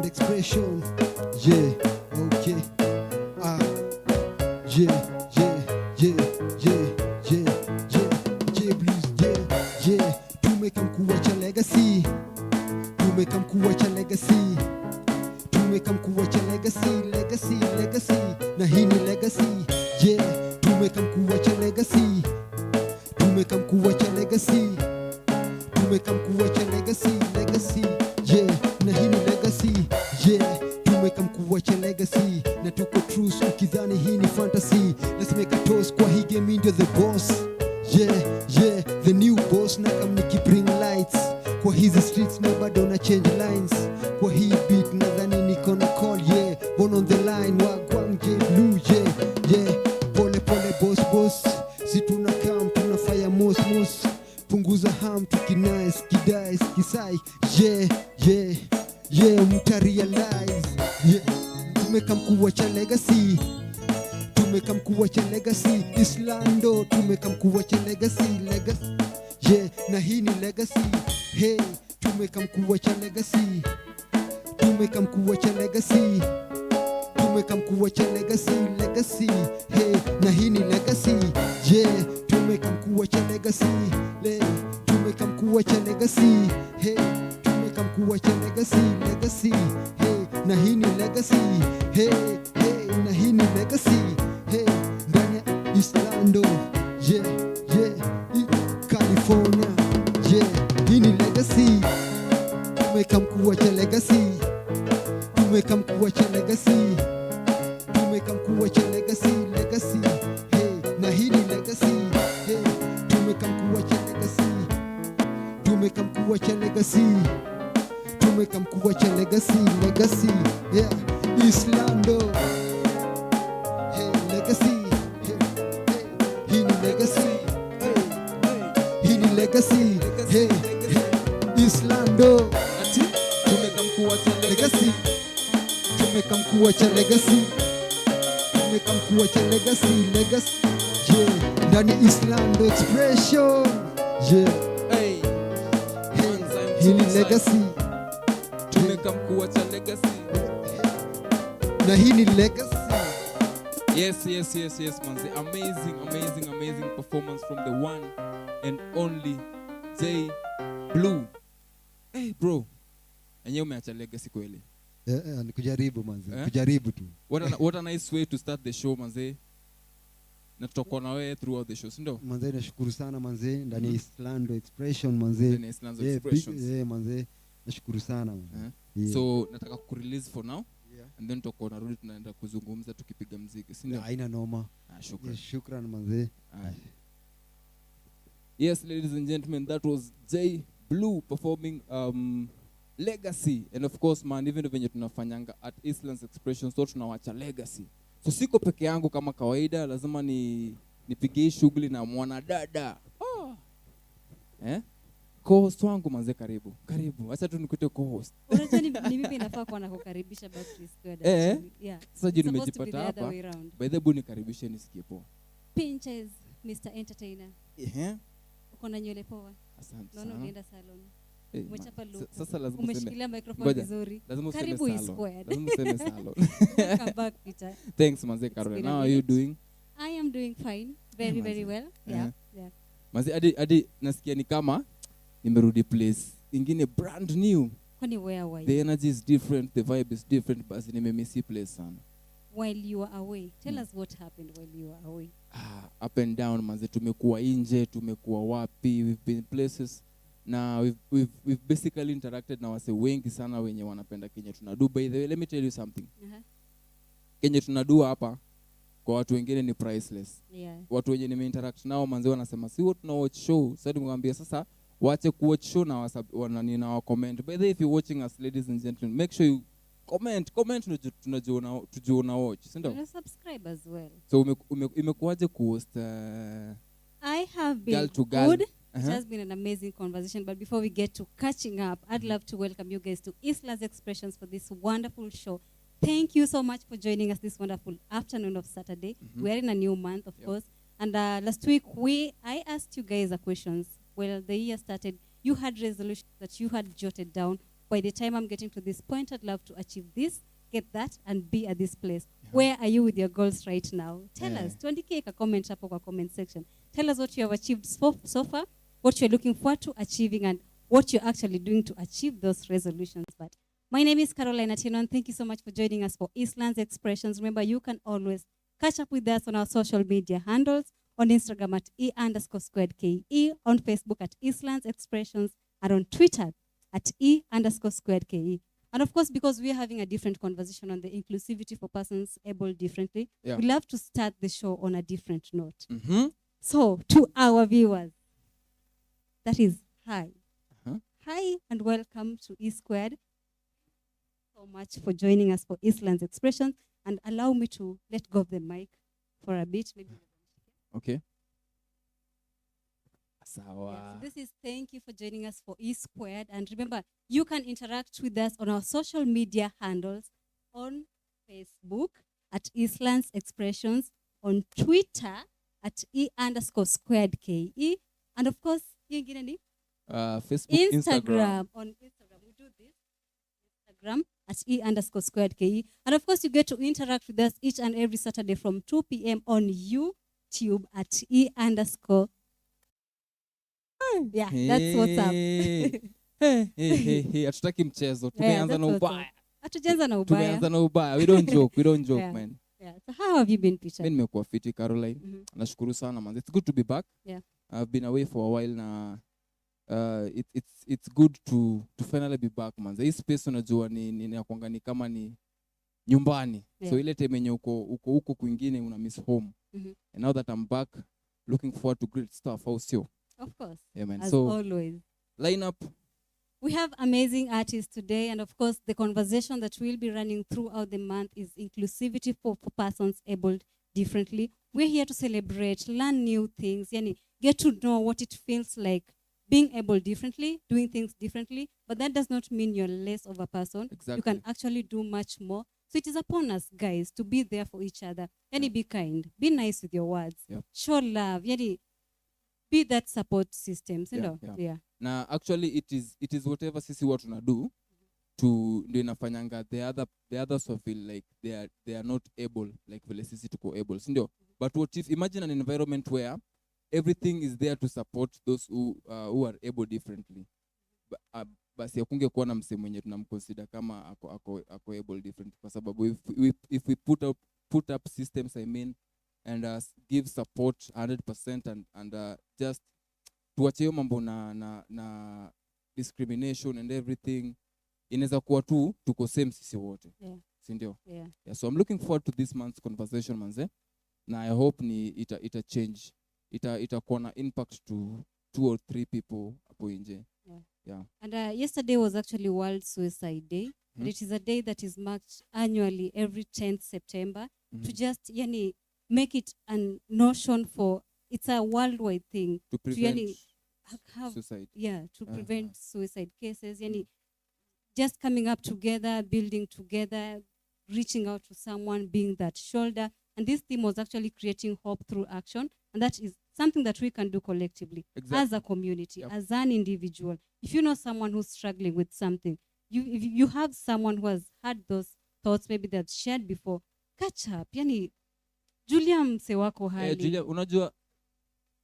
expression. Yeah, okay. Yeah, yeah, yeah, yeah, yeah, yeah, yeah, blues, yeah, yeah. Tumeka mkuwacha legacy. Tumeka mkuwacha legacy. Tumeka mkuwacha legacy, legacy, legacy. Na hii ni legacy. Yeah, tumeka mkuwacha legacy. Tumeka mkuwacha legacy. Tumeka mkuwacha legacy, legacy. Yeah, na hii ni legacy. Yeah, tumeka mkuwacha legacy. Na tuko true so ukidhani hii ni fantasy. Let's make a toast kwa hii game ndio the boss. Yeah, yeah, the new boss. Na kama nikibring lights kwa hizi streets na bado na change lines. Kwa hii beat nadhani niko na call. Yeah, born on the line wagwan blue. Yeah, yeah, pole pole boss boss. Si tunakam tunafanya mos mos. Punguza ham tukinice kidais kisai. Yeah, yeah, yeah, mta realize. Yeah, tumeka mkuwacha legacy. Tumeka mkuwacha legacy. Islando tumeka mkuwacha legacy, legacy. Yeah, na hii ni legacy. Hey, tumeka mkuwacha legacy. Tumeka mkuwacha legacy. Tumeka mkuwacha legacy, legacy. Hey, na hii ni legacy. Yeah, tumeka mkuwacha legacy. Tumeka mkuwacha legacy. Hey, tumeka mkuwacha legacy, legacy. Hey, na hii ni legacy. Hey, hey, na hii ni legacy. Hey, ndani ya Islando. Yeah, yeah, California. Yeah, hii ni legacy. Tumeka mkuwacha legacy. Tumeka mkuwacha legacy. Tumeka mkuwacha legacy, legacy. Hey, na hii ni legacy. Hey, tumeka mkuwacha legacy. Tumeka mkuwacha legacy. Tumeka mkuwacha legacy, legacy. Yeah, Islando. Hey, legacy. Hey, hey, hii ni legacy. Hey, hey, hii ni legacy. Hey, hey, Islando. Tumeka mkuwacha Legacy. Tumeka mkuwacha legacy. Tumeka mkuwacha legacy, legacy. Yeah, ndani Islando expression. Yeah, Hey, hey, hii ni legacy. tumeka mkuwacha legacy. Na hii ni legacy. Yes, manze. Amazing performance from the one and only J Blue. Hey bro, enyewe umeacha legacy kweli. Ni kujaribu manze, kujaribu tu. What a nice way to start the show manze. Na tutakuwa na wewe throughout the show, si ndio? Manze nashukuru sana manze, ndani Islando expression manze. Ndani Islando expressions. Manze nashukuru sana manze. So nataka kurelease for now. And then tutakuwa narudi tunaenda kuzungumza tukipiga muziki, si ndio? Haina noma. Shukran. Shukran manze. Yes, ladies and gentlemen, that was J Blue performing Legacy. And of course, man, even venye tunafanyanga at Islands Expression, so tunawacha legacy. So siko peke yangu kama kawaida, lazima nipigie shughuli na mwanadada. Co-host wangu manze, karibu. Acha tu nikute co-host. Unajua ni mimi nafaa kuwa nakukaribisha but please go ahead. Yeah. Sasa juu nimejipata hapa. By the way, nikaribishe nisikie poa. Pinches Mr. Entertainer. Uko na nywele poa. Asante sana. Naona unaenda salon. Umechapa look. Sasa lazima umeshikilia microphone vizuri. Karibu is squared. Lazima useme salon. Come back Peter. Thanks manze Caroline. How are you doing? I am doing fine. Very well. Yeah. Manze hadi nasikia ni kama nimerudi place ingine brand new. Kwani where were you? The energy is different, the vibe is different, but nimemisi place sana. While you were away, tell us what happened while you were away. Up and down manze, tumekuwa nje, tumekuwa wapi, we've been places. Na we've basically interacted na wase wengi sana wenye wanapenda Kenya tunadu. By the way, let me tell you something. Kenya tunadu hapa kwa watu wengine ni priceless. Yeah. Watu wenye nimeinteract nao manze wanasema si wote tuna watch show. Sasa nimwambia sasa waache kuwatch show na wa comment. By the way, if you're watching us, ladies and gentlemen, make sure you comment tujiona watch, si ndio? Subscribe as well. So imekuaje kuhost I have been girl to girl? Good. It has been an amazing conversation, but before we get to catching up, I'd love to welcome you guys to Islands Expressions for this wonderful show. Thank you so much for joining us this wonderful afternoon of Saturday. We're in a new month, of course. And last week, I asked you guys a questions. Well, the year started, you had resolutions that you had jotted down. by the time I'm getting to this point, I'd love to achieve this, get that, and be at this place. Where are you with your goals right now? Tell us. Tuandike a comment hapo kwa comment section. Tell us what you have achieved so far, what you're looking forward to achieving, and what you're actually doing to achieve those resolutions. But my name is Caroline Otieno, and thank you so much for joining us for Eastlands Expressions. Remember, you can always catch up with us on our social media handles, on Instagram at E_squared_KE, on Facebook at Eastlands Expressions, and on Twitter at E_squared_KE. And of course, because we are having a different conversation on the inclusivity for persons able differently, we love to start the show on a different note. So, to our viewers, that is hi. Hi, and welcome to E Squared. So much for joining us for Eastlands Expressions. And allow me to let go of the mic for a bit. Maybe. Okay. So this is thank you for joining us for E Squared. And remember, you can interact with us on our social media handles on Facebook at Eastlands Expressions, on Twitter at E_squared_KE, and of course, Facebook, Instagram. On Instagram, we do this. Instagram at E_squared_KE. And of course, you get to interact with us each and every Saturday from 2 p.m. on YouTube at E_. Yeah, that's what's up. Hatutaki mchezo. Tumeanza na ubaya. Hatujaanza na ubaya. Tumeanza na ubaya. We don't joke, man. Yeah. So how have you been, Peter? Mimi nimekuwa fiti, Caroline. Nashukuru sana, man. It's good to be back. Yeah. I've been away for a while now. It's good to finally be back, man. Hii space unajua ni nakwanga ni kama ni nyumbani. So ile time yenye uko kwingine una miss home. And now that I'm back, looking forward to great stuff also. Of course. Yeah, man. As so always. Line up. We have amazing artists today, and of course, the conversation that we'll be running throughout the month is inclusivity for persons able differently. We're here to celebrate, learn new things, get to know what it feels like being able differently, doing things differently, but that does not mean you're less of a person. Exactly. You can actually do much more. So it is upon us, guys, to be there for each other. Be kind, be nice with your words, show love, be that support system. Yeah. Now, actually, it is whatever sisi what tunadu to ndio inafanyanga the others will feel like they are not able, like vile sisi tuko able, sindio? But what if imagine an environment where everything is there to support those who are able differently. Basi akunge kuwa na mse mwenye tunamconsider kama ako able different, kwa sababu if we put up systems, and give support 100% and just tuache hiyo mambo na discrimination and everything, inaweza kuwa tuko same sisi wote. Si ndio? Yeah. So I'm looking forward to this month's conversation, manze. Na I hope ita change, itakuwa na impact to 2 or 3 people hapo nje. Yeah. And yesterday was actually World Suicide Day. And it is a day that is marked annually every 10th September to just make it a notion for, it's a worldwide thing to prevent suicide. Yeah, to prevent suicide cases. Just coming up together, building together, reaching out to someone, being that shoulder. And this theme was actually creating hope through action. And that is something that we can do collectively, as a community, as an individual. If you know someone who's struggling with something, if you have someone who has had those thoughts, maybe they've shared before, catch up. Julia mse wako hali. Julia, unajua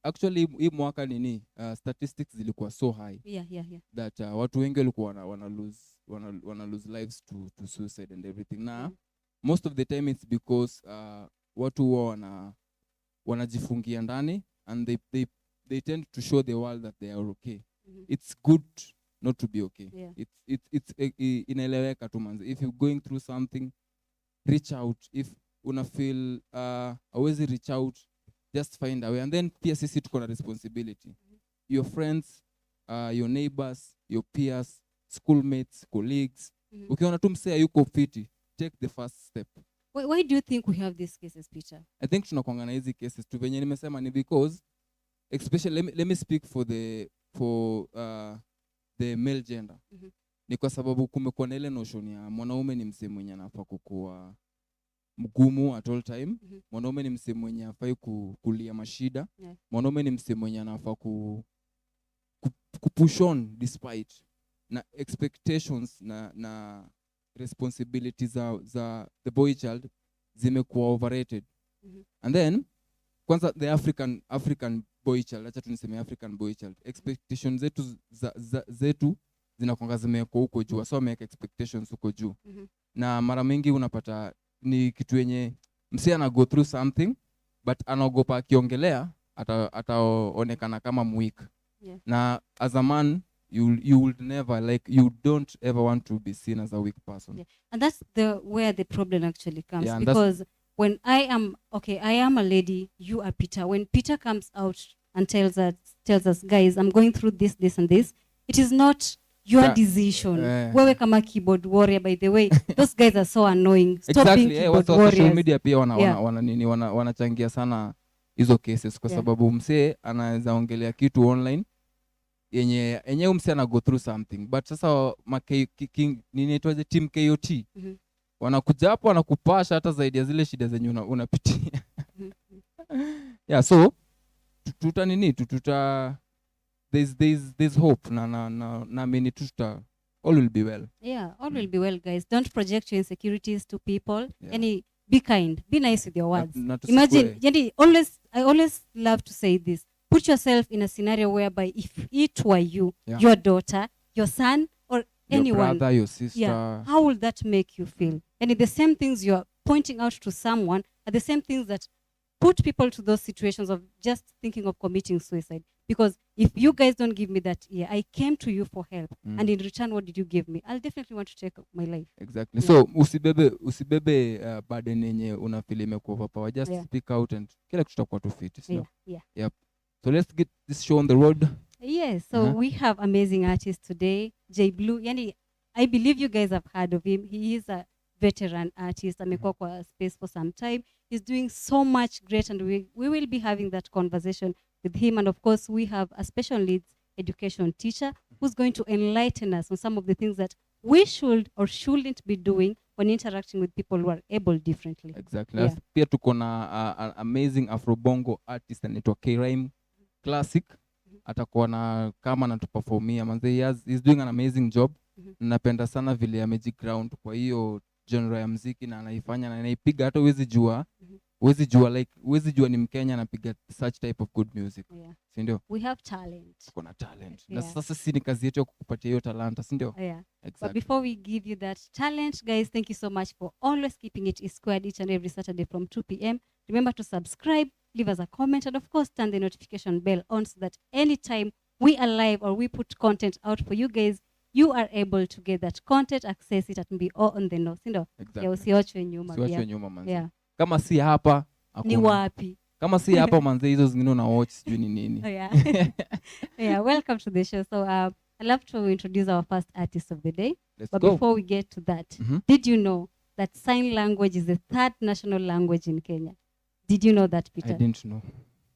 actually hii mwaka statistics zilikuwa so high. Yeah. That watu wengi walikuwa wana lose lives to suicide and everything. Now, most of the time it's because watu wanajifungia ndani and they tend to show the world that they are okay. It's good not to be okay. It's inaeleweka tu manze. If you're going through something, reach out. If una feel always reach out, just find a way. And then pia sisi tuko na responsibility. Your friends, your neighbors, your peers, schoolmates, colleagues. Ukiona tu msee yuko fiti, take the first step. Why do you think we have these cases, Peter? I think tunakuanga na hizi cases tu venye nimesema ni because especially let me speak for the male gender. Ni kwa sababu kumekuwa na ile notion ya mwanaume ni msee mwenye anafaa kukuwa mgumu at all time. Mwanaume ni msee mwenye hafai kulia mashida. Mwanaume ni msee mwenye anafaa kupush on despite. na expectations na responsibilities za the boy child zimekuwa overrated. And then kwanza the African boy child, acha tuniseme African boy child, expectations zetu zinakuanga zimewekwa huko juu, so make expectations huko juu. Na mara mingi unapata ni kitu yenye msi ana go through something but anaogopa akiongelea ataonekana kama weak. Na as a man you would never, like, you don't ever want to be seen as a weak person. And that's where the problem actually comes, because when I am a lady, you are Peter. When Peter comes out and tells us, guys, I'm going through this and this, it is not your decision. Wewe kama keyboard warrior, by the way, those guys are so annoying. Stop being keyboard warriors. Social media pia wanachangia sana hizo cases kwa sababu msee anaweza ongelea kitu online yenye msee ana go through something, but sasa ninaitwaje, team KOT wanakuja hapo wanakupasha hata zaidi ya zile shida zenye unapitia. So there's hope na mimi all will be well. All will be well, guys. Don't project your insecurities to people. Be kind, be nice with your words. Imagine, I always love to say this. Put yourself in a scenario whereby if it were you, your daughter, your son, or anyone, your brother, your sister, how will that make you feel? And the same things you're pointing out to someone are the same things that put people to those situations of just thinking of committing suicide. Because if you guys don't give me that ear, I came to you for help, and in return, what did you give me? I'll definitely want to take my life. Exactly. So usibebe burden yenye unafeel imekuwa overpower. Just speak out and kila kitu kitakuwa tu fit. Yep. So let's get this show on the road. Yes. So we have amazing artists today. J Blue. I believe you guys have heard of him. He is a veteran artist. Amekuwa kwa space for some time. He's doing so much great, and we will be having that conversation with him. And of course, we have a special needs education teacher who's going to enlighten us on some of the things that we should or shouldn't be doing when interacting with people who are able differently. Exactly. Pia tuko na an amazing Afro-Bongo artist anaitwa K-Rhyme Classic. Atakuwa na kama anatuperformia. Manze, he's doing an amazing job. Napenda sana vile amejiground kwa hiyo genre ya muziki na anaifanya na anaipiga hata huwezi jua ni Mkenya anapiga such type of good music. Si ndio? We have talent. Kuna talent. Na sasa sisi ni kazi yetu ya kukupatia hiyo talanta, si ndio? Exactly. But before we give you that talent, guys, thank you so much for always keeping it squared each and every Saturday from 2 p.m. Remember to subscribe, leave us a comment, and of course turn the notification bell on so that anytime we are live or we put content out for you guys, you are able to get that content, access it, and be all on the know. Sindo? Exactly. Usiachwe nyuma. Usiachwe nyuma manzi. Kama si hapa, ni wapi? Kama si hapa manzi, hizo zingine una watch sijui ni nini. Welcome to the show. So I'd love to introduce our first artist of the day. Let's go. Before we get to that, did you know that sign language is the third national language in Kenya? Did you know that, Peter? I didn't know.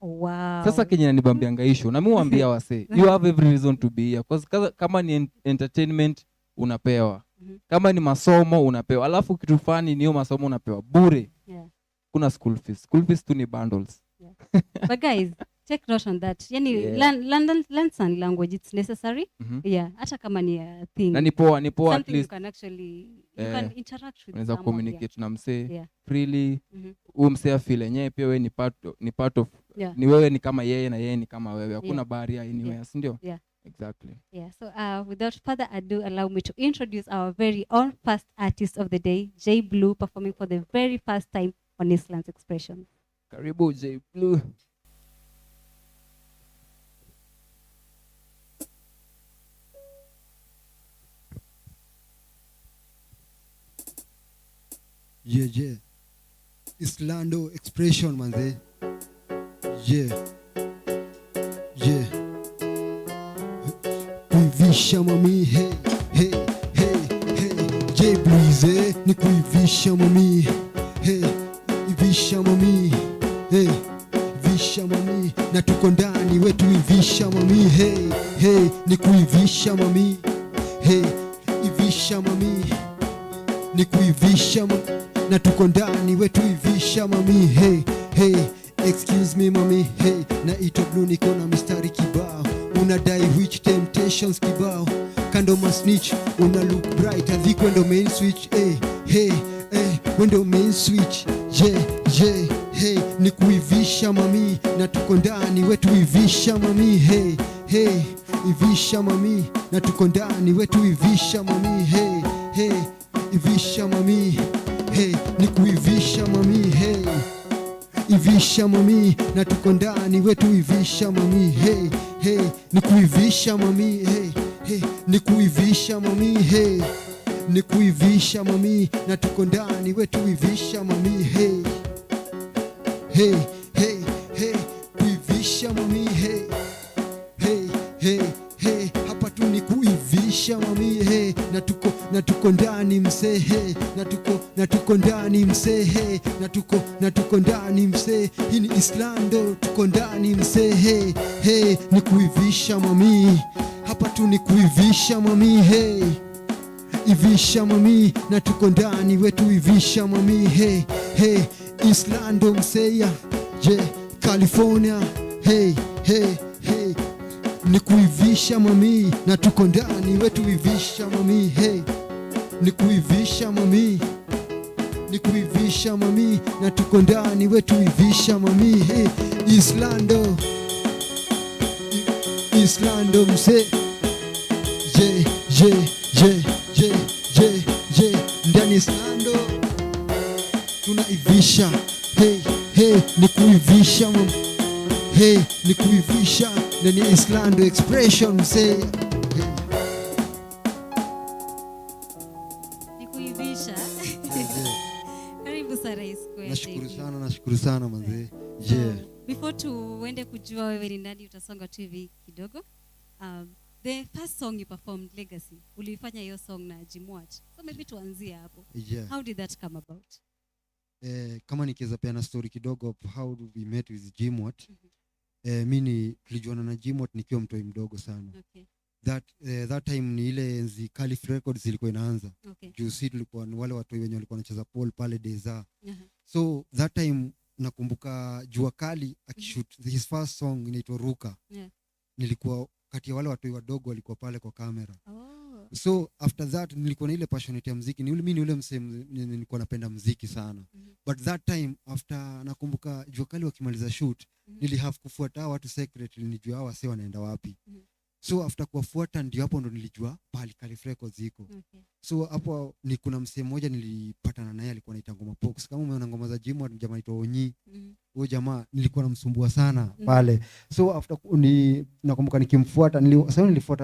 Wow. Sasa Kenya nanibambianga issue. Na mimi waambia wase, you have every reason to be here. Because kama ni entertainment unapewa. Kama ni masomo unapewa. Alafu kitu fani niyo masomo unapewa bure. Kuna school fees. School fees tu ni bundles. But guys, take note on that. Learn sign language, it's necessary. Hata kama ni a thing. Na ni poa at least. You can actually can interact with unaweza communicate na msee freely. Msee feel yenyewe pia wewe ni part of ni wewe ni kama yeye na yeye ni kama wewe. Hakuna barrier anywhere, si ndio? Exactly. So without further ado, allow me to introduce our very own first artist of the day, J Blue, performing for the very first time on Eastlands Expression. Karibu J Blue. Islando Expression manze. Kuivisha mami, hey. J Breeze, ni kuivisha mami, hey. Ivisha mami, hey. Ivisha mami, na tuko ndani wetu ivisha mami, hey. Ni kuivisha mami, hey. Ivisha mami, ni kuivisha mami, na tuko ndani wetu ivisha mami, hey. Excuse me mami, hey. Na ito blue niko na mistari kibao, unadai which temptations kibao, kando masnitch una look bright adhik wendo main switch hey wendo main switch hey ni kuivisha mami na tuko ndani wetu ivisha mami hey ivisha mami na tuko ndani wetu ivisha mami hey ivisha mami hey ni kuivisha mami hey ivisha mami na tuko ndani wetu ivisha mami hey ni kuivisha mami hey ni kuivisha mami hey ni kuivisha mami na tuko ndani wetu ivisha mami hey kuivisha mami hey hapa tu ni kuivisha mami hey na tuko ndani msee hey na tuko ndani msee hey na tuko ndani msee hii ni Islando tuko ndani msee hey ni kuivisha mami hapa tu ni kuivisha mami hey ivisha mami na tuko ndani wetu ivisha mami hey Islando mseya California hey ni kuivisha mami na tuko ndani wetu ivisha mami hey ni kuivisha mami na tuko ndani wetu ivisha mami hey Islando mse ndani Islando tunaivisha hey ni kuivisha mami hey ni kuivisha ndani Islando expression say ni kuivisha karibu sana Square. Nashukuru sana manze before tuende kujua wewe ni nani utasonga tu hivi kidogo. The first song you performed, Legacy, ulifanya hiyo song na Jimwat. So maybe tuanzie hapo. How did that come about? Kama nikiweza peana story kidogo of how we met with Jimwat. Mimi tulijuana na Jimwat nikiwa mtoi mdogo sana. Okay. That time ni ile enzi Calif Records ilikuwa inaanza. Okay. Juu si tulikuwa wale watu wenye walikuwa wanacheza pole pale Deza. So that time nakumbuka Jua Kali akishoot his first song inaitwa Ruka. Nilikuwa kati ya wale watu wadogo walikuwa pale kwa kamera. So after that nilikuwa na ile passionate ya muziki. Mimi ni ule msee nilikuwa napenda muziki sana. But that time after nakumbuka Jua Kali wakimaliza shoot nilihave kufuata watu secretly nijua hawa wase wanaenda wapi. So after kuwafuata ndio hapo ndo nilijua pale Calif Records ziko. So hapo ni kuna msee mmoja nilipatana naye alikuwa anaitwa Ngoma Pox. Kama umeona ngoma za Jimwat jamaa anaitwa Onyi. Huyo jamaa nilikuwa namsumbua sana pale. So after nakumbuka nikimfuata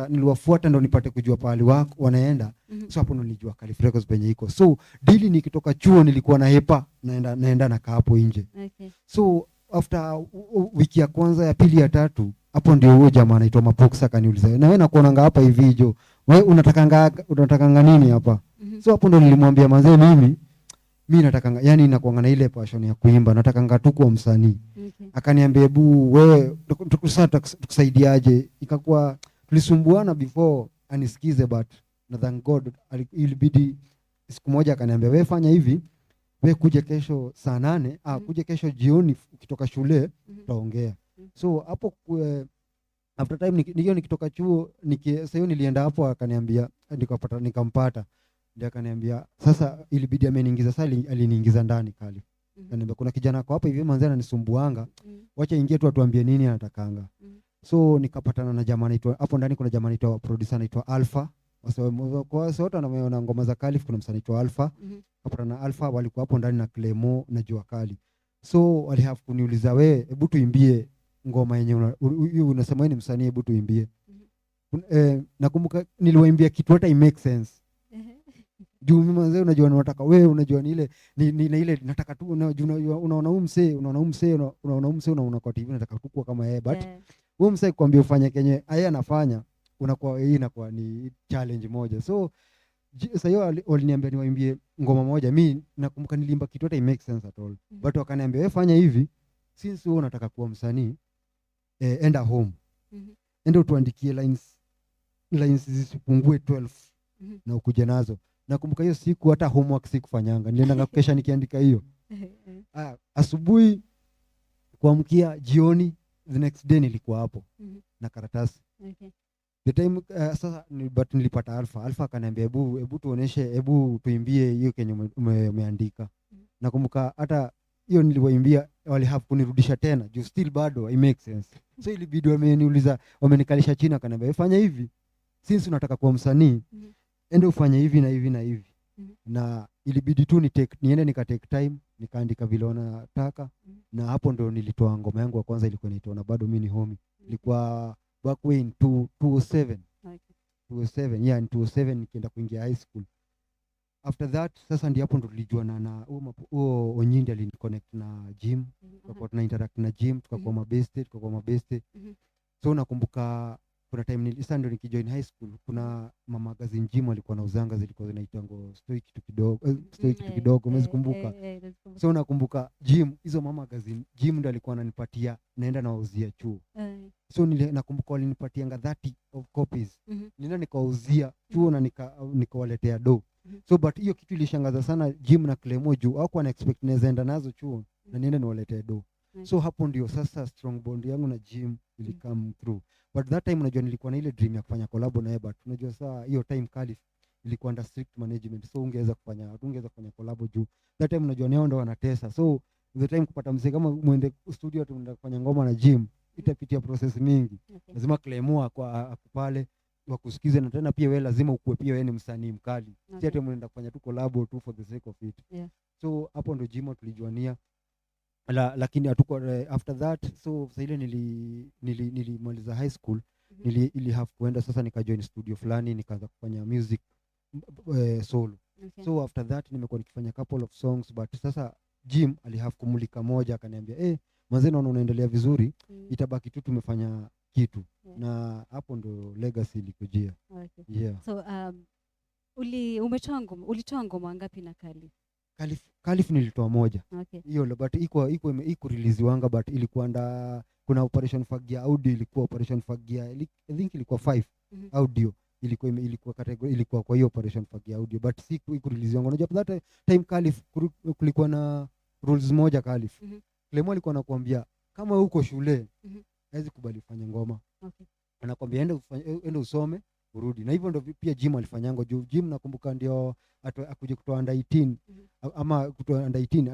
niliwafuata ndo nipate kujua pale wako wanaenda. So hapo ndo nilijua Calif Records penye iko. So dili nikitoka chuo nilikuwa na hepa naenda na kaa hapo nje. So after wiki ya kwanza ya pili ya tatu hapo ndio huyo jamaa anaitwa Mapox akaniuliza na wewe nakuonanga hapa hivi jo wewe unatakanga nini hapa? So hapo ndo nilimwambia manze mimi natakanga yani nakuanga na ile passion ya kuimba natakanga tu kuwa msanii. Akaniambia hebu wewe tukusaidiaje? Ikakuwa tulisumbuana before anisikize but na thank God ilibidi siku moja akaniambia wewe fanya hivi wewe kuja kesho saa 8 kuja kesho jioni ukitoka shule tutaongea. So hapo after time nikitoka chuo sasa hiyo nilienda hapo akaniambia nikampata ndio akaniambia sasa ilibidi ameniingiza sasa aliniingiza ndani Calif. Akaniambia kuna kijana kwa hapo hivi manzi ananisumbuanga wacha ingie tu atuambie nini anatakanga. So nikapatana na jamaa anaitwa hapo ndani kuna jamaa anaitwa producer anaitwa Alpha. Kwa sote anaona ngoma za Calif kuna msanii anaitwa Alpha. Kapatana na Alpha walikuwa hapo ndani na Clemo na Jua Kali. So walihave kuniuliza wewe hebu tuimbie ngoma yenye unasema wewe ni msanii hebu tuimbie. Nakumbuka niliwaimbia kitu hata it make sense. Juu mimi mwanzo unajua nataka wewe unajua ni ile nataka tu unaona umse unaona kwa TV nataka tu kuwa kama yeye but wewe msee kwambia ufanye kenye yeye anafanya unakuwa hii inakuwa ni challenge moja. So sasa hiyo waliniambia niwaimbie ngoma moja. Mimi nakumbuka nilimba kitu hata it make sense at all. But wakaniambia wewe fanya hivi since wewe unataka kuwa msanii enda home. Enda utuandikie lines zisipungue 12 na ukuje nazo. Nakumbuka hiyo siku hata homework sikufanyanga. Nilienda kesha nikiandika hiyo. Asubuhi kuamkia jioni the next day nilikuwa hapo na karatasi. The time sasa but nilipata Alpha akaniambia hebu tuoneshe, hebu tuimbie hiyo kenye umeandika. Nakumbuka hata hiyo niliwaimbia wali have kunirudisha tena juu still bado it makes sense. So ilibidi wameniuliza, wamenikalisha chini akaniambia fanya hivi, since unataka kuwa msanii ende ufanye hivi na hivi na hivi. Na ilibidi tu niende nikatake time nikaandika vile wanataka. Na hapo ndo nilitoa ngoma yangu ya kwanza, ilikuwa inaitwa na bado mimi ni homie. Ilikuwa back way in 2007. Okay. 2007, yeah, in 2007 nikienda kuingia high school. After that sasa ndio hapo ndo tulijuana na huo Onyindi aliniconnect na gym. Tukakuwa tuna interact na gym, tukakuwa mabeste. So nakumbuka kuna time sasa ndio nikijoin high school, kuna magazine gym alikuwa nauzanga, zilikuwa zinaitwa stoic kitu kidogo, umezikumbuka? So nakumbuka gym, hizo magazine gym ndio alikuwa ananipatia, naenda nawauzia chuo. So nakumbuka walinipatia 30 of copies. Nenda nikawauzia chuo na nikawaletea do. So but hiyo kitu ilishangaza sana gym na Clemo juu hakuwa na expect naweza enda nazo chuo na niende niwaletee do. So hapo ndio sasa strong bond yangu na gym ili come through. But that time unajua nilikuwa na ile dream ya kufanya collab na yeye, but unajua saa hiyo time Calif ilikuwa under strict management, so ungeweza kufanya collab juu that time unajua nao ndo wanatesa. So the time kupata mzee kama muende studio tunaenda kufanya ngoma na gym itapitia process mingi. Lazima Clemo akupale wakusikize, na tena pia wewe lazima ukue pia wewe ni msanii mkali. Si ati muenda kufanya tu collab tu for the sake of it. So hapo ndo gym tulijuania. Lakini hatuko after that. So sasa ile nilimaliza high school, ili have kuenda sasa nikajoin studio fulani nikaanza kufanya music solo. So after that nimekuwa nikifanya couple of songs, but sasa gym ali have kumulika moja akaniambia mwanzo naona unaendelea vizuri, itabaki tu tumefanya kitu. Na hapo ndo legacy ilikujia. So ulitoa ngoma ngapi na Calif nilitoa moja. Hiyo but iko release wanga, but ilikuwa kuna operation fagia audio, ilikuwa operation fagia I think ilikuwa 5 audio ilikuwa category, ilikuwa kwa hiyo operation fagia audio, but iko release wanga. Unajua that time Calif kulikuwa na rules moja Calif. Clemo alikuwa anakuambia kama uko shule haizi kubali fanya ngoma. Anakuambia ende usome urudi. Na hivyo ndio pia gym alifanyango juu gym nakumbuka ndio akuje kutoa under 18 ama kutoa under 18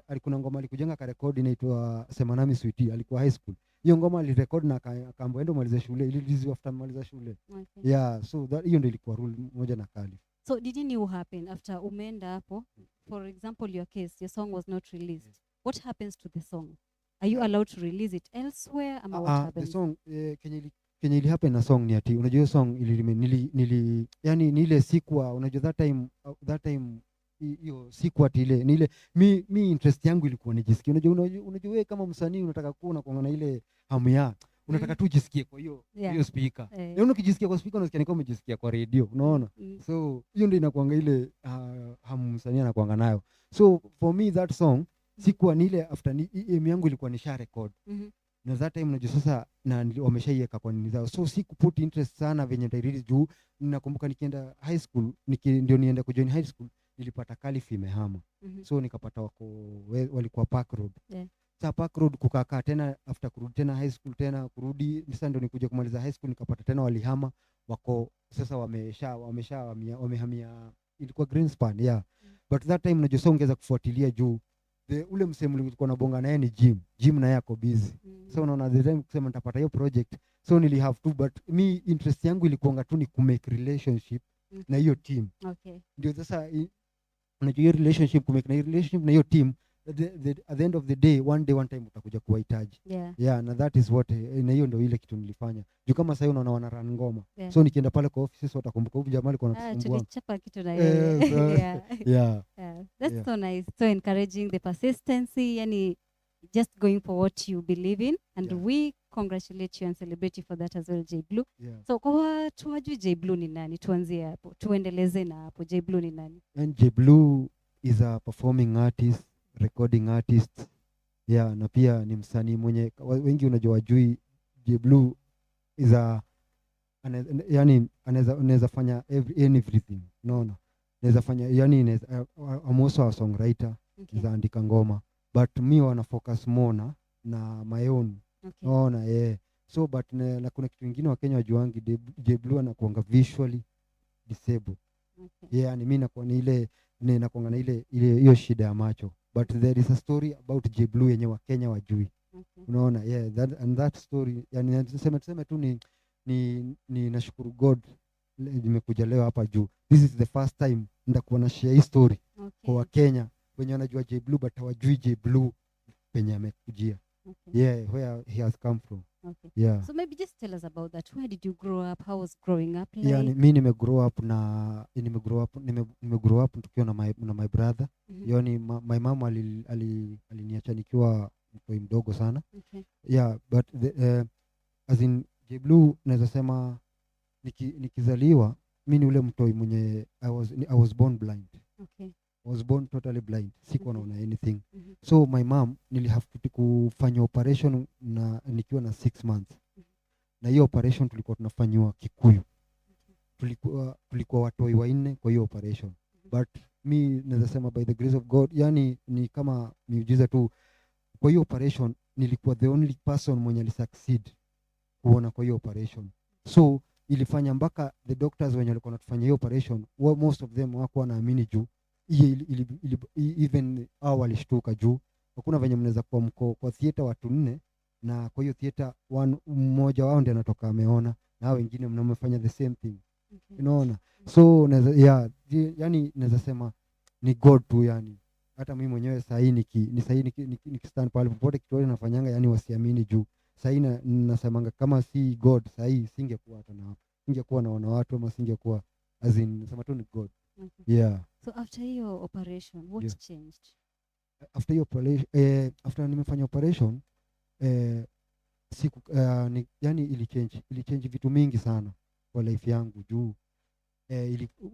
alikuwa ngoma alikujenga ka record inaitwa Sema Nami Sweetie, alikuwa high school. Hiyo ngoma alirecord na akaambiwa ende maliza shule, ilirelease after maliza shule. Yeah, so that hiyo ndio ilikuwa rule moja na Kali. So did it new happen after umeenda hapo? For example, your case, your song was not released. What happens to the song? Are you allowed to release it elsewhere ama what happens? The song kenye ili happen na song ni ati unajua hiyo song yani ni ile sikuwa, unajua that time hiyo sikuwa ile ni ile mi interest yangu ilikuwa nijisikie. Unajua wewe kama msanii unataka kuwa unakuwa na ile hamu ya unataka tu jisikie kwa hiyo speaker. Na ukijisikia kwa speaker unasikia ni kama umejisikia kwa radio, unaona? So hiyo ndio inakuanga ile hamu msanii anakuanga nayo. So for me that song sikuwa ni ile after aim yangu ilikuwa ni share record. Na that time unajua sasa na wameshaiweka kwa nini zao, so si kuput interest sana venye nitairelease juu ninakumbuka nikienda high school ndio nienda kujoin high school nilipata Calif imehama. So nikapata walikuwa Park Road. Sasa Park Road kukaa tena after kurudi tena high school tena kurudi sasa ndio nikuja kumaliza high school nikapata tena walihama wako sasa wamehamia ilikuwa Greenspan. But that time unajua sasa ungeweza kufuatilia juu ule msemo ulikuwa na bonga naye ni gym na yako busy. So unaona the time kusema nitapata hiyo project, so nili have to, but me interest yangu ilikuwa tu ni ku make relationship na hiyo team. Ndio sasa unajua hiyo relationship, ku make na hiyo relationship na hiyo team, at the end of the day one time utakuja kuwahitaji. Na that is what na hiyo ndio ile kitu nilifanya juu kama sasa unaona wana run ngoma. So nikienda pale kwa office watakumbuka huyu jamaa alikuwa anatusumbua. Tulichapa kitu na yeye. That's so nice, so encouraging, the persistency, yani just going for what you believe in, and we congratulate you and celebrate you for that as well, J Blue. So kwa watu wajui J Blue ni nani, tuanzie hapo tuendeleze na hapo. J Blue ni nani? And J Blue is a performing artist, recording artist. Na pia ni msanii mwenye wengi unajua wajui. J Blue is yani anaweza fanya everything, unaona? Naweza fanya yani I'm also a songwriter, naweza andika ngoma, but me wana focus more na my own. Unaona So but na kuna kitu kingine Wakenya wajuangi, J-Blue anakuanga visually disabled. Okay. Yeah, ni mimi nakuwa ni ile nakuanga na ile hiyo shida ya macho, but there is a story about J-Blue yenye Wakenya wajui. Okay. Unaona, yeah, that story, yani tuseme tu ni nashukuru God nimekuja leo hapa juu. This is the first time ndakuwa na share hii story kwa Wakenya wenye wanajua J-Blue but hawajui J-Blue penye amekujia. Okay. Yeah, where he has come from. Okay. Yeah. So maybe just tell us about that. Where did you grow up? How was growing up like? Yeah, mimi nimegrow up tukiwa na my brother. Yani my mom aliniacha nikiwa mtoi mdogo sana. Okay. Yeah, but as in J-Blue naweza sema nikizaliwa mimi ni ule mtoi mwenye I was born blind. Okay. I was born totally blind. Sikuwa naona anything. So my mom have kufanya operation na nikiwa na 6 months. Na hiyo operation tulikuwa tunafanywa Kikuyu. Tulikuwa watoi 4 kwa hiyo operation. But mi naweza sema by the grace of God, yani ni kama miujiza tu. Kwa hiyo operation nilikuwa the only person mwenye alisucceed kuona kwa hiyo operation. So ilifanya mpaka the doctors wenye walikuwa wanatufanya hiyo operation, most of them wako wanaamini juu even hao walishtuka juu hakuna venye mnaweza kuwa mko kwa theater watu 4 na kwa hiyo theater mmoja wao ndiye anatoka ameona na wengine mnamefanya the same thing. Unaona? So yani naweza sema ni God tu yani. Hata mimi mwenyewe sahii nikistand pale popote kitu nafanyanga yani wasiamini juu. Sahii nasemanga kama si God sahii singekuwa hata na singekuwa naona watu ama singekuwa as in nasema tu ni God. Yeah. So after your operation, what changed? After your operation, after nimefanya operation, yani ilichange vitu mingi sana kwa life yangu juu.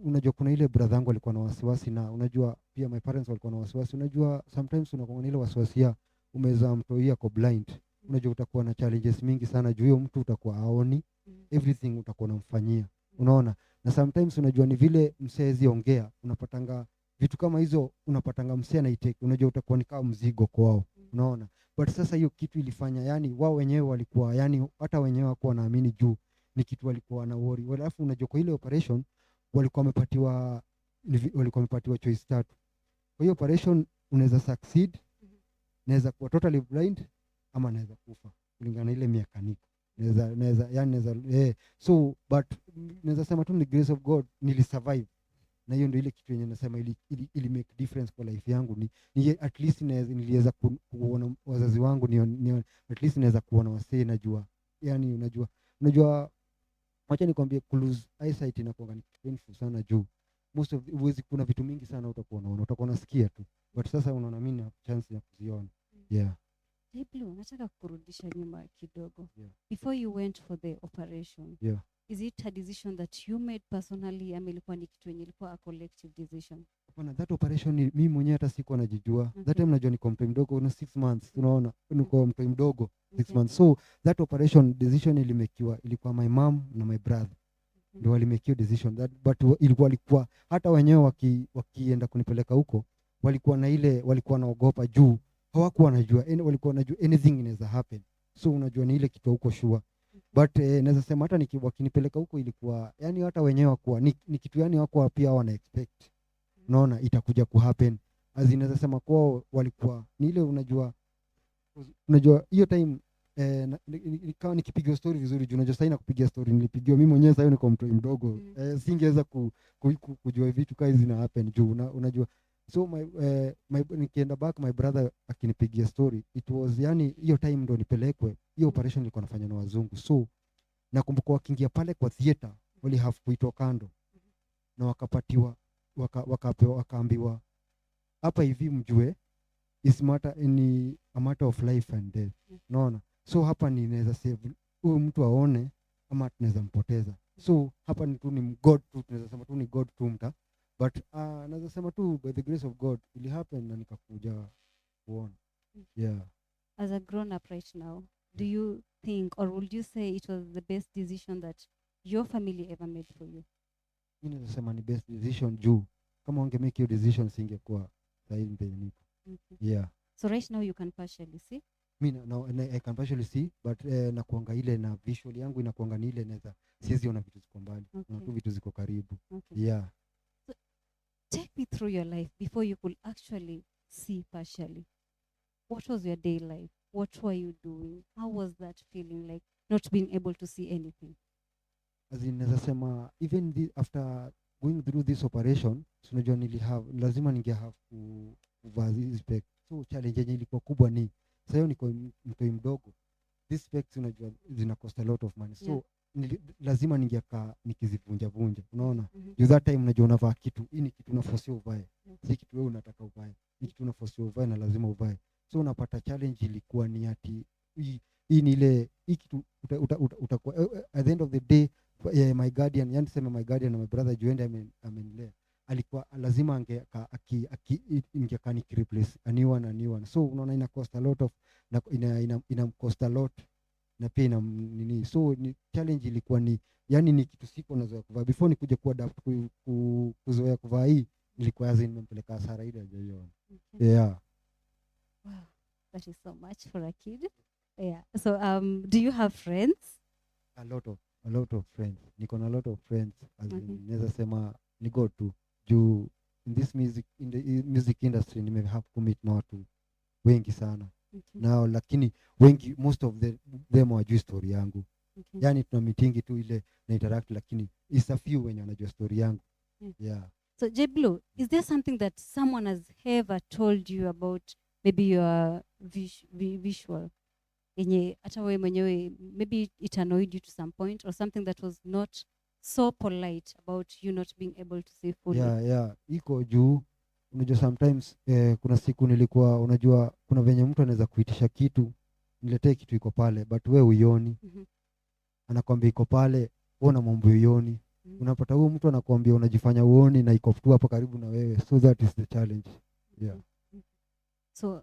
Unajua kuna ile brother yangu alikuwa na wasiwasi na unajua pia my parents walikuwa na wasiwasi. Unajua sometimes unakuwa na ile wasiwasi ya umeza mtoia kwa blind. Unajua utakuwa na challenges mingi sana juu hiyo mtu utakuwa haoni, everything utakuwa unamfanyia. Unaona? Na sometimes unajua ni vile msezi ongea, unapatanga vitu kama hizo, unapatanga msee anaitake, unajua utakuwa ni kama mzigo kwao. Unaona? But sasa hiyo kitu ilifanya yani wao wenyewe walikuwa yani hata wenyewe wako wanaamini juu ni kitu walikuwa na worry. Alafu unajua kwa ile operation walikuwa wamepatiwa choice 3. Kwa hiyo operation unaweza succeed, naweza kuwa totally blind ama naweza kufa kulingana na ile miaka niko. So but naweza sema tu ni grace of God nilisurvive. Na hiyo ndio ile kitu yenye nasema ili make difference kwa life yangu ni at least niliweza kuona wazazi wangu ni at least naweza kuona wasee najua. Yani unajua acha nikwambie lose eyesight inakuwa ni painful sana juu most of uwezi kuna vitu mingi sana utakuwa unasikia tu, but sasa unaona mimi na chance ya kuziona. Yeah. J-Blue, nataka kurudisha nyuma kidogo. Before you went for the operation, is it a decision that you made personally ama ilikuwa ni kitu yenye ilikuwa a collective decision? Hapana, that operation mimi mwenyewe hata sikuwa najijua. That time najua niko mtu mdogo na 6 months, unaona? Niko mtu mdogo 6 months. So that operation decision ilikuwa my mom na my brother. Ndio walimake decision that, but ilikuwa hata wenyewe wakienda kunipeleka huko walikuwa naogopa juu hawakuwa wanajua walikuwa wanajua anything inaweza happen. So unajua ni ile kitu huko sure. But naweza sema hata wakinipeleka huko ilikuwa yani hata wenyewe wakuwa ni kitu yani wako pia wana expect. Unaona itakuja ku happen. As inaweza sema kwao walikuwa ni ile unajua hiyo time nikawa nikipiga story vizuri juu unajua sasa kupiga story nilipigiwa mimi mwenyewe sasa niko mtu mdogo. Singeweza kujua vitu kama hizi na happen juu unajua. So nikienda back my brother akinipigia story it was yani hiyo time ndo nipelekwe hiyo operation ilikuwa nafanya na wazungu. So nakumbuka wakiingia pale kwa theater wali have kuitwa kando na wakapatiwa wakaambiwa hapa hivi mjue is a matter of life and death. Unaona? So hapa ninaweza save huyu mtu aone ama tunaweza mpoteza. So hapa ni tu ni God tu, tunaweza sema tu ni God tu mta. But naweza sema tu by the grace of God it happen na nikakuja kuona. Yeah. As a grown up right now, do you think or would you say it was the best decision that your family ever made for you? Mimi naweza sema ni best decision juu kama wange make your decision singekuwa sahihi mbele niko. Yeah. So right now you can partially see? I can partially see, but nakuanga ile na visual yangu inakuanga ni ile naweza siwezi ona vitu ziko mbali. Na tu vitu ziko karibu. Yeah. So, take me through your life before you could actually see partially. What was your day life? What were you doing? How was that feeling like not being able to see anything? As in naweza sema even after going through this operation, unajua lazima ninge have kuvaa hizi specs. So challenge yenye ilikuwa kubwa ni sasa hiyo niko mtoi mdogo. These specs unajua zina cost a lot of money. So lazima ningekaa nikizivunja, unaona? That time unajua unavaa kitu, hii ni kitu unaforce uvae. Si kitu wewe unataka uvae. Ni kitu unaforce uvae na lazima uvae. So unapata challenge ilikuwa ni ati hii ni ile hii kitu utakuwa at the end of the day my guardian, yani sema my guardian na my brother Juende amenilea, alikuwa lazima ingekaa ni replace a new one. So unaona ina cost a lot of ina cost a lot na pia ina nini. So ni challenge ilikuwa ni yani ni kitu siko nazoea kuvaa before nikuje kuwa adapt kuzoea kuvaa hii, ilikuwa yazi nimempeleka hasara ile hajaiona. Yeah. Wow, that is so much for a kid. Yeah. So do you have friends? A lot of friends. Niko na a lot of friends. Naweza sema ni go to juu in this music industry nime have to meet na watu wengi sana. Now lakini wengi most of them wajui story yangu. Yani tuna meeting tu ile na interact, lakini is a few wenye wanajua story yangu. Yeah. So Jeblo, is there something that someone has ever told you about maybe your visual? Hata wewe mwenyewe maybe it annoyed you to some point, or something that was not so polite about you not being able to see fully? Yeah. Iko juu unajua sometimes kuna siku nilikuwa unajua kuna venye mtu anaweza kuitisha kitu, niletee kitu iko pale but wewe uioni. Anakuambia iko pale, wewe unamwambia uioni. Unapata huyo mtu anakuambia unajifanya uoni na iko tu hapo karibu na wewe. So that is the challenge. Yeah. So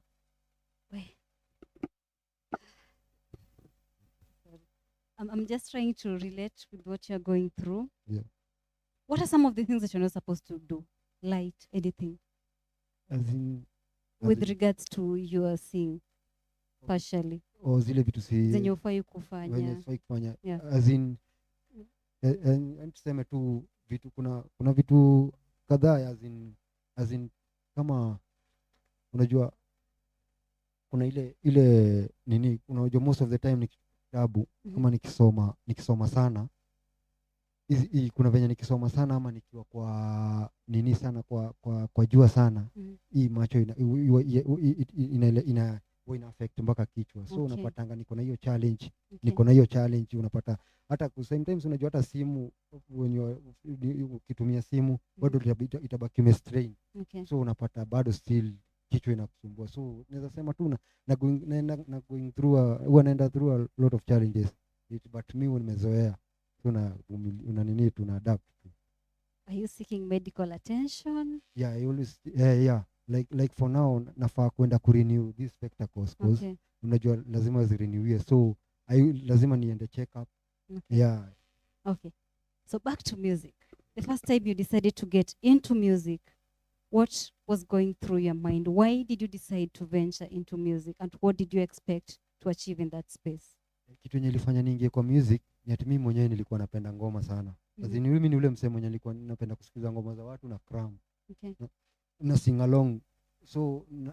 I'm just trying to relate with what you're going through. Yeah. What are some of the things that you're not supposed to do? Light, anything? With regards to your seeing partially. Or zile vitu si zenye ufai kufanya. Yeah. Tuseme tu vitu kuna vitu kadhaa as in kama unajua kuna ile nini, unajua most of the time ni kitabu kama nikisoma sana kuna venye nikisoma sana ama nikiwa kwa nini sana kwa jua sana hii macho ina affect mpaka kichwa. So unapatanga niko na hiyo challenge unapata hata sometimes unajua hata simu ukitumia simu bado itabaki umestrain. So unapata bado still kichwa inakusumbua. So naweza sema tu na going through naenda through a lot of challenges but mimi nimezoea. Tuna adapt. Are you seeking medical attention? Yeah, I always like for now nafaa kwenda kurenew these spectacles because unajua lazima zirenewiwe, so lazima niende check up. Yeah. Okay. So back to music. The first time you decided to get into music, what was going through your mind? Why did you decide to venture into music, and what did you expect to achieve in that space? Kitu yenye ilifanya niingie kwa music ni ati mimi mwenyewe nilikuwa napenda ngoma sana. Mimi ni ule msemo mwenye nilikuwa napenda kusikiza ngoma za watu na cram. Na sing along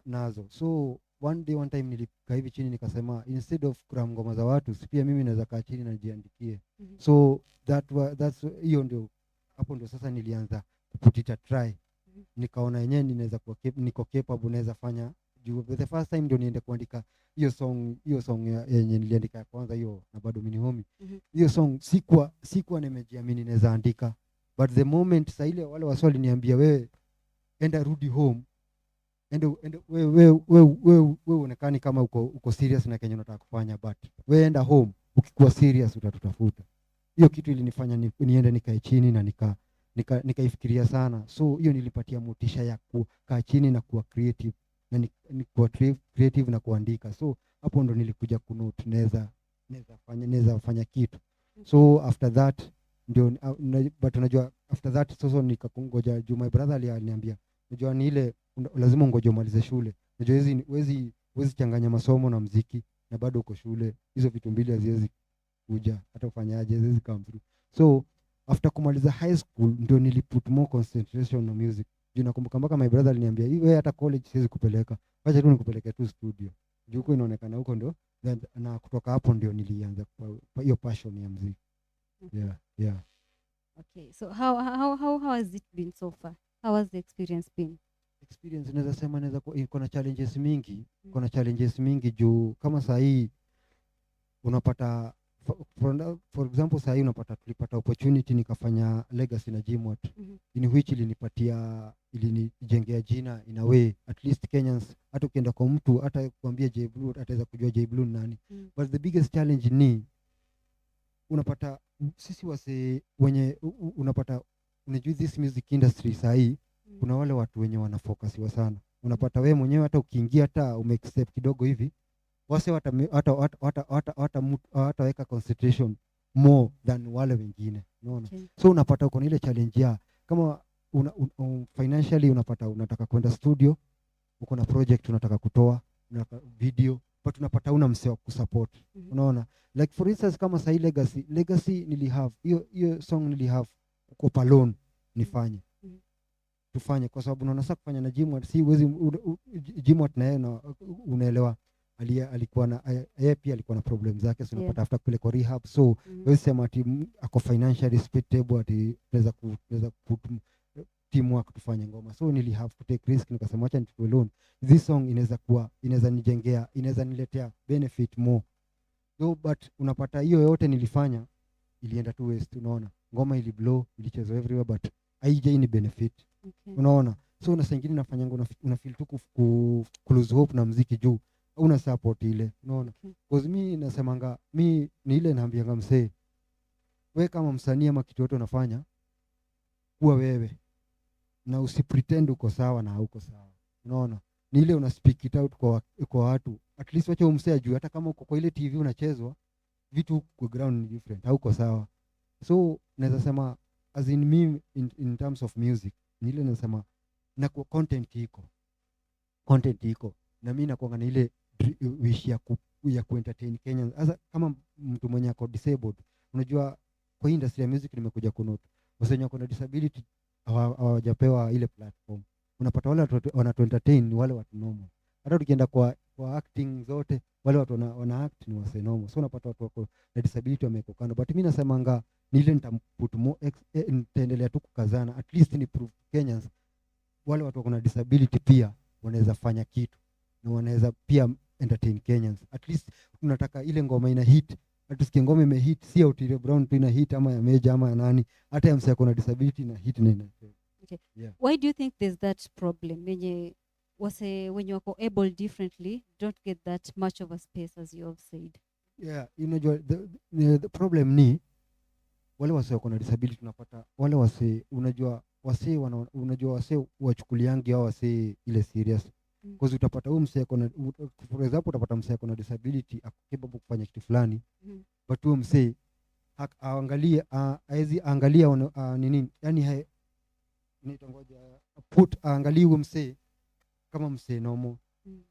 nazo. So one time nilikaa hivi chini nikasema instead of cram ngoma za watu, pia mimi naweza kaa chini na jiandikie. So that's hiyo ndio hapo ndio sasa nilianza kuputita try. Nikaona yenyewe ninaweza kuwa niko capable, naweza fanya. The first time ndio niende kuandika hiyo song yenye niliandika ya kwanza hiyo na bado mini homie. Hiyo song sikuwa nimejiamini naweza andika, but the moment saa ile wale waswali niambia wewe enda rudi home, wewe uonekani kama uko serious na kenye unataka kufanya, but wewe enda home ukikuwa serious utatutafuta. Hiyo kitu ilinifanya niende nikae chini na nikaifikiria sana. So hiyo nilipatia motisha ya kukaa chini na kuwa creative na kuwa creative na kuandika. So hapo ndo nilikuja kunote naweza fanya kitu. So after that ndio but unajua after that sasa nikakungoja juu my brother aliniambia unajua ni ile lazima ungoje umalize shule. Unajua wezi changanya masomo na muziki. na bado uko shule, hizo vitu mbili haziwezi kuja, hata ufanyaje haziwezi come through. So after kumaliza high school ndio niliput more concentration on music. Juu nakumbuka mpaka my brother aliniambia wewe hata college siwezi kupeleka, acha tu nikupeleke tu studio juu huko inaonekana huko ndo, na kutoka hapo ndio nilianza kwa hiyo passion ya muziki. Yeah. Okay, so how has it been so far? How has the experience been? Experience naweza sema iko na challenges mingi, kuna challenges mingi juu kama saa hii unapata for example saa hii unapata tulipata opportunity nikafanya legacy na GMOT in which ilinijengea jina in a way at least Kenyans, hata ukienda kwa mtu hata kuambia J Blue ataweza kujua J Blue nani. But the biggest challenge ni unapata sisi wase wenye unapata unajua this music industry saa hii kuna wale watu wenye wanafocuswa sana. Unapata wewe mwenyewe hata ukiingia hata umeaccept kidogo hivi wase wataweka concentration more than wale wengine, unaona. So unapata uko na ile challenge ya kama financially unapata unataka kwenda studio, uko na project unataka kutoa video, but unapata una msee wa kusupport, unaona. Like for instance kama sai legacy nilihave hiyo song nilihave uko alone nifanye tufanye, kwa sababu unaona sasa kufanya na GMOT si uwezi GMOT na yeye unaelewa alikuwa na yeye pia alikuwa na problem zake, so unapata after kule kwa rehab, so wewe sema ati ako financially stable ati tunaweza teamwork tufanye ngoma. So nili have to take risk, nikasema acha nichukue loan, this song inaweza nijengea, inaweza niletea benefit more. So but unapata hiyo yote nilifanya ilienda tu waste, unaona. Ngoma ili blow, ilichezwa everywhere but haijai ni benefit, unaona. So na sengine nafanya ngoma una feel tu ku lose hope na muziki juu una support ile, unaona. Because mimi nasemanga mimi ni ile naambianga msee, wewe kama msanii ama kitu yote unafanya kuwa wewe na usipretend uko sawa na hauko sawa, unaona. Ni ile una speak it out kwa watu, at least wacha umsee ajue hata kama uko kwa ile TV unachezwa vitu kwa ground ni different, hauko sawa. So naweza sema as in me in terms of music ni ile nasema na kwa content iko na mimi nakuanga na ile wish ya kuentertain Kenyans. Sasa kama mtu mwenye ako disabled, unajua kwa industry ya music nimekuja kunote wasenye wako na disability hawajapewa ile platform. Unapata wale watu wana entertain ni wale watu normal. Hata tukienda kwa acting zote wale watu wana act ni wase normal. So unapata watu wako na disability wameko kando. But mimi nasemanga ni ile nitamput more nitaendelea tu kukazana, at least ni prove Kenyans wale watu wako na disability pia wanaweza fanya kitu na wanaweza pia entertain Kenyans. At least tunataka ile ngoma ina hit, atusikie ngoma ime hit, si Otile Brown tu ina hit ama ya Meja ama ya nani, hata ya msee na disability na hit na ina. Okay. Yeah. Why do you think there's that problem when you are able differently don't get that much of a space as you have said? Yeah, unajua the problem ni wale wase wako na disability tunapata wale wase unajua wase wachukuliangi hao wase ile serious. Because utapata huyu msee kuna for example utapata msee kuna disability capable kufanya kitu fulani, but huyu msee aangalie haezi angalia nini, yani nitongoja aangalie huyu msee kama msee normal,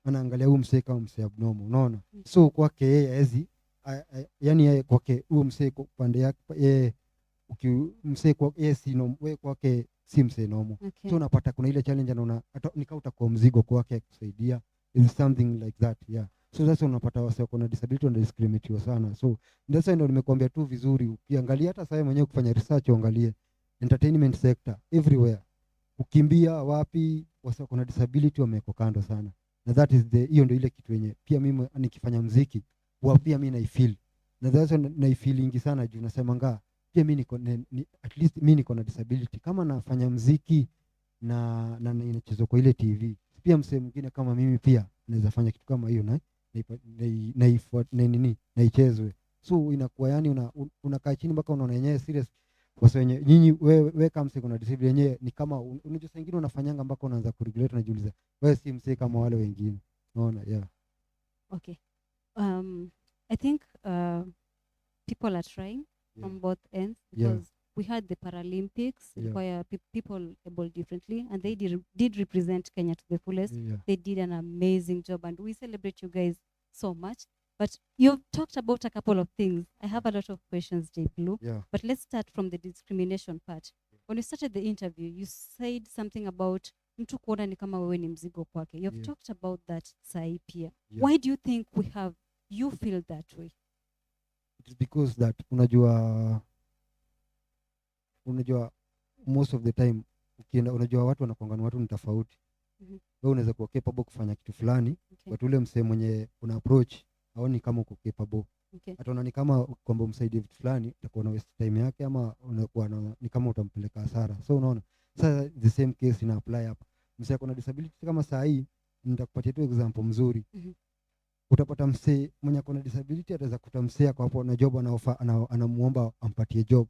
anaangalia huyu msee kama msee abnormal, unaona. So kwake yeye haezi yani yeye kwake huyu msee kwa pande yake msee kwa yeye si normal, kwake si msee normal. So unapata kuna ile challenge anaona nikao utakuwa mzigo kwake kusaidia, is something like that. Yeah, so sasa unapata wase kuna disability wana discriminate sana. So ndio ndio nimekuambia tu vizuri, ukiangalia hata sasa mwenyewe kufanya research uangalie entertainment sector everywhere, ukimbia wapi wase kuna disability wameko kando sana, na that is hiyo ndio ile kitu yenye pia mimi nikifanya muziki pia mimi naifeel, na that's naifeelingi sana juu nasemanga pia mimi at least mimi niko na disability kama nafanya muziki na inachezwa kwa ile TV, pia msee mwingine kama mimi pia anaweza fanya kitu kama hiyo na ichezwe. So inakuwa yani unakaa chini mpaka unaona yenyewe serious kwa wenye nyinyi wewe kama msee kuna disability yenyewe ni kama unajua saa nyingine unafanyanga mpaka unaanza kuregulate, unajiuliza wewe si msee kama wale wengine, unaona. Yeah. Okay. I think people are trying from both ends, because we had the Paralympics where people able differently, and they did represent Kenya to the fullest. They did an amazing job, and we celebrate you guys so much. But you've talked about a couple of things. I have a lot of questions, J. Blue. Yeah. But let's start from the discrimination part. When you started the interview, you said something about mtu kuona ni kama wewe ni mzigo kwake. You've Yeah. talked about that sai pia. Yeah. Why do you think you feel that way? It's because that unajua most of the time ukienda, unajua watu wanakuanga watu ni tofauti. Wewe unaweza kuwa capable kufanya kitu fulani, but ule msee mwenye una approach haoni kama uko capable. Ataona ni kama kwamba umsaidie vitu fulani, utakuwa na waste time yake, ama unakuwa ni kama utampeleka hasara. So unaona, sasa the same case ina apply hapa. Msee kuna disability kama saa hii, nitakupatia tu example mzuri. Utapata msee mwenye kuna disability ataweza kutamsea kwa hapo na job anamuomba ampatie job.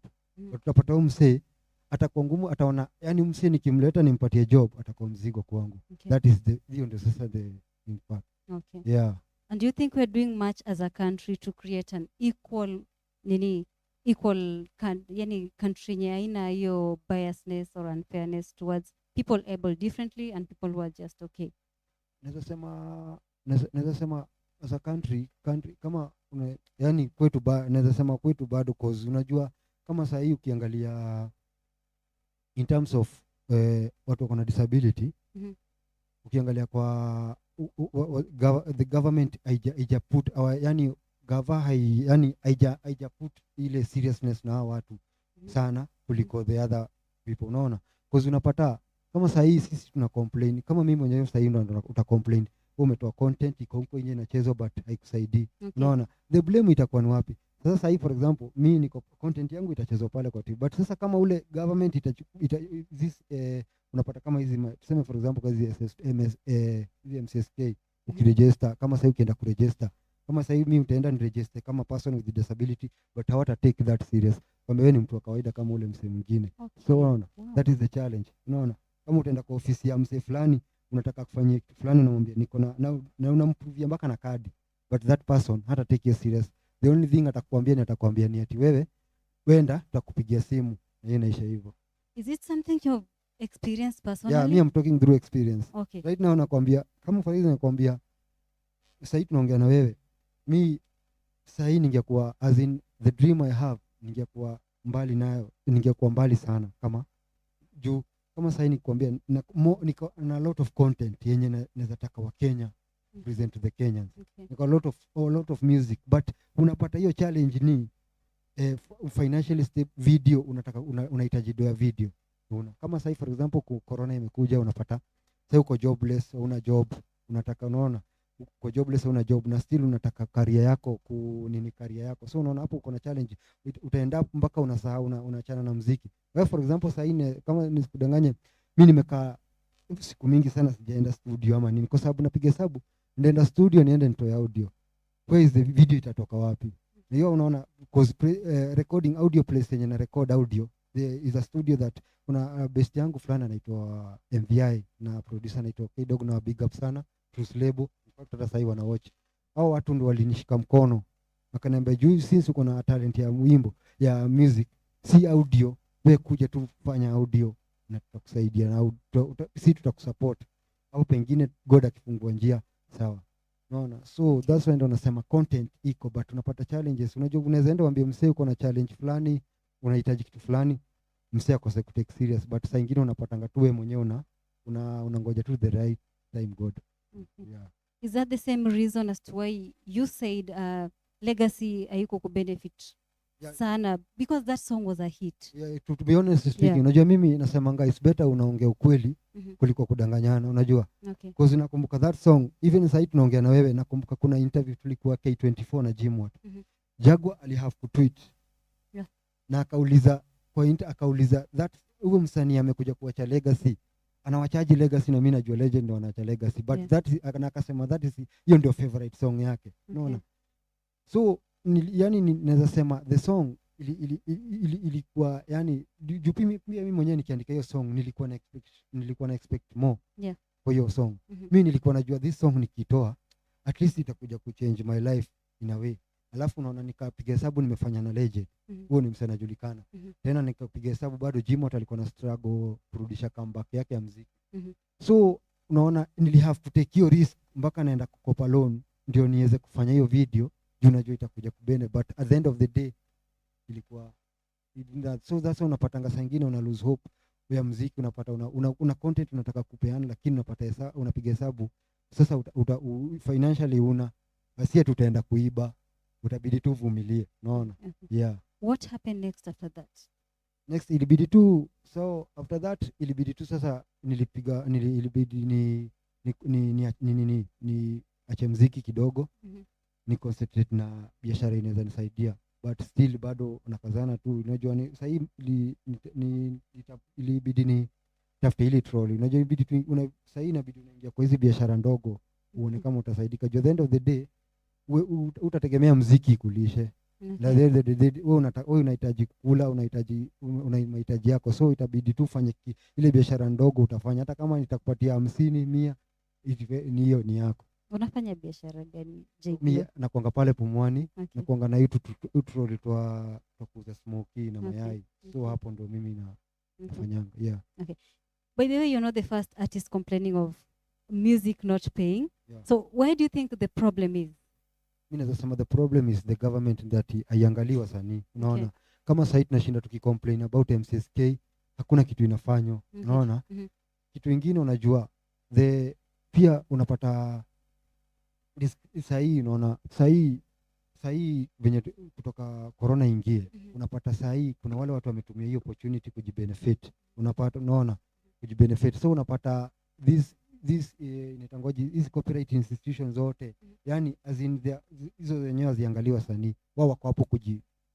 Utapata huyo msee atakuwa ngumu, ataona yani msee nikimleta nimpatie job atakuwa mzigo kwangu. That is the impact. Yeah. And do you think we're doing much as a country to create an equal country nye haina hiyo biasness or unfairness towards people able differently and people who are just okay? Naweza sema as a country kama yani kwetu naweza sema kwetu bado, cause unajua kama saa hii ukiangalia in terms of watu wako na disability, ukiangalia kwa the government haija put yani haija put ile seriousness na watu sana kuliko the other people, unaona. Because unapata kama saa hii sisi tuna complain, kama mimi mwenyewe saa hii ndo uta complain umetoa content iko huko yenyewe inachezwa but haikusaidii. Unaona, the blame itakuwa ni wapi? Sasa saa hii for example mimi niko content yangu itachezwa pale kwa TV, but sasa kama ule government unapata kama hizi tuseme for example kazi hizi MCSK ukiregister, kama sasa ukienda kuregister, kama sasa mimi utaenda ni register kama person with disability, but hawata take that serious kwamba wewe ni mtu wa kawaida kama ule msee mwingine. So unaona, that is the challenge. Unaona, kama utaenda kwa ofisi ya msee fulani unataka kufanyia kitu fulani, unamwambia niko na unamprovia mpaka na kadi, but that person hata take you serious. The only thing atakwambia ni ati wewe wenda tutakupigia simu, na inaisha hivyo. Is it something you've experienced personally? Yeah, me I'm talking through experience. Okay. Right now nakwambia, kama for example nakwambia sasa hivi tunaongea na wewe, mi sasa hii ningekuwa as in the dream I have, ningekuwa mbali nayo, ningekuwa mbali sana kama juu kama sasa nikwambia niko na lot of content yenye naweza taka wa Kenya present to the Kenyans. Niko a lot of music, but unapata hiyo challenge ni financially stable video, unataka unahitaji doa video. Kama sasa for example corona imekuja, unapata sasa uko jobless, una job, unataka unaona uko jobless, una job na still unataka career yako career yako. So unaona hapo uko na challenge, utaenda mpaka unasahau unaachana na muziki. Wewe for example sasa kama nisikudanganye, mimi nimekaa siku mingi sana sijaenda studio ama nini, kwa sababu napiga hesabu ndaenda studio niende nitoe audio, where is the video itatoka wapi? Na hiyo unaona, because recording audio place yenye na record audio, there is a studio that kuna best yangu fulani anaitwa MVI na producer anaitwa K-Dog, na big up sana Truth Label. Hata sasa hivi wana watch. Hao watu ndio walinishika mkono wakaniambia, juu since uko na talent ya wimbo ya music, si audio, wewe kuja tu fanya audio na tutakusaidia na si tutakusupport, au pengine God akifungua njia sawa. Unaona, so that's why ndo nasema content iko, but unapata challenges. Unajua unaweza enda waambie msee uko na challenge fulani, unahitaji kitu fulani, msee akose kutake serious, but saa nyingine unapatanga tu wewe mwenyewe unangoja tu the right time God. Yeah. Is that the same reason as to why you said legacy haiko ku benefit sana, because that song was a hit? Yeah, to be honest speaking, unajua mimi nasemanga it's better unaongea ukweli kuliko kudanganyana, unajua. Because nakumbuka that song, even sasa tunaongea na wewe, nakumbuka kuna interview tulikuwa K24 na Jimwat. Jaguar ali have to tweet. Na akauliza akauliza that huyo msanii amekuja kuacha legacy, anawachaji legacy, na mimi najua legend ndio anaacha legacy, but that akasema that is hiyo ndio favorite song yake, unaona. So yani naweza sema the song ilikuwa yani mimi mwenyewe nikiandika hiyo song nilikuwa na expect more kwa hiyo song. Mimi nilikuwa najua this song nikitoa at least itakuja kuchange my life in a way. Alafu unaona nikapiga hesabu nimefanya na legend, huo ni msanii anajulikana. Tena nikapiga hesabu bado Jimot alikuwa na struggle kurudisha comeback yake ya muziki. So unaona nili have to take your risk mpaka naenda kukopa loan ndio niweze kufanya hiyo video juu najua itakuja kubene, but at the end of the day ilikuwa so that's why unapatanga saa ingine una lose hope ya muziki. Unapata una content unataka kupeana, lakini unapata unapiga hesabu sasa financially basi tutaenda kuiba, utabidi tu vumilie, unaona. Yeah. What happened next after that? Next ilibidi tu, so after that ilibidi tu sasa ilibidi ni ache muziki kidogo, ni concentrate na biashara inaweza nisaidia, but still bado nakazana tu, unajua ni sasa ilibidi ni tafute ile trolley, unajua ilibidi sasa inabidi unaingia kwa hizi biashara ndogo uone kama utasaidika. At the end of the day utategemea muziki kulishe. Wewe unahitaji kula, una mahitaji yako, so itabidi tu fanye ile biashara ndogo utafanya, hata kama nitakupatia 50 100 ni hiyo ni yako. Unafanya biashara gani JP? Mimi nakuanga pale Pumwani, nakuanga na hiyo trolley twa kuuza smoky na mayai. So hapo ndo mimi nafanyanga. Yeah. Okay. By the way, you're not the first artist complaining of music not paying. Yeah. So why do you think the problem is? Mimi naweza sema the problem is the government that haiangalii wasanii. Unaona? Kama sasa tunashinda tukicomplain about MCSK, hakuna kitu inafanywa. Unaona? Kitu kingine unajua pia unapata sahii, unaona sahii venye kutoka corona ingie, unapata sahii kuna wale watu wametumia hiyo opportunity kujibenefit, unapata, unaona, kujibenefit. So unapata this inatangoji hizi copyright institutions zote, yani as in hizo wenyewe haziangaliwa wasanii, wao wako hapo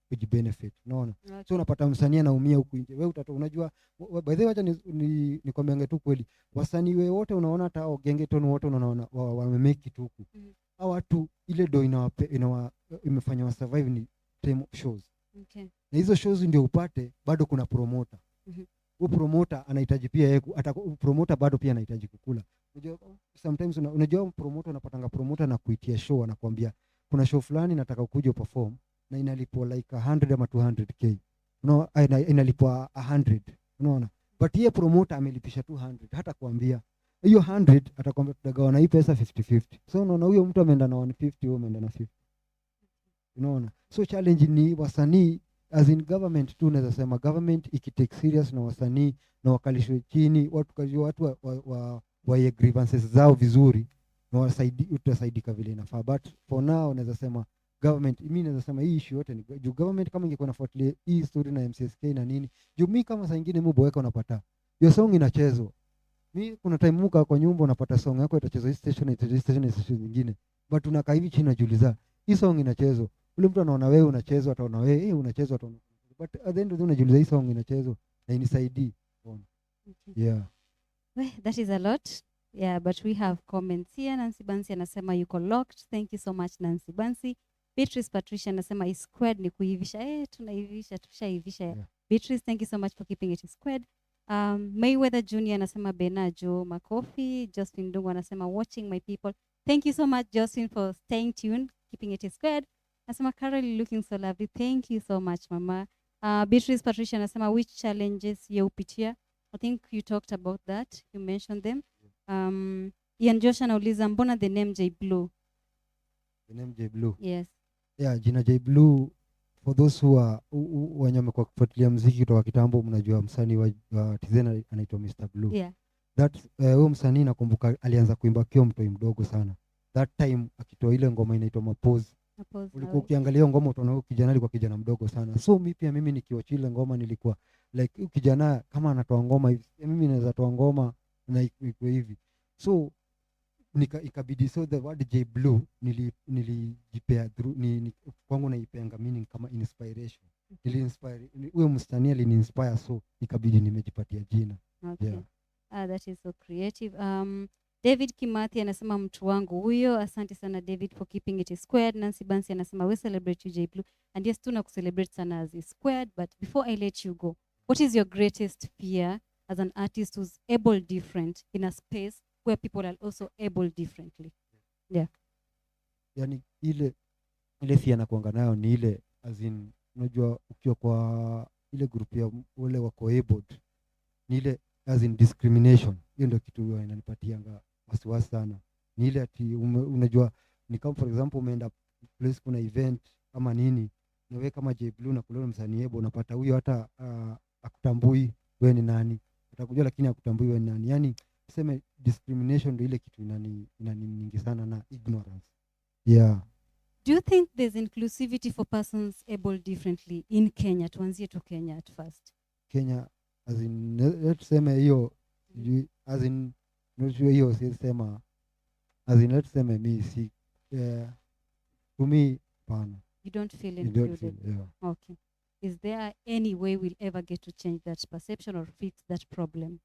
kujibenefit, unaona. So unapata msanii anaumia huku nje, wewe unajua by the way, acha nikwambiange tu kweli, wasanii wewe wote unaona, hata gengeton wote unaona wamemake it huku, hao watu ile do imefanya wa survive ni time of shows. Na hizo shows ndio upate, bado kuna promoter. Huyo promoter anahitaji pia yeye, hata promoter bado pia anahitaji kukula. Unajua sometimes unajua promoter, unapatanga promoter na kuitia show, anakuambia kuna show fulani nataka ukuje perform, na inalipwa like 100 ama 200k, unaona, inalipwa 100, unaona, but yeye promoter amelipisha 200, hata kuambia hiyo 100 atakwambia tutagawana hii pesa 50-50. So unaona huyo mtu ameenda na 150, wewe umeenda na 50, unaona. So challenge ni wasanii, as in government tu, naweza sema government ikitake serious na wasanii na wakalishwe chini, watu wa grievances zao vizuri, na utasaidika vile inafaa. But for now naweza sema government, mimi naweza sema hii issue yote ni juu government. Kama ingekuwa nafuatilia hii story na MCSK na nini, juu mimi kama saa nyingine mimi boeka unapata hiyo song inachezwa, mimi kuna time muka kwa nyumba unapata song yako itachezwa hii station nyingine, but unakaa hivi chini unajiuliza hii song inachezwa, ule mtu anaona wewe unachezwa, ataona wewe unachezwa, ataona, but at the end of the day unajiuliza hii song inachezwa na inisaidii. Yeah. Well, that is a lot. Yeah, but we have comments here. Nancy Bansi anasema yuko locked. Thank you so much Nancy Bansi. Beatrice Patricia anasema is squared ni kuivisha. Tunaivisha, tushaivisha. Yeah. Beatrice, thank you so much for keeping it squared. Mayweather Junior anasema Benajo makofi. Josephine Dungu anasema watching my people. Thank you so much Josephine for staying tuned, keeping it squared. Anasema Carol looking so lovely. Thank you so much mama. Beatrice Patricia anasema which challenges you upitia? I think you talked about that. You mentioned them. Ian Josh anauliza mbona the name J Blue? The name J Blue. Yes. Yeah, jina J Blue, for those who are wenye wamekuwa kufuatilia muziki kutoka kitambo, mnajua msanii wa Tizena anaitwa Mr Blue. Yeah. That huyo msanii nakumbuka alianza kuimba akiwa mtoi mdogo sana. That time akitoa ile ngoma inaitwa Mapozi. Ulikuwa ukiangalia ngoma utaona huyo kijana alikuwa kijana mdogo sana. So mimi nikiwatch ile ngoma nilikuwa like huyo kijana kama anatoa ngoma hivi, mimi naweza toa ngoma na iko hivi. So ikabidi, so the word J Blue nilijipea kwangu naipenga meaning kama inspiration. Nili-inspire huyo msanii alini-inspire, so ikabidi nimejipatia jina. Okay. Yeah. That is so creative. David Kimathi anasema mtu wangu huyo. Asante sana David for keeping it squared. Nancy Bansi anasema we celebrate you J Blue. And yes, tuna kucelebrate sana as squared, but before I let you go, what is your greatest fear as an artist who's able different in a space where people are also able differently? Yeah. Yani ile fear nakuanga nayo ni ile, as in unajua ukiwa kwa ile group ya wale wako abled, ni ile as in discrimination. Hiyo ndio kitu inanipatianga wasiwasi sana. Ni ile ati unajua ni kama for example umeenda place kuna event ama nini, na wewe kama J Blue na kulona msanii Ebo, unapata huyo hata akutambui wewe ni nani, utakujua lakini akutambui wewe ni nani. Yani tuseme discrimination ndio ile kitu inani nyingi sana, na ignorance. Yeah. Do you think there's inclusivity for persons able differently in Kenya? Tuanzie tu Kenya at first. Kenya, as in, let's say hiyo, as in, not sure hiyo sema, as in, let's say me si, to me, pana. You don't feel included? Yeah. Okay. Is there any way we'll ever get to change that perception or fix that problem?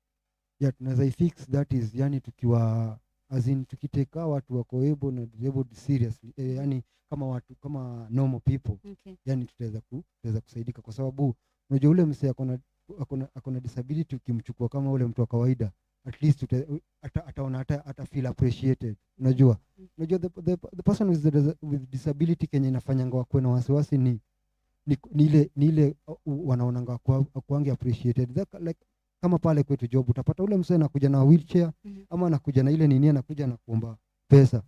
Yeah, tunaweza fix that is, yani tukiwa, as in, tukiteka watu wako able na disabled seriously, yani kama watu, kama normal people, Okay. yani tutaweza kusaidika, kwa sababu unajua ule msee akona disability, ukimchukua kama ule mtu wa kawaida, at least ataona hata feel appreciated. Unajua the person with disability Kenya inafanyanga wakwe na wasiwasi ni ile wanaonanga kwangi appreciated. Like kama pale kwetu job, utapata ule msee anakuja na wheelchair, ama anakuja na ile nini, anakuja na kuomba pesa.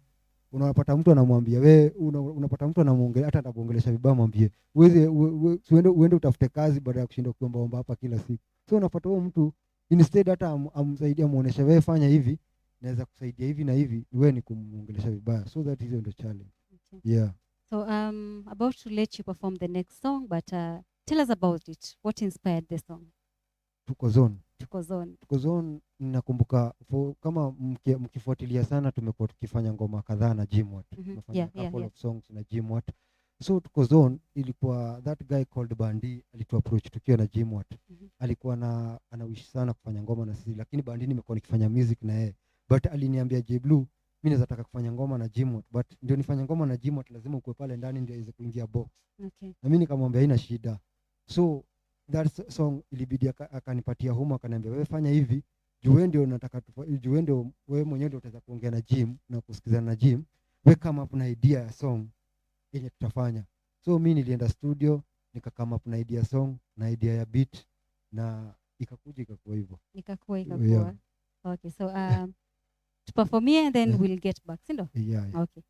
Unapata mtu anamwambia wewe, unapata mtu anamuongelea, hata atakuongelesha vibaya, mwambie uende utafute kazi baada ya kushinda kuomba hapa kila siku. So unapata huyo mtu instead hata amsaidia, muonesha wewe fanya hivi, naweza kusaidia hivi na hivi, wewe ni kumuongelesha vibaya. So that is the challenge. Okay. Yeah. So about to let you perform the next song, but tell us about it. What inspired the song? Tuko Zone. Tuko Zone, nakumbuka kama mkifuatilia sana, tumekuwa tukifanya ngoma kadhaa na Jimwat. Tumefanya couple of songs na Jimwat. So Tuko Zone ilikuwa that guy called Bandi alitu approach tukiwa na Jimwat. Alikuwa anawish sana kufanya ngoma na sisi, lakini Bandi nimekuwa nikifanya music na yeye. But aliniambia J Blue, mimi naweza taka kufanya ngoma na Jimwat, but ndio nifanye ngoma na Jimwat lazima ukue pale ndani ndio iweze kuingia box. Okay. Na mimi nikamwambia haina shida. So that song ilibidi akanipatia homework, akaniambia wewe fanya hivi, juu ndio nataka juu ndio wewe mwenyewe ndio utaweza kuongea na Jim na kusikizana na Jim, wewe kama up na idea ya song yenye tutafanya. So mimi nilienda studio nikakama up na idea ya song na idea ya beat, na ikakuwa hivyo. Ikakuwa. Yeah. Okay, so to perform here and then we'll get back, sindo? Yeah. Okay.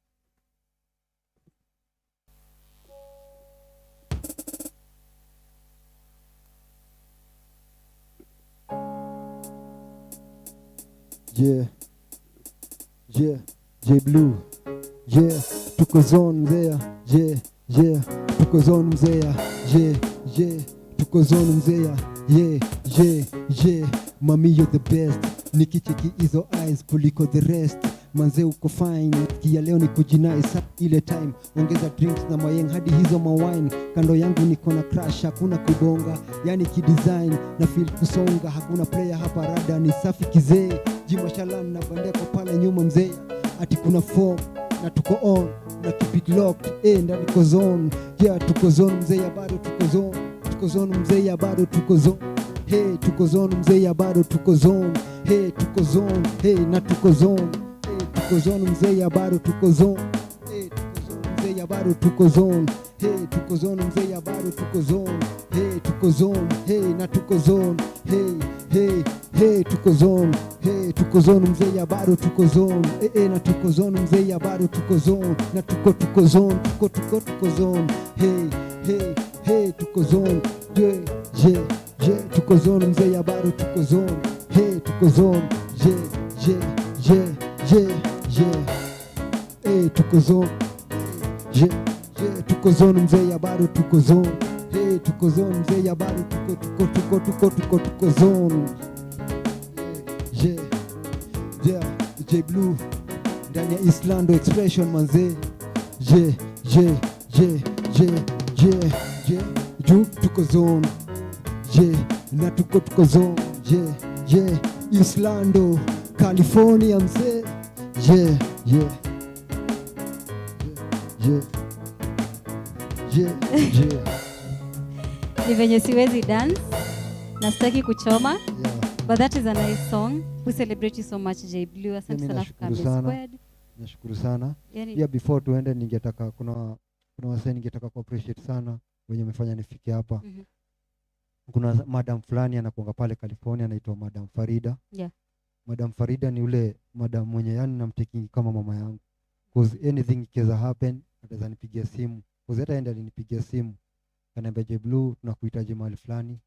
Yeah, J Blue, yeah, Tuko Zone mzea, yeah, Tuko Zone mzea, yeah, Tuko Zone mzea, yeah, mami you're the best, nikicheki hizo eyes kuliko the rest, manze uko fine, kia leo ni kujinais, ile time, ongeza drinks na mayeng hadi hizo mawine, kando yangu niko na crush, hakuna kubonga, yani kidesign, na feel kusonga, hakuna player hapa rada, ni safi kizee, Jimashalan na bandeko pale nyuma mzee, ati kuna form na tuko on na keep it locked, ndani Tuko Zone, yeah, Tuko Zone mzee ya bado Tuko Zone mzee ya bado Tuko Zone, hey Tuko Zone mzee ya bado Tuko Zone, hey Tuko Zone, hey na Tuko Zone, hey Tuko Zone mzee ya bado Tuko Zone, hey Tuko Zone mzee ya bado Tuko Zone, hey Tuko Zone mzee ya bado Tuko Zone, hey Tuko Zone, hey na Tuko Zone, hey Tuko Zone, hey Tuko Zone mzee ya bado Tuko Zone, na Tuko Zone mzee ya bado Tuko Zone, na Tuko Zone, Tuko Zone, hey Tuko Zone, yeah, Tuko Zone mzee ya bado Tuko Zone, hey Tuko Zone, yeah, hey Tuko Zone, yeah, Tuko Zone mzee ya bado Tuko Zone, hey Tuko Zone mzee ya bado Tuko Zone, yeah, J Blue ndani ya Islando expression manze, yeah, juu Tuko Zone, yeah, na Tuko Zone, yeah, Islando California mzee, yeah. Ni venye siwezi dance, nastaki kuchoma. Yeah. But that is a nice song. We celebrate you so much, J Blue. Asante sana for coming squared. Nashukuru sana. Yeah, before tuende ningetaka kuna wasee ningetaka ku appreciate sana wenye wamefanya nifike hapa. Kuna madam fulani anakuanga pale California anaitwa Madam Farida. Yeah. Madam Farida ni ule madam mwenye yani namteki kama mama yangu. cause anything ikiweza happen ataweza nipigia simu, cause hata enda alinipigia simu kaniambia J Blue tunakuhitaji mahali fulani,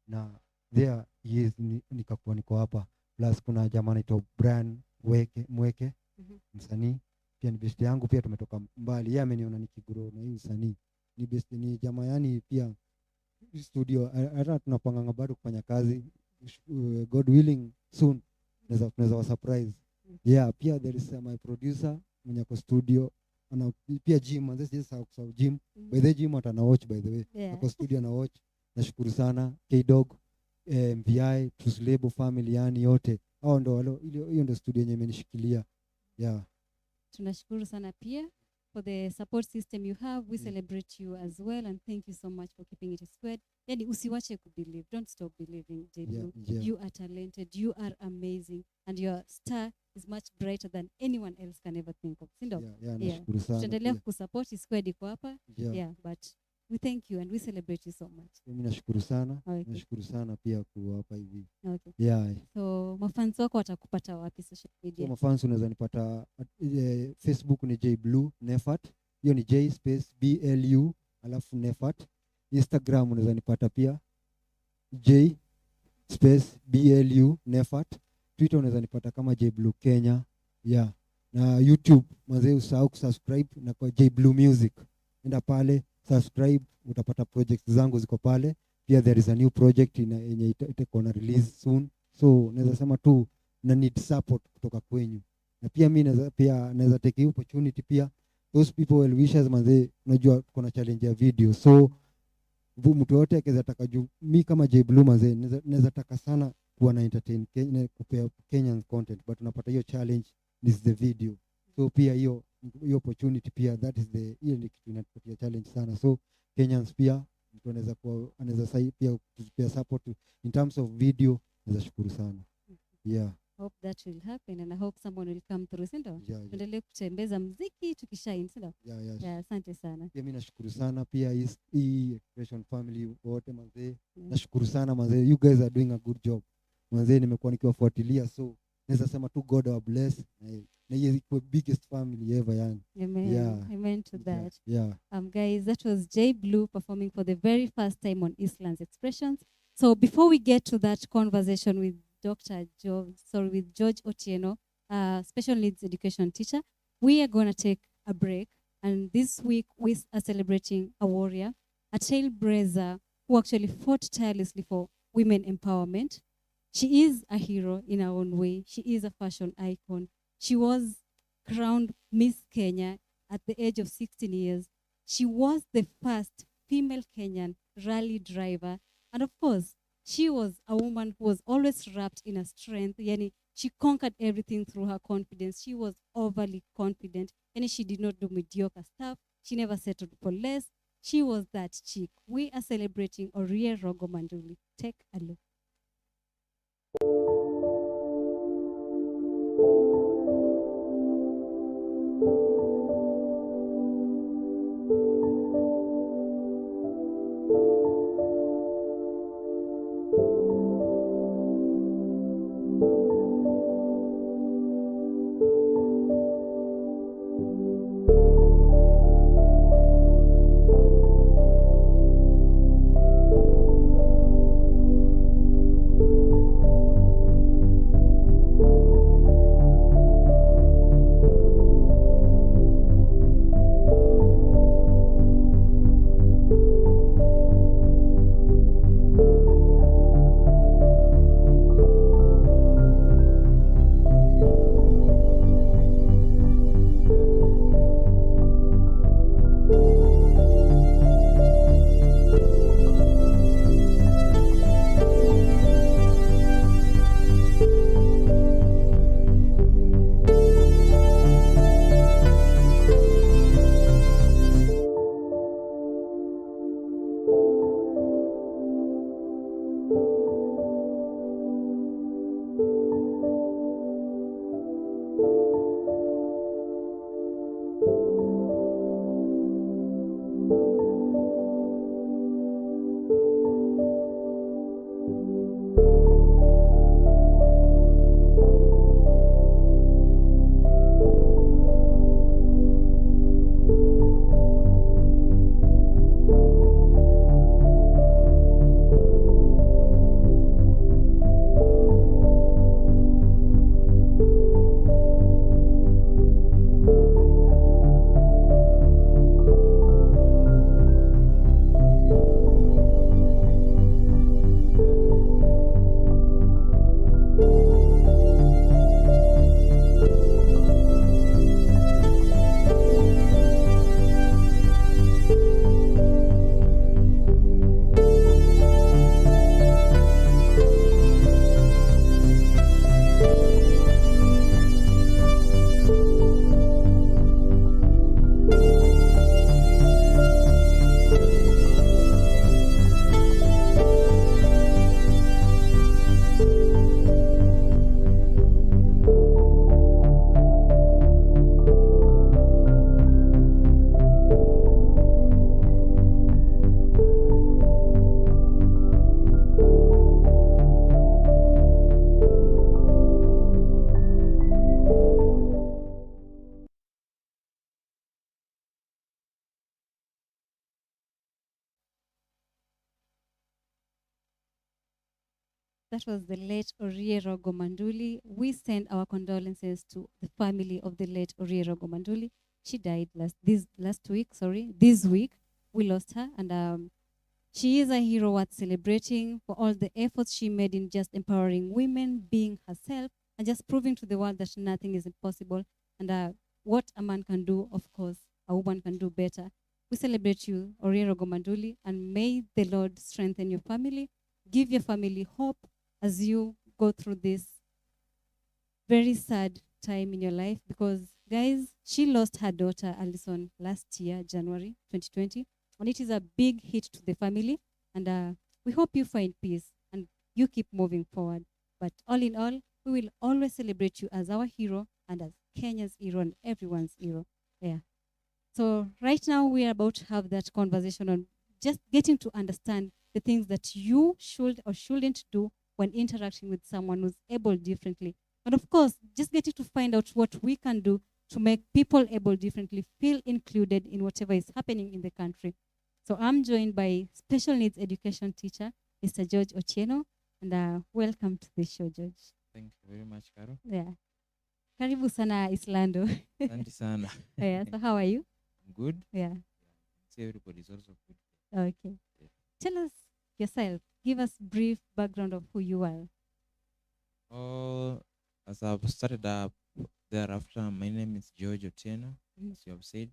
na there he is, nikakuwa niko hapa. Plus kuna jamaa anaitwa Brian Mweke msanii pia ni best yangu, pia tumetoka mbali, yeye ameniona nikigrow na hii msanii ni best, ni jamaa yani pia studio hata tunapanga bado kufanya kazi, God willing soon tunaweza wa surprise. Yeah, pia there is my producer mwenye kwa studio ana pia gym, and this is how gym by the gym atana watch by the way kwa studio na watch. Nashukuru sana K-Dog, MVI, Truslebo family, yani yote hao ndo hiyo ndo studio yenye imenishikilia. Yeah, tunashukuru sana pia for the support system you have. We celebrate you as well, and thank you so much for keeping it squared. Yani usiwache kubelieve, don't stop believing, J Blue. You are talented, you are amazing, and your star is much brighter than anyone else can ever think of. Sindo? Nashukuru sana. Tutaendelea kusupport squared iko hapa. But we thank you and we celebrate you so much. Mimi nashukuru sana. Nashukuru sana pia kuwa hapa hivi. So mafans wako watakupata wapi social media? So mafans unaweza nipata Facebook ni J Blue Nefat. Hiyo ni J space BLU alafu Nefat. Instagram unaweza nipata pia J space BLU Nefat. Twitter unaweza nipata kama J Blue Kenya. Na YouTube mazee usahau kusubscribe na kwa J Blue Music. Enda pale subscribe, utapata projects zangu ziko pale. Pia there is a new project yenye itakuwa na release soon. So naweza sema tu na need support kutoka kwenyu. Na pia mimi naweza take the opportunity pia those people well wishers manze, unajua kuna challenge ya video. So mtu yote akiweza taka juu mimi kama J Blue manze naweza taka sana kuwa na entertain Kenya, kupea Kenyan content, but unapata hiyo challenge is the video. So pia hiyo opportunity pia that is the hiyo ni kitu inatupatia challenge sana. So Kenyans pia mtu anaweza pia support in terms of video, naweza shukuru sana. Hope that will happen and I hope someone will come through, sindo? Tuendelee kutembeza muziki tukishine, sindo? Asante sana. Pia mimi nashukuru sana pia hii Expression family wote manze. Nashukuru sana manze. You guys are doing a good job. Manze nimekuwa nikiwafuatilia, so naweza sema tu God will bless. Na hiyo iko biggest family ever yani. Amen to that. Guys, that was J Blue performing for the very first time on Eastlands Expressions. So before we get to that conversation with with George Otieno, special needs education teacher, we are going to take a break. And this week we are celebrating a warrior, a trailblazer who actually fought tirelessly for women empowerment. She is a hero in her own way. She is a fashion icon. She was crowned Miss Kenya at the age of 16 years. She was the first female Kenyan rally driver. And of course, she was a woman who was always wrapped in her strength. Yani, she conquered everything through her confidence. She was overly confident. And she did not do mediocre stuff. She never settled for less. She was that chick. We are celebrating Orie Rogo Manduli. Take a look. That was the late Oriero Gomanduli. We send our condolences to the family of the late Oriero Gomanduli. She died this week. We lost her, and she is a hero worth celebrating for all the efforts she made in just empowering women, being herself, and just proving to the world that nothing is impossible. And what a man can do, of course, a woman can do better. We celebrate you, Oriero Gomanduli, and may the Lord strengthen your family, give your family hope as you go through this very sad time in your life. Because, guys, she lost her daughter, Alison, last year, January 2020. And it is a big hit to the family. And we hope you find peace and you keep moving forward. But all in all, we will always celebrate you as our hero and as Kenya's hero and everyone's hero. Yeah. So right now we are about to have that conversation on just getting to understand the things that you should or shouldn't do when interacting with someone who's able differently. And of course, just getting to find out what we can do to make people able differently feel included in whatever is happening in the country. So I'm joined by special needs education teacher, Mr. George Otieno, and welcome to the show, George. Thank you very much, Caro. Yeah. Karibu sana Islando. Asante sana. Yeah, so how are you? I'm good. Yeah. See, everybody's also good. Okay. Yeah. Tell us yourself. Give us brief background of who you are. As I've started up thereafter, my name is George Otieno, as you have said.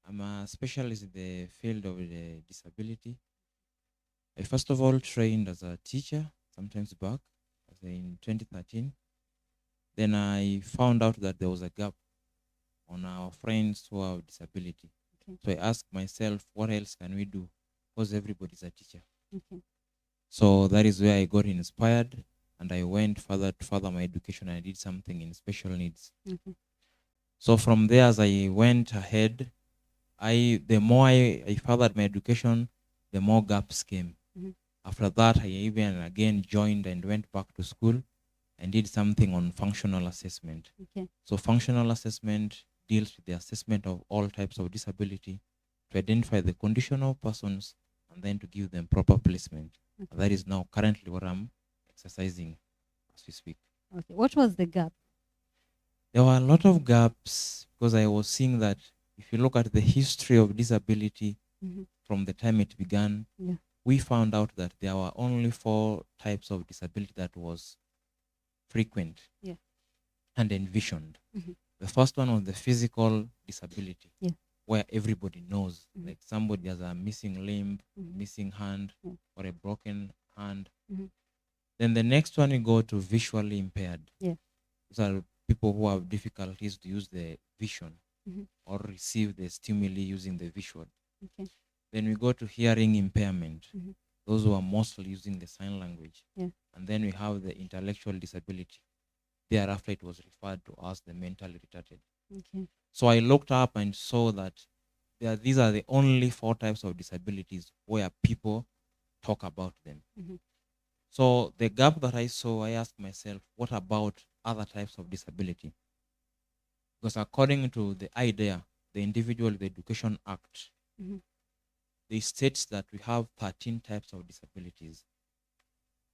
I'm a specialist in the field of the disability. I first of all trained as a teacher, sometimes back, as in 2013. Then I found out that there was a gap on our friends who have disability. Okay. So I asked myself, what else can we do? Because everybody's a teacher. Okay. So that is where I got inspired, and I went further to further my education. I did something in special needs. Okay. So from there, as I went ahead, the more I furthered my education, the more gaps came. Mhm. After that, I even again joined and went back to school and did something on functional assessment. Okay. So functional assessment deals with the assessment of all types of disability to identify the condition of persons and then to give them proper placement. Okay. That is now currently what I'm exercising as we speak. Okay. What was the gap? There were a lot of gaps because I was seeing that if you look at the history of disability from the time it began, Yeah. we found out that there were only 4 types of disability that was frequent and envisioned. The first one was the physical disability, where everybody knows, like somebody has a missing limb, missing hand, or a broken hand. Then the next one, you go to visually impaired. These are people who have difficulties to use the vision or receive the stimuli using the visual. Okay. Then we go to hearing impairment, those who are mostly using the sign language. And then we have the intellectual disability. Thereafter, it was referred to as the mentally retarded. Okay. So I looked up and saw that these are the only 4 types of disabilities where people talk about them. So the gap that I saw, I asked myself, what about other types of disability? Because according to the IDEA, the Individual with Education Act, they states that we have 13 types of disabilities.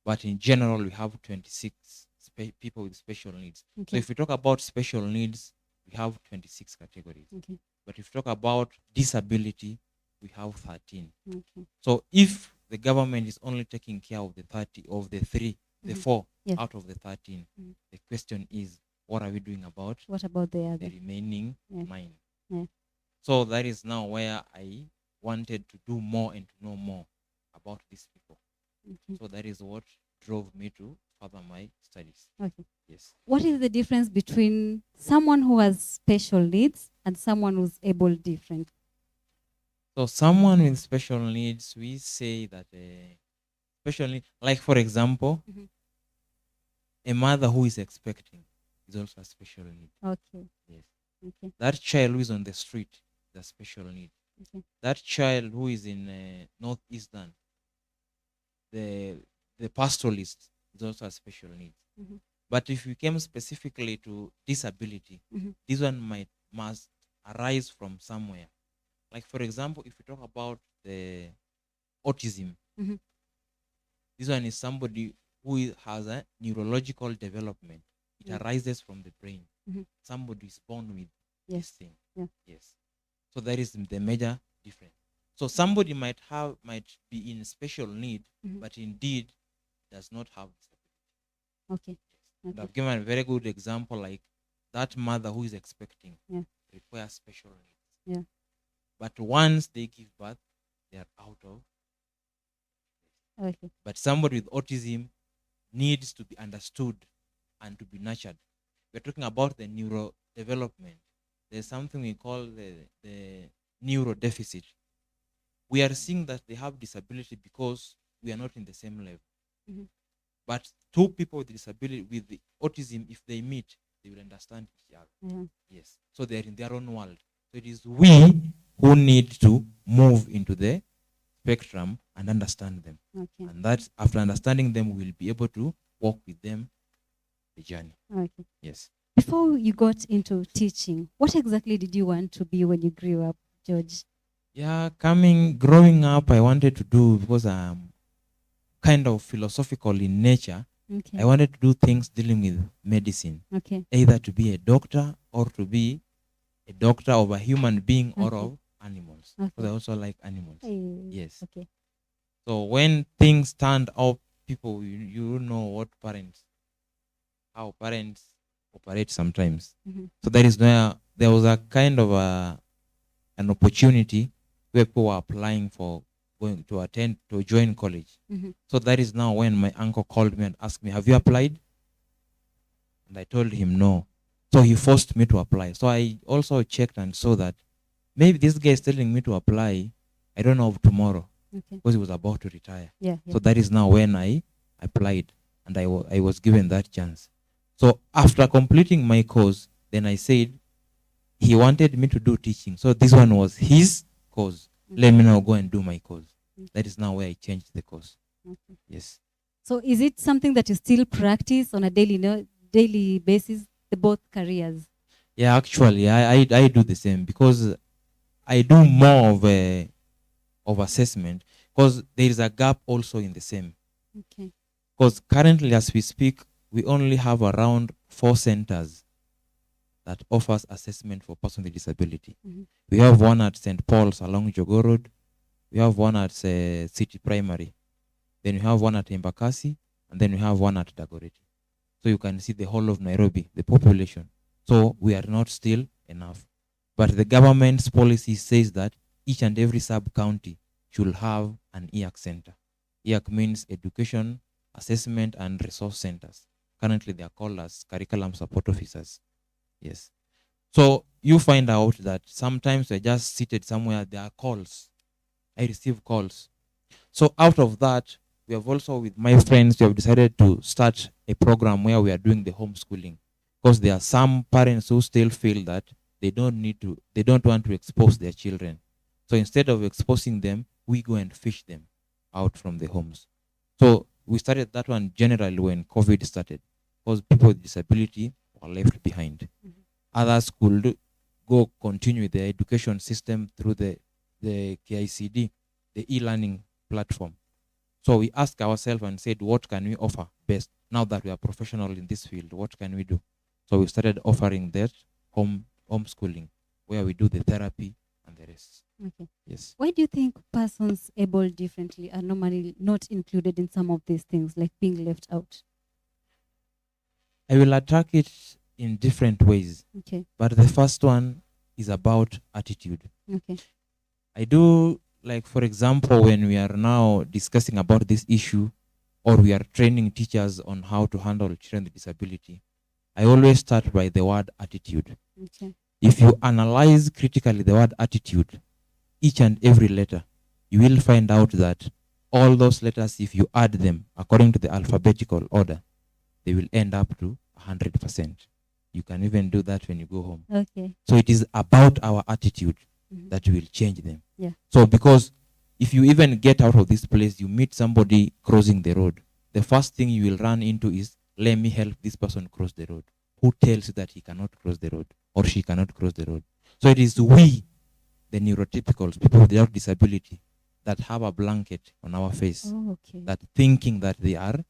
But in general, we have 26 people with special needs. Okay. So if we talk about special needs, we have 26 categories. Okay. But if we talk about disability, we have 13. Okay. So if the government is only taking care of the 4 out of the 13, the question is, what are we doing about What about the other? the remaining 9? Yeah. So that is now where I wanted to do more and to know more about these people. Okay. So that is what drove me to further my studies. Okay. Yes. What is the difference between someone who has special needs and someone who's able different? So someone with special needs, we say that special need, like for example, a mother who is expecting is also a special need. Okay. Yes. Okay. That child who is on the street is a special need. Okay. That child who is in Northeastern, the pastoralist is also a special need. But if we came specifically to disability, this one must arise from somewhere. Like for example, if we talk about the autism, This one is somebody who has a neurological development. It Yeah. arises from the brain. Mhm. Somebody is born with Yes. this thing. Yeah. Yes. So that is the major difference. So somebody might be in special need, Mhm. but indeed does not have disability. Okay. And Okay. I've given a very good example, like that mother who is expecting Yeah. requires special needs. Yeah. But once they give birth, they are out of. Okay. But somebody with autism needs to be understood and to be nurtured. We're talking about the neurodevelopment. There's something we call the neurodeficit. We are seeing that they have disability because we are not in the same level. Mhm. But two people with disability, with the autism, if they meet, they will understand each other. Yeah. Yes. So they're in their own world. So it is we who need to move into the spectrum and understand them. Okay. And that after understanding them, we'll be able to walk with them the journey. Okay. Yes. Before you got into teaching, what exactly did you want to be when you grew up, George? Yeah, growing up, I wanted to do, because I'm kind of philosophical in nature, Okay. I wanted to do things dealing with medicine, Okay. either to be a doctor or to be a doctor of a human being or Okay. of animals. Okay. Because I also like animals. Hey. Yes. Okay. So when things turned out, people, you know how parents operate sometimes. Mhm. So that is where there was a kind of an opportunity where people were applying for going to join college. Mhm. So that is now when my uncle called me and asked me, "Have you applied?" And I told him no. So he forced me to apply. So I also checked and saw that maybe this guy is telling me to apply. I don't know of tomorrow, Okay. because he was about to retire. Yeah. Yeah. So that is now when I applied, and I was given that chance. So after completing my course, then I said he wanted me to do teaching. So this one was his course. Let me now go and do my course. That is now where I changed the course. Okay. Yes. So is it something that you still practice on a daily basis, the both careers? Yeah, actually, I do the same, because I do more of assessment, because there is a gap also in the same. Okay. Because currently, as we speak, we only have around 4 centers that offers assessment for persons with disability. Mhm. We have one at St. Paul's along Jogo Road. We have one at City Primary. Then we have one at Embakasi, and then we have one at Dagoretti. So you can see the whole of Nairobi, the population. So we are not still enough. But the government's policy says that each and every sub-county should have an EAC center. EAC means Education, Assessment, and Resource Centers. Currently, they are called as Curriculum Support Officers. Yes. So you find out that sometimes we're just seated somewhere, there are calls. I receive calls. So out of that, we have also, with my friends, we have decided to start a program where we are doing the homeschooling, because there are some parents who still feel that they don't want to expose their children. So instead of exposing them, we go and fish them out from the homes. So we started that one generally when COVID started, because people with disability were left behind. Mhm. Others could go continue their education system through the KICD, the e-learning platform. So we asked ourselves and said, what can we offer best? Now that we are professional in this field, what can we do? So we started offering that homeschooling, where we do the therapy and the rest. Okay. Yes. Why do you think persons able differently are normally not included in some of these things, like being left out? I will attack it in different ways. Okay. But the first one is about attitude. Okay. I do, like, for example, when we are now discussing about this issue, or we are training teachers on how to handle children with disability, I always start by the word attitude. Okay. If you analyze critically the word attitude, each and every letter, you will find out that all those letters, if you add them according to the alphabetical order, they will end up to 100%. You can even do that when you go home. Okay. So it is about our attitude Mhm. that will change them. Yeah. So because if you even get out of this place, you meet somebody crossing the road, the first thing you will run into is, let me help this person cross the road. Who tells you that he cannot cross the road or she cannot cross the road? So it is we, the neurotypicals, people without disability, that have a blanket on our face, Oh, okay. that thinking that they are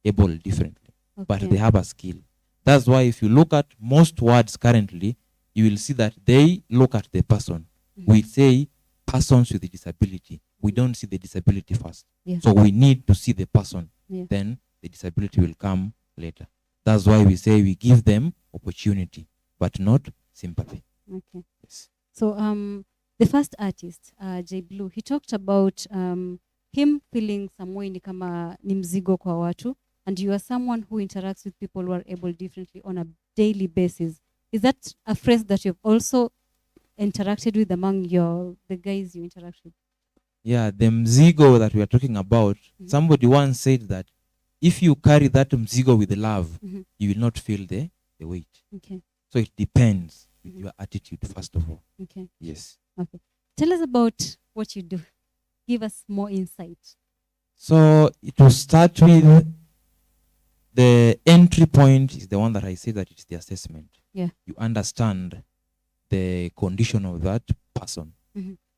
able differently, but Okay. they have a skill. That's why if you look at most words currently, you will see that they look at the person. We say persons with a disability. We don't see the disability first. Yeah. So we need to see the person. Yeah. Then the disability will come later. That's why we say we give them opportunity, but not sympathy. Okay. Yes. So the first artist, J Blue, he talked about him feeling some way ni kama ni mzigo kwa watu, and you are someone who interacts with people who are able differently on a daily basis. Is that a phrase that you've also interacted with among the guys you interact with? Yeah, the mzigo that we are talking about, somebody once said that if you carry that mzigo with love, you will not feel the weight. Okay. So it depends with your attitude, first of all. Okay. Yes. Okay. Tell us about what you do. Give us more insight. So to start with, the entry point is the one that I say that it's the assessment. Yeah. You understand the condition of that person.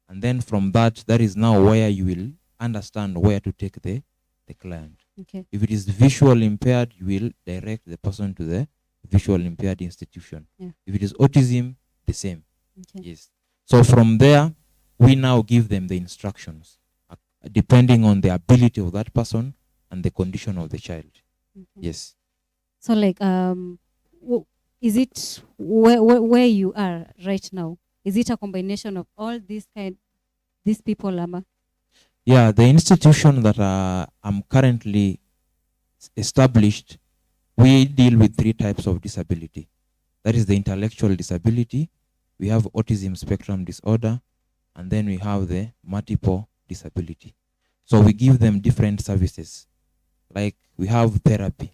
And then from that is now where you will understand where to take the client. Okay. If it is visual impaired, you will direct the person to the visual impaired institution. Yeah. If it is autism, the same. Okay. Yes. So from there, we now give them the instructions depending on the ability of that person and the condition of the child. Okay. Yes. So like is it where you are right now? Is it a combination of all these people, Ama? Yeah, the institution that I'm currently established, we deal with 3 types of disability. That is the intellectual disability, we have autism spectrum disorder, and then we have the multiple disability. So we give them different services. Like we have therapy.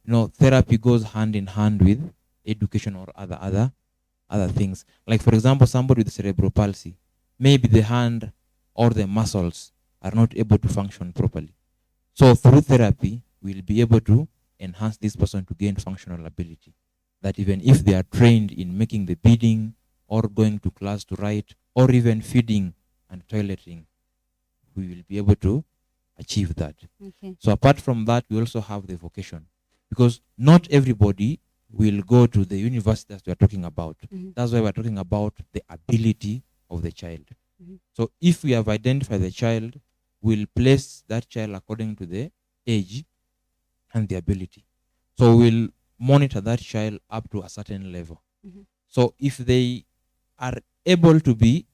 Therapy goes hand in hand with education or other things. Like for example, somebody with cerebral palsy, maybe the hand or the muscles are not able to function properly. So through therapy, we'll be able to enhance this person to gain functional ability. That even if they are trained in making the beading or going to class to write or even feeding and toileting, we will be able to achieve that. Okay. So apart from that, we also have the vocation, because not everybody will go to the university that we are talking about. That's why we're talking about the ability of the child. So if we have identified the child, we'll place that child according to the age and the ability. So we'll monitor that child up to a certain level. So if they are able to be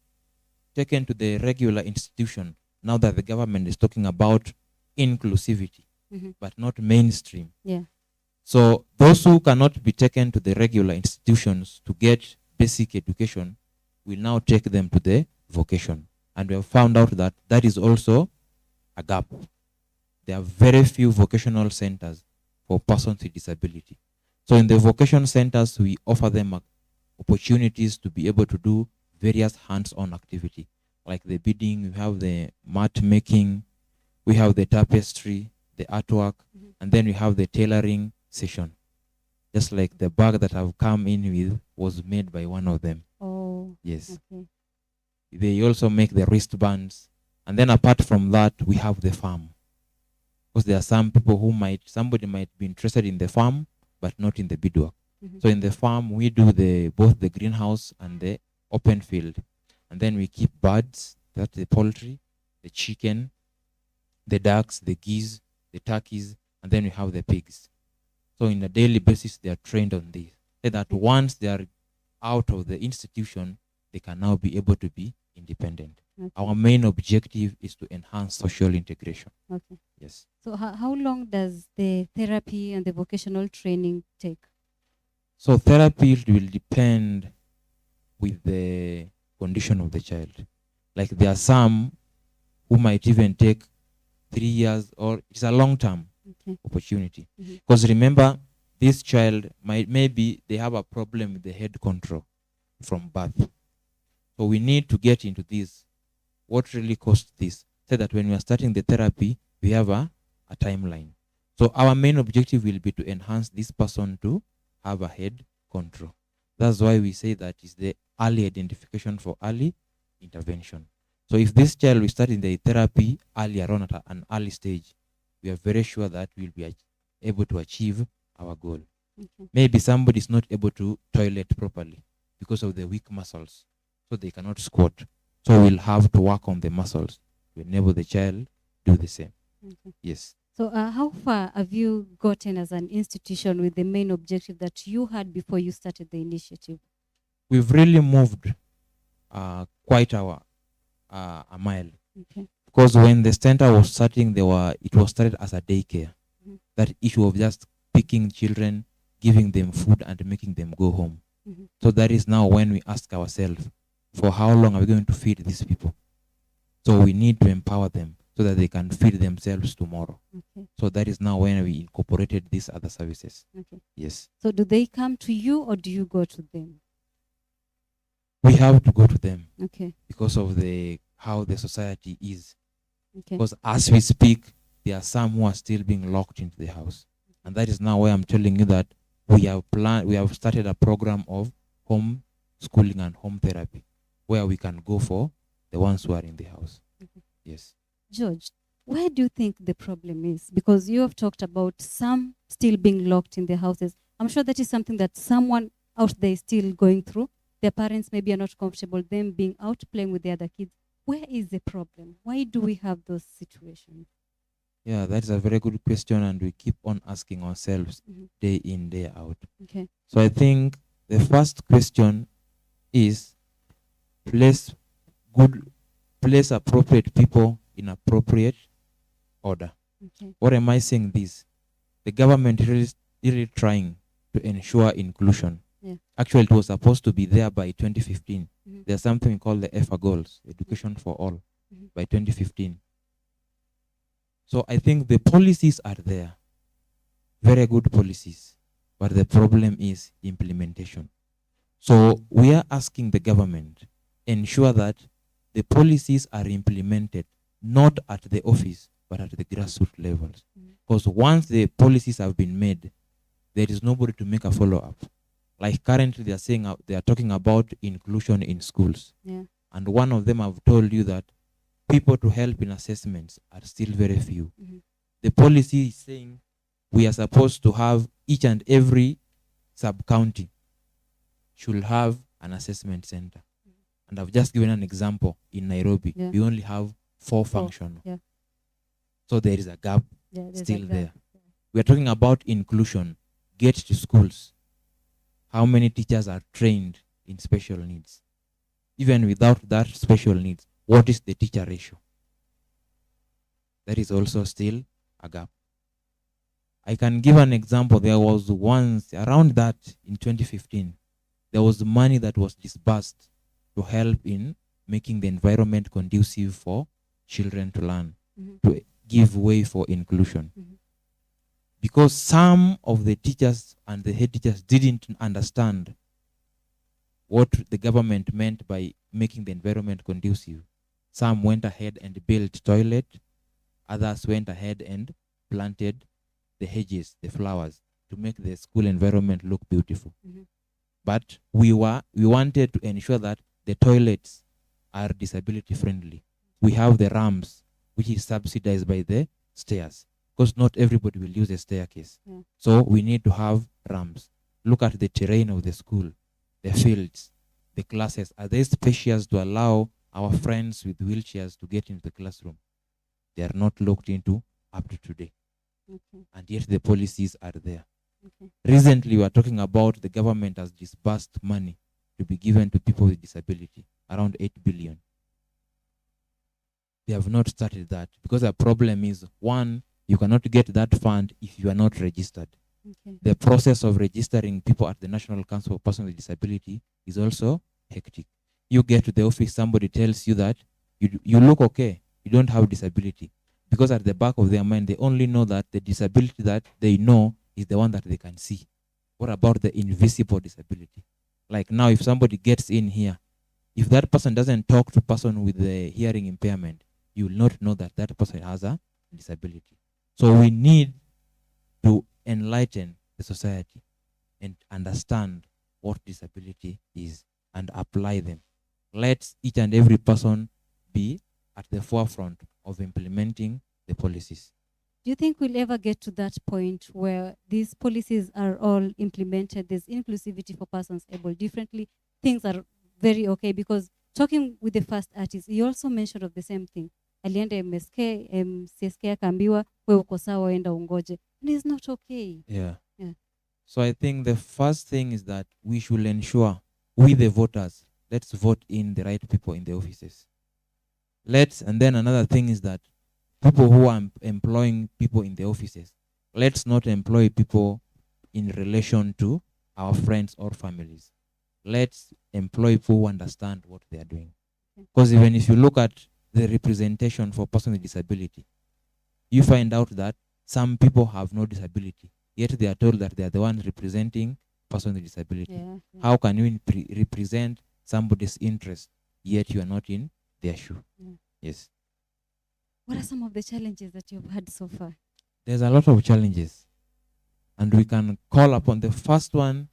taken to the regular institution, now that the government is talking about inclusivity, but not mainstream. Yeah. So those who cannot be taken to the regular institutions to get basic education will now take them to the vocation. And we have found out that that is also a gap. There are very few vocational centers for persons with disability. So in the vocation centers, we offer them opportunities to be able to do various hands-on activity. Like the beading, we have the mat making, we have the tapestry, the artwork, and then we have the tailoring session. Just like the bag that I've come in with was made by one of them. Oh. Yes. Okay. They also make the wristbands. And then apart from that, we have the farm. Because there are some people who somebody might be interested in the farm, but not in the beadwork. So in the farm, we do both the greenhouse and the open field. And then we keep birds, that's the poultry, the chicken, the ducks, the geese, the turkeys, and then we have the pigs. So on a daily basis, they are trained on this. So that once they are out of the institution, they can now be able to be independent. Okay. Our main objective is to enhance social integration. Okay. Yes. So how long does the therapy and the vocational training take? So therapy will depend with the condition of the child. Like there are some who might even take 3 years, or it's a long-term opportunity. Because remember, this child maybe they have a problem with the head control from birth. So we need to get into this. What really caused this? So that when we are starting the therapy, we have a timeline. So our main objective will be to enhance this person to have a head control. That's why we say that is the early identification for early intervention. So if this child we start in the therapy earlier on at an early stage, we are very sure that we'll be able to achieve our goal. Okay. Maybe somebody is not able to toilet properly because of the weak muscles, so they cannot squat. So we'll have to work on the muscles to enable the child do the same. Okay. Yes. So how far have you gotten as an institution with the main objective that you had before you started the initiative? We've really moved quite a mile. Okay. Because when the center was starting, it was started as a daycare. Mhm. That issue of just picking children, giving them food, and making them go home. Mhm. So that is now when we ask ourselves, for how long are we going to feed these people? So we need to empower them so that they can feed themselves tomorrow. Okay. So that is now when we incorporated these other services. Okay. Yes. So do they come to you or do you go to them? We have to go to them Okay. because of how the society is. Okay. Because as we speak, there are some who are still being locked into the house. And that is now why I'm telling you that we have started a program of home schooling and home therapy where we can go for the ones who are in the house. Okay. Yes. George, where do you think the problem is? Because you have talked about some still being locked in their houses. I'm sure that is something that someone out there is still going through. Their parents maybe are not comfortable them being out playing with the other kids. Where is the problem? Why do we have those situations? Yeah, that's a very good question, and we keep on asking ourselves Mhm. day in, day out. Okay. So I think the first question is place appropriate people in appropriate order. Okay. What am I saying this? The government really trying to ensure inclusion. Yeah. Actually, it was supposed to be there by 2015. Mhm. There's something called the EFA goals, education for all, Mhm. by 2015. So I think the policies are there, very good policies, but the problem is implementation. So we are asking the government ensure that the policies are implemented not at the office but at the grassroots levels. Because once the policies have been made, there is nobody to make a follow-up. Like currently they are talking about inclusion in schools. Yeah. And one of them I've told you that people to help in assessments are still very few. Mhm. The policy is saying we are supposed to have each and every sub-county should have an assessment center. And I've just given an example in Nairobi. Yeah. We only have 4 Four, functional. yeah. So there is a gap Yeah, there's a still gap. there. We are talking about inclusion. Get to schools. How many teachers are trained in special needs? Even without that special needs, what is the teacher ratio? That is also still a gap. I can give an example. There was once around that in 2015, there was money that was disbursed to help in making the environment conducive for children to learn, Mhm. to give way for inclusion. Mhm. Because some of the teachers and the head teachers didn't understand what the government meant by making the environment conducive. Some went ahead and built toilet, others went ahead and planted the hedges, the flowers, to make the school environment look beautiful. Mhm. But we wanted to ensure that the toilets are disability friendly. We have the ramps, which is subsidized by the stairs, because not everybody will use a staircase. Yeah. So we need to have ramps. Look at the terrain of the school, the fields, the classes. Are they spacious to allow our friends with wheelchairs to get into the classroom? They are not looked into up to today. Okay. And yet the policies are there. Okay. Recently, we are talking about the government has disbursed money to be given to people with disability, around 8 billion. They have not started that because the problem is, one, you cannot get that fund if you are not registered. Okay. The process of registering people at the National Council for Persons with Disability is also hectic. You get to the office, somebody tells you that you look okay, you don't have disability. Because at the back of their mind, they only know that the disability that they know is the one that they can see. What about the invisible disability? Like now, if somebody gets in here, if that person doesn't talk to person with the hearing impairment, you will not know that that person has a disability. So we need to enlighten the society and understand what disability is and apply them. Let each and every person be at the forefront of implementing the policies. Do you think we'll ever get to that point where these policies are all implemented? There's inclusivity for persons able differently. Things are very okay, because talking with the first artist, he also mentioned of the same thing. Alienda MSK, CSK akaambiwa wewe uko sawa, enda ungoje. And it's not okay. Yeah. Yeah. So I think the first thing is that we should ensure, we the voters, let's vote in the right people in the offices. And then another thing is that people who are employing people in the offices, let's not employ people in relation to our friends or families. Let's employ people who understand what they are doing. Because even if you look at the representation for persons with disability, you find out that some people have no disability, yet they are told that they are the ones representing persons with disability. Yeah. How can you represent somebody's interest, yet you are not in their shoe? Yes. What are some of the challenges that you've had so far? There's a lot of challenges, and we can call upon. The first one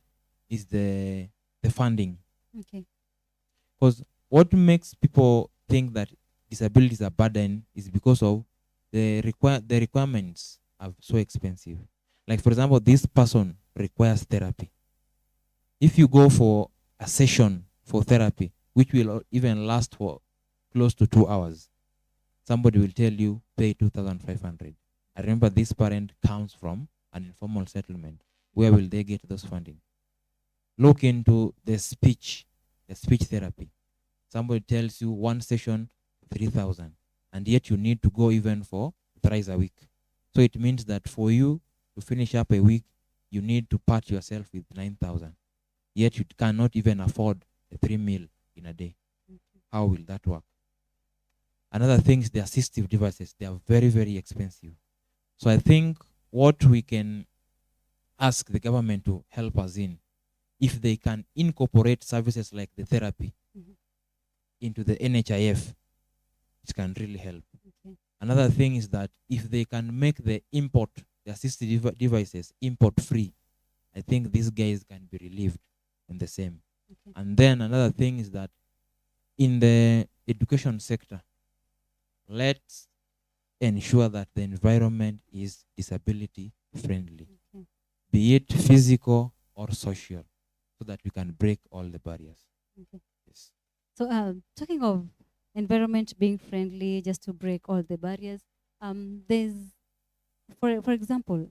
is the funding. Okay. Because what makes people think that disability is a burden is because of the requirements are so expensive. Like, for example, this person requires therapy. If you go for a session for therapy, which will even last for close to 2 hours, somebody will tell you pay 2,500. I remember this parent comes from an informal settlement. Where will they get those funding? Look into the speech therapy. Somebody tells you one session 3,000, and yet you need to go even for thrice a week. So it means that for you to finish up a week, you need to part yourself with 9,000. Yet you cannot even afford a 3 meal in a day. How will that work? Another thing is the assistive devices. They are very, very expensive. So I think what we can ask the government to help us in, if they can incorporate services like the therapy into the NHIF, it can really help. Okay. Another thing is that if they can make the assistive devices import free, I think these guys can be relieved on the same. Okay. And then another thing is that in the education sector, let's ensure that the environment is disability friendly, be it physical or social, so that we can break all the barriers. Okay. Yes. So talking of environment being friendly, just to break all the barriers, there's, for example,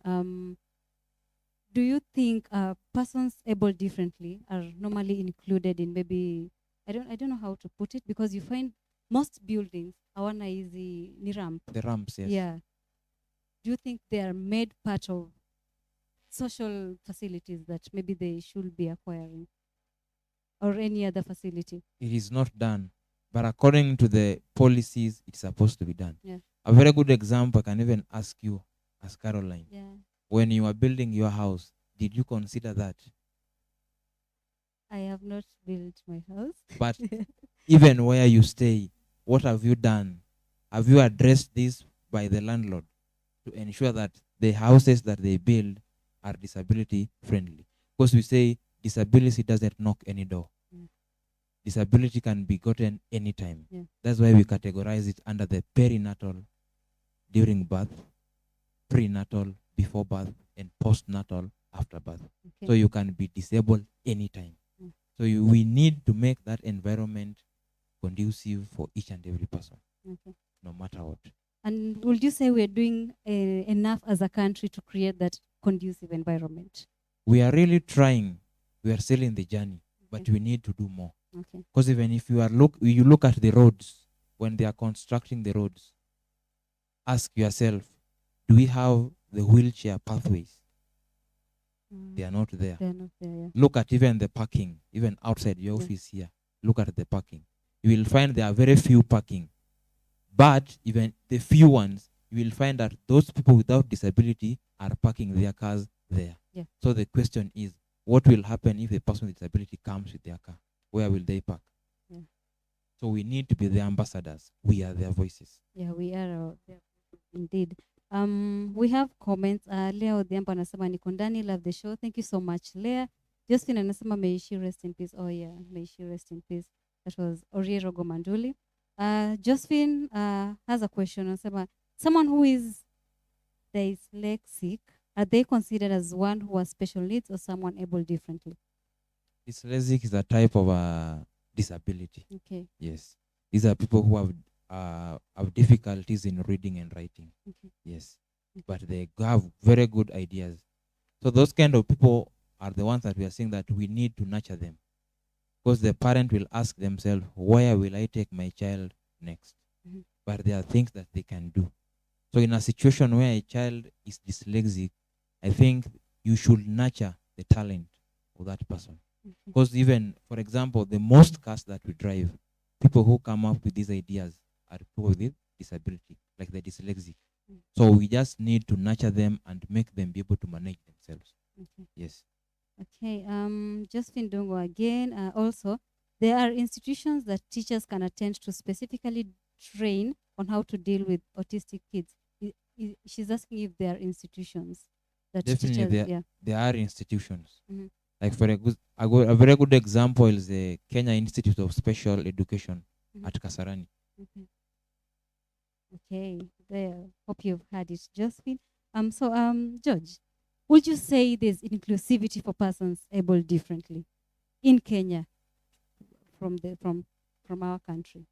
do you think persons able differently are normally included in, maybe, I don't know how to put it, because you find most buildings hawana hizi ni ramp. The ramps, yes. Yeah. Do you think they are made part of social facilities that maybe they should be acquiring, or any other facility? It is not done, but according to the policies, it's supposed to be done. Yeah. A very good example, I can even ask you, as Caroline, Yeah. when you are building your house, did you consider that? I have not built my house. But even where you stay, what have you done? Have you addressed this by the landlord to ensure that the houses that they build are disability friendly? Because we say disability doesn't knock any door. Disability can be gotten anytime. Yeah. That's why we categorize it under the perinatal, during birth, prenatal, before birth, and postnatal, after birth. Okay. So you can be disabled anytime. So we need to make that environment conducive for each and every person, no matter what. And would you say we're doing enough as a country to create that conducive environment? We are really trying. We are still in the journey, but we need to do more. Okay. Because even if you look at the roads, when they are constructing the roads, ask yourself, do we have the wheelchair pathways? They are not there. They are not there, yeah. Look at even the parking, even outside your office here. Look at the parking. You will find there are very few parking. But even the few ones, you will find that those people without disability are parking their cars there. Yeah. So the question is, what will happen if a person with disability comes with their car? Where will they park? Yeah. So we need to be the ambassadors. We are their voices. Yeah, we are indeed. We have comments. Lea Odhiambo anasema niko ndani, love the show. Thank you so much, Lea. Justin anasema may she rest in peace. Oh yeah, may she rest in peace. That was Oriero Gomanduli. Josephine has a question. Anasema, someone who is dyslexic, are they considered as one who has special needs or someone able differently? Dyslexic is a type of disability. Okay. Yes. These are people who have difficulties in reading and writing. Okay. Yes. Okay. But they have very good ideas. So those kind of people are the ones that we are saying that we need to nurture them. Because the parent will ask themselves, where will I take my child next? Mhm. But there are things that they can do. So in a situation where a child is dyslexic, I think you should nurture the talent of that person. Because even, for example, the most cars that we drive, people who come up with these ideas are people with disability, like the dyslexic. So we just need to nurture them and make them be able to manage themselves. Okay. Yes. Okay. Josephine Dongo again. Also, there are institutions that teachers can attend to specifically train on how to deal with autistic kids. She's asking if there are institutions that Definitely, teachers, there are institutions. Mhm. Like for a very good example is the Kenya Institute of Special Education Mhm. at Kasarani. Okay. Okay. There. Hope you've heard it, Josephine. George, would you say there's inclusivity for persons able differently in Kenya from our country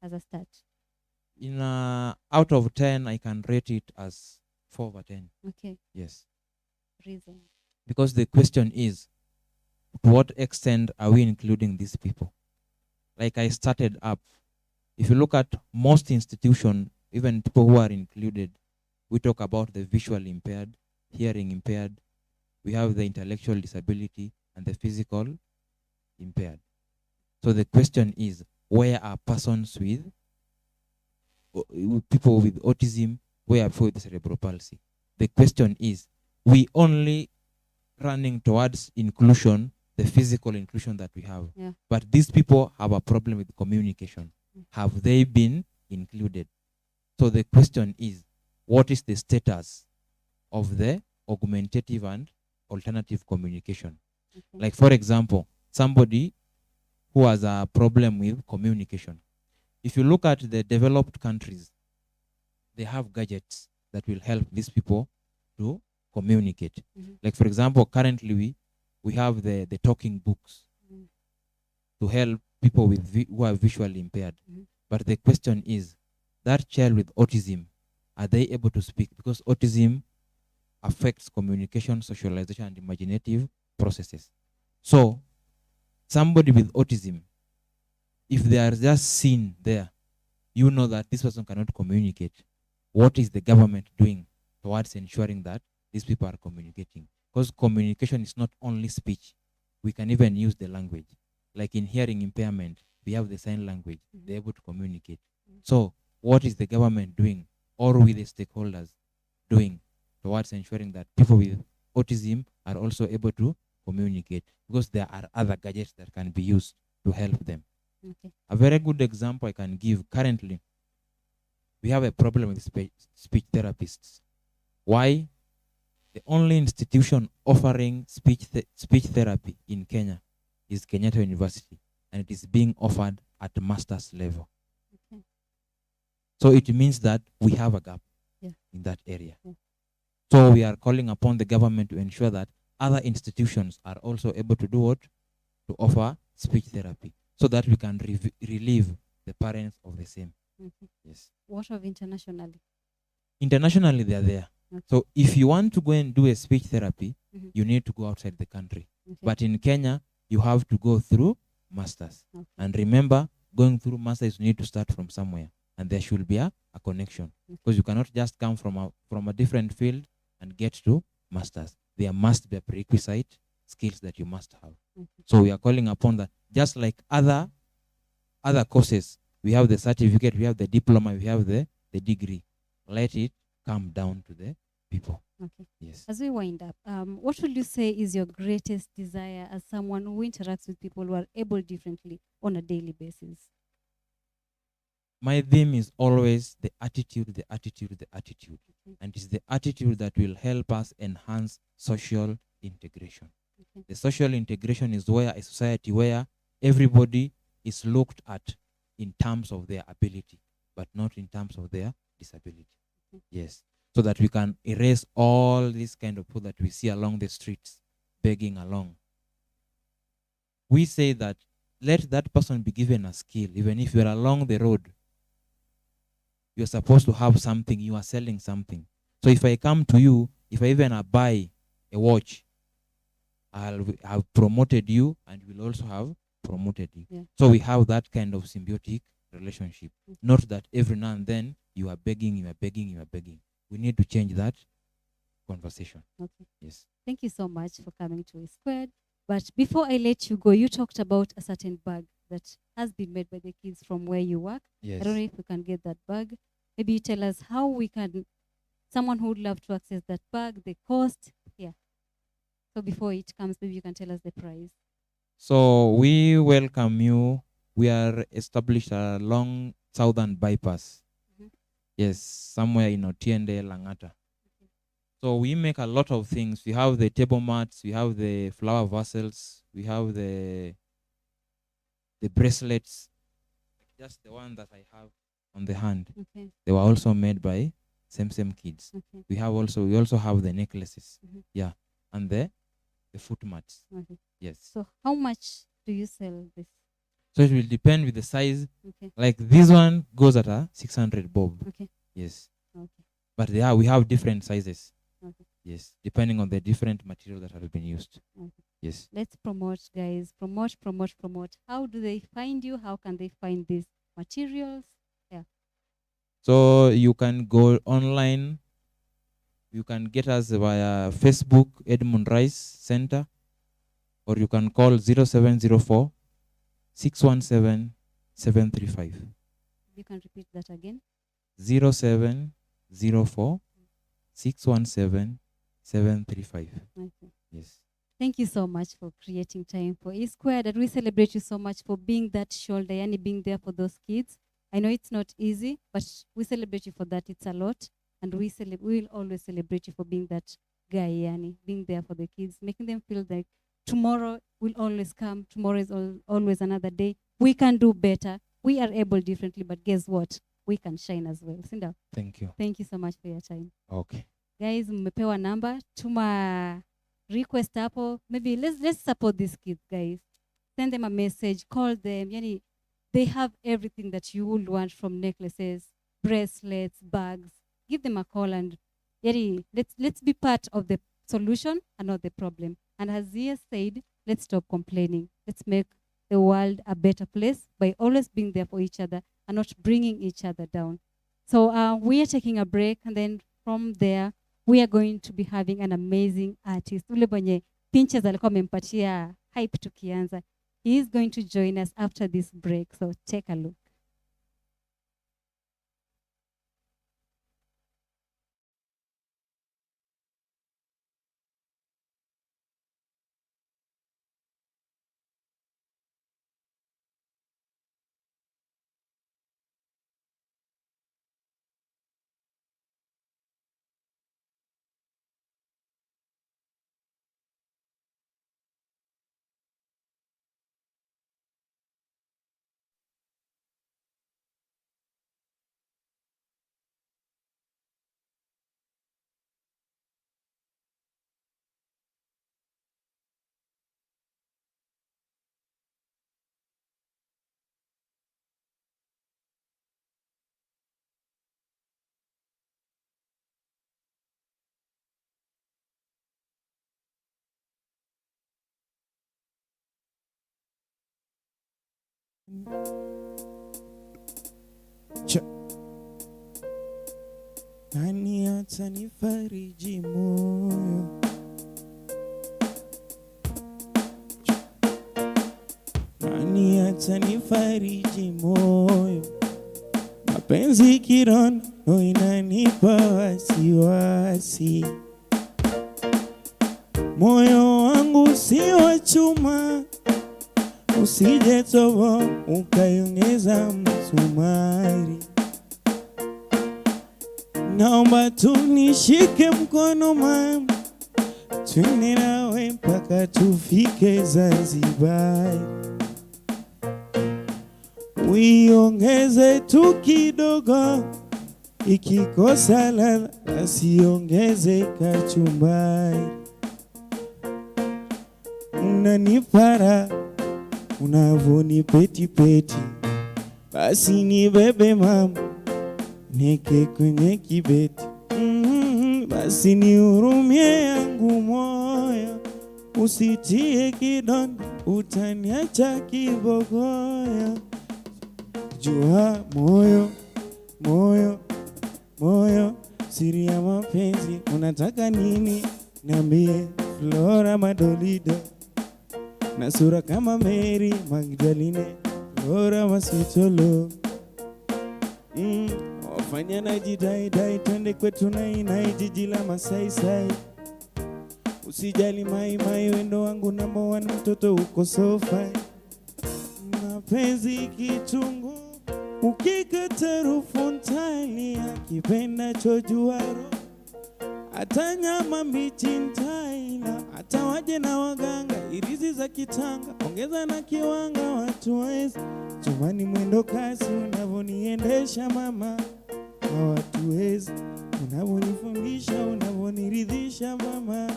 as a start? In out of 10, I can rate it as 4/10. Okay. Yes. Reason. Because the question is, to what extent are we including these people? Like I started up, if you look at most institutions, even people who are included, we talk about the visually impaired, hearing impaired, we have the intellectual disability and the physical impaired. So the question is, where are persons with people with autism, where are people with cerebral palsy? The question is, we only running towards inclusion, the physical inclusion that we have. Yeah. But these people have a problem with communication. Have they been included? So the question is, what is the status of the augmentative and alternative communication? Okay. Like, for example, somebody who has a problem with communication. If you look at the developed countries, they have gadgets that will help these people to communicate. Like, for example, currently we have the talking books to help people with who are visually impaired. But the question is, that child with autism, are they able to speak? Because autism affects communication, socialization, and imaginative processes. So somebody with autism, if they are just seen there, you know that this person cannot communicate. What is the government doing towards ensuring that these people are communicating? Because communication is not only speech. We can even use the language. Like in hearing impairment, we have the sign language. They're able to communicate. So what is the government doing, or with the stakeholders doing towards ensuring that people with autism are also able to communicate? Because there are other gadgets that can be used to help them. Okay. A very good example I can give currently, we have a problem with speech therapists. Why? The only institution offering speech therapy in Kenya is Kenyatta University, and it is being offered at master's level. Okay. So it means that we have a gap in that area. So we are calling upon the government to ensure that other institutions are also able to do what? To offer speech therapy, so that we can relieve the parents of the same. Yes. What of internationally? Internationally, they are there. Okay. So if you want to go and do a speech therapy, you need to go outside the country. Okay. But in Kenya, you have to go through masters. Okay. And remember, going through masters, you need to start from somewhere. And there should be a connection. Because you cannot just come from a different field and get to masters. There must be a prerequisite skills that you must have. So we are calling upon that. Just like other courses, we have the certificate, we have the diploma, we have the degree. Let it come down to the people. Okay. Yes. As we wind up, what would you say is your greatest desire as someone who interacts with people who are able differently on a daily basis? My theme is always the attitude, the attitude, the attitude. And it's the attitude that will help us enhance social integration. The social integration is where a society where everybody is looked at in terms of their ability, but not in terms of their disability. Yes. So that we can erase all these kind of people that we see along the streets begging along. We say that let that person be given a skill. Even if you're along the road, you're supposed to have something, you are selling something. So if I come to you, if I even buy a watch, I'll have promoted you and will also have promoted you. Yeah. So we have that kind of symbiotic relationship. Not that every now and then you are begging. We need to change that conversation. Okay. Yes. Thank you so much for coming to E Squared. But before I let you go, you talked about a certain bag that has been made by the kids from where you work. Yes. I don't know if we can get that bag. Maybe you tell us how we can, someone who would love to access that bag, the cost. Yeah. So before it comes, maybe you can tell us the price. So we welcome you. We are established along Southern Bypass. Yes, somewhere in OTIENO, Langata. So we make a lot of things. We have the table mats, we have the flower vessels, we have the bracelets. Just the one that I have on the hand. Okay. They were also made by same kids. Okay. We also have the necklaces. Yeah, and the foot mats. Okay. Yes. So how much do you sell this? So it will depend with the size. Okay. Like this one goes at a 600 bob. Okay. Yes. Okay. But we have different sizes. Okay. Yes, depending on the different material that have been used. Okay. Yes. Let's promote, guys. Promote. How do they find you? How can they find these materials? Yeah. So you can go online. You can get us via Facebook, Edmund Rice Center, or you can call 0704 617 735. You can repeat that again. 0704 617 735. Okay. Yes. Thank you so much for creating time for E Squared, and we celebrate you so much for being that shoulder, yani being there for those kids. I know it's not easy, but we celebrate you for that. It's a lot, and we will always celebrate you for being that guy, yani being there for the kids, making them feel like tomorrow will always come. Tomorrow is always another day. We can do better. We are able differently, but guess what? We can shine as well. Sinda. Thank you. Thank you so much for your time. Okay. Guys, mmepewa number, tuma request hapo. Maybe let's support these kids, guys. Send them a message, call them. Yani, they have everything that you would want, from necklaces, bracelets, bags. Give them a call, and yani, let's be part of the solution and not the problem. And as he has said, let's stop complaining. Let's make the world a better place by always being there for each other and not bringing each other down. So we are taking a break, and then from there, we are going to be having an amazing artist. Ule mwenye pinches alikuwa amempatia hype tukianza. He is going to join us after this break, so take a look. Nani atanifariji moyo? Nani atanifariji moyo? Mapenzi kirono inanipa wasiwasi. Moyo wangu si wa chuma, usije tobo ukaiongeza msumari. Naomba tunishike mkono mama, twende nawe mpaka tufike Zanzibar. uiongeze tu kidogo, ikikosa ladha asiongeze kachumbari. Unanipara unavonipeti peti, basi nibebe mama neke kwenye kibeti. Basi nihurumie yangu moyo, usitie kidonda utaniacha kibogoyo. Jua moyo, moyo, moyo, siri ya mapenzi unataka nini? Niambie Flora Madolido, na sura kama Mary Magdalene, Flora Masitolo. Wafanya najidai, twende kwetu nai jiji la Masai Sai. Usijali mai, wendo wangu number 1, mtoto uko so fine. Mapenzi kichungu, ukikata rufu ntali, akipenda chojuaro, hata nyama mbichi ntaila, hata waje na waganga, irizi za kitanga, ongeza na kiwanga, watu wezi chumani mwendo kasi, unavoniendesha mama, hawatuwezi, unavonifundisha, unavoniridhisha mama,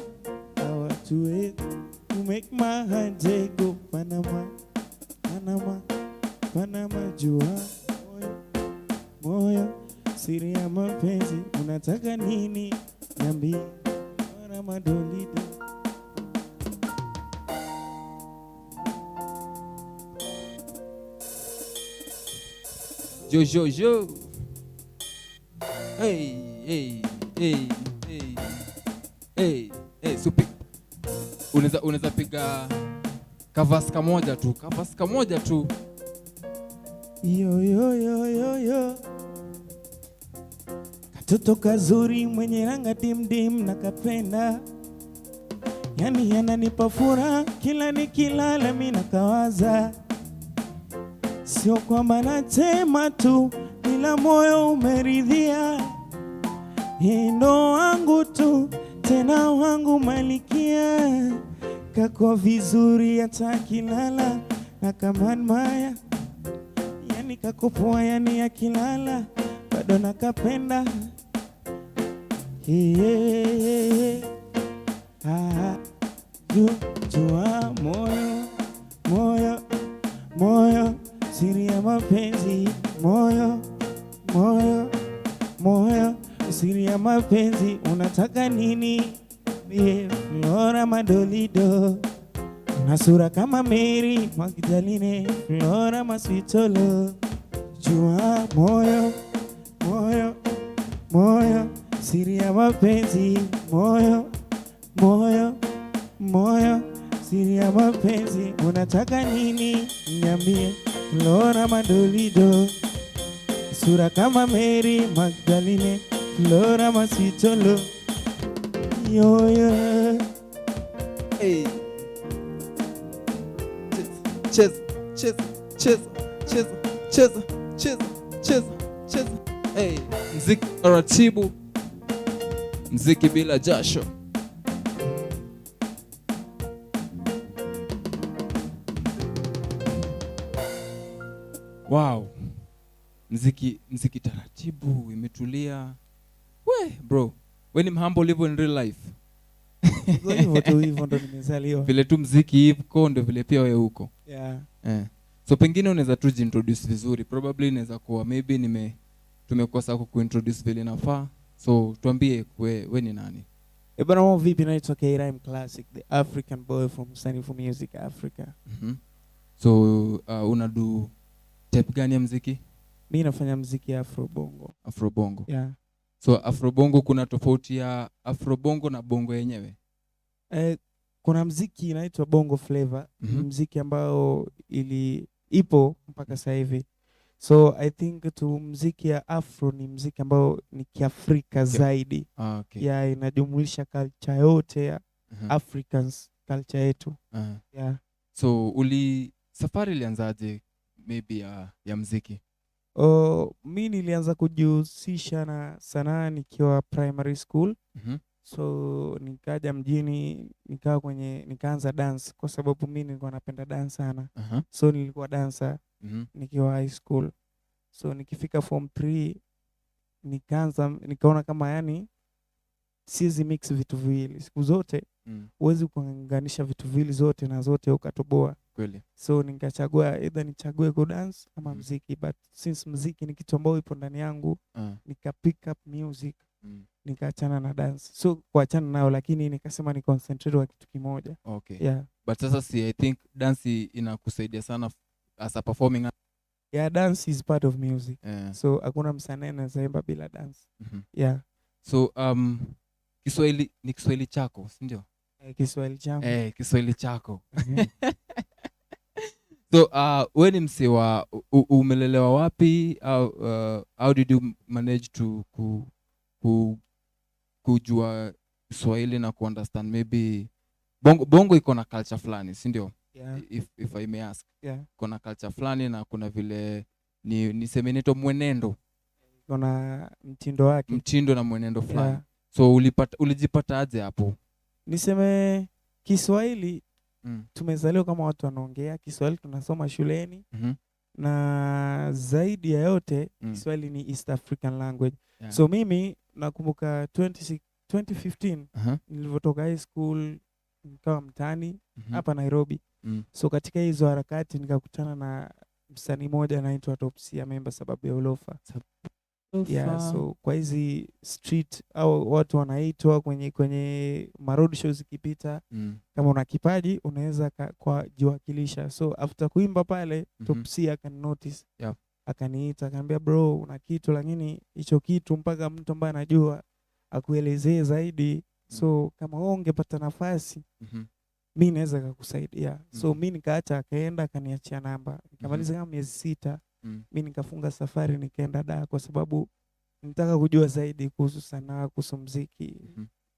hawatuwezi. You make my heart go Panama, Panama, Panama. Jua moyo, moyo, siri ya mapenzi unataka nini? Niambie Flora Madolido. Jo. Hey. Supi. Unaweza piga kavasi kamoja tu. Yo. Katoto kazuri mwenye ranga dim na kapenda, yani yananipa furaha kila nikilala mimi nakawaza. Sio kwamba natema tu, ila moyo umeridhia. Ndo wangu tu, tena wangu malikia. Kako vizuri hata kilala na kama maya, yani kakopoa, yani akilala bado nakapenda. Jua moyo, siri ya mapenzi, moyo, siri ya mapenzi unataka nini? Flora Madolido, na sura kama Mary Magdalene, Flora Masitolo. Jua moyo, siri ya mapenzi, moyo, siri ya mapenzi unataka nini? Niambie Flora Madolido, sura kama Mary Magdalene, Flora Masitolo. Yo. Hey. Cheza. Hey, mziki taratibu, mziki bila jasho. Wow. Mziki taratibu, imetulia. We, bro, we ni mhambo live in real life. Hivyo ndo nimezaliwa. Vile tu mziki hivyo ndo vile pia wewe huko. Yeah. So pengine unaweza tu introduce vizuri. Probably inaweza kuwa maybe tumekosa kuintroduce vile nafaa. So tuambie we ni nani? Bwana vipi, naitwa K-Rhyme Classic, the African boy from Sunny for Music Africa. So unadu type gani ya muziki? Mimi nafanya muziki ya Afro Bongo. Yeah. So Afro Bongo, kuna tofauti ya Afro Bongo na bongo yenyewe? Kuna muziki inaitwa Bongo Flavor, muziki ambao ipo mpaka sasa hivi. So I think tu muziki ya Afro ni muziki ambao ni Kiafrika zaidi. Okay. Yeah, inajumuisha culture yote ya Africans culture yetu. Yeah. So safari ilianzaje maybe ya muziki? Mimi nilianza kujihusisha na sanaa nikiwa primary school. So nikaja mjini nikaanza dance kwa sababu mimi nilikuwa napenda dance sana. So nilikuwa dancer nikiwa high school. So nikifika form 3 nikaona kama yani siwezi mix vitu viwili. Siku zote huwezi kuunganisha vitu viwili zote na zote ukatoboa. Kweli. So nikachagua either nichague ku dance ama muziki, but since muziki ni kitu ambao ipo ndani yangu, nika pick up music. Nikaachana na dance. So kuachana nao, lakini nikasema ni concentrate kwa kitu kimoja. Okay. Yeah. But sasa I think dance inakusaidia sana as a performing. Yeah, dance is part of music. Yeah. So hakuna msanii anayeimba bila dance. Yeah. So Kiswahili ni Kiswahili chako, si ndio? Kiswahili changu. Kiswahili chako. So wewe ni msee wa umelelewa wapi? How did you manage to kujua Kiswahili na kuunderstand maybe bongo iko na culture fulani, si ndio? Yeah. If I may ask. Yeah. Kuna culture fulani na kuna vile niseme neto mwenendo. Kuna mtindo wake. Mtindo na mwenendo fulani. Yeah. So ulijipata aje hapo? Niseme Kiswahili tumezaliwa kama watu wanaongea Kiswahili, tunasoma shuleni. Na zaidi ya yote Kiswahili ni East African language. Yeah. So mimi nakumbuka 2015 nilivyotoka high school nikawa mtaani hapa Nairobi. So katika hizo harakati nikakutana na msanii mmoja anaitwa Topsia member sababu ya ulofa. Yeah, so kwa hizi street au watu wanaitwa kwenye road shows ikipita, kama una kipaji unaweza kwa jiwakilisha. So after kuimba pale Topsia akani notice. Yeah. Akaniita akaniambia bro una kitu, lakini hicho kitu mpaka mtu ambaye anajua akuelezee zaidi. So kama wewe ungepata nafasi mimi naweza kukusaidia. So mimi nikaacha, akaenda akaniachia namba. Nikamaliza kama miezi 6. Mimi nikafunga safari nikaenda Dar kwa sababu nitaka kujua zaidi kuhusu sanaa, kuhusu muziki.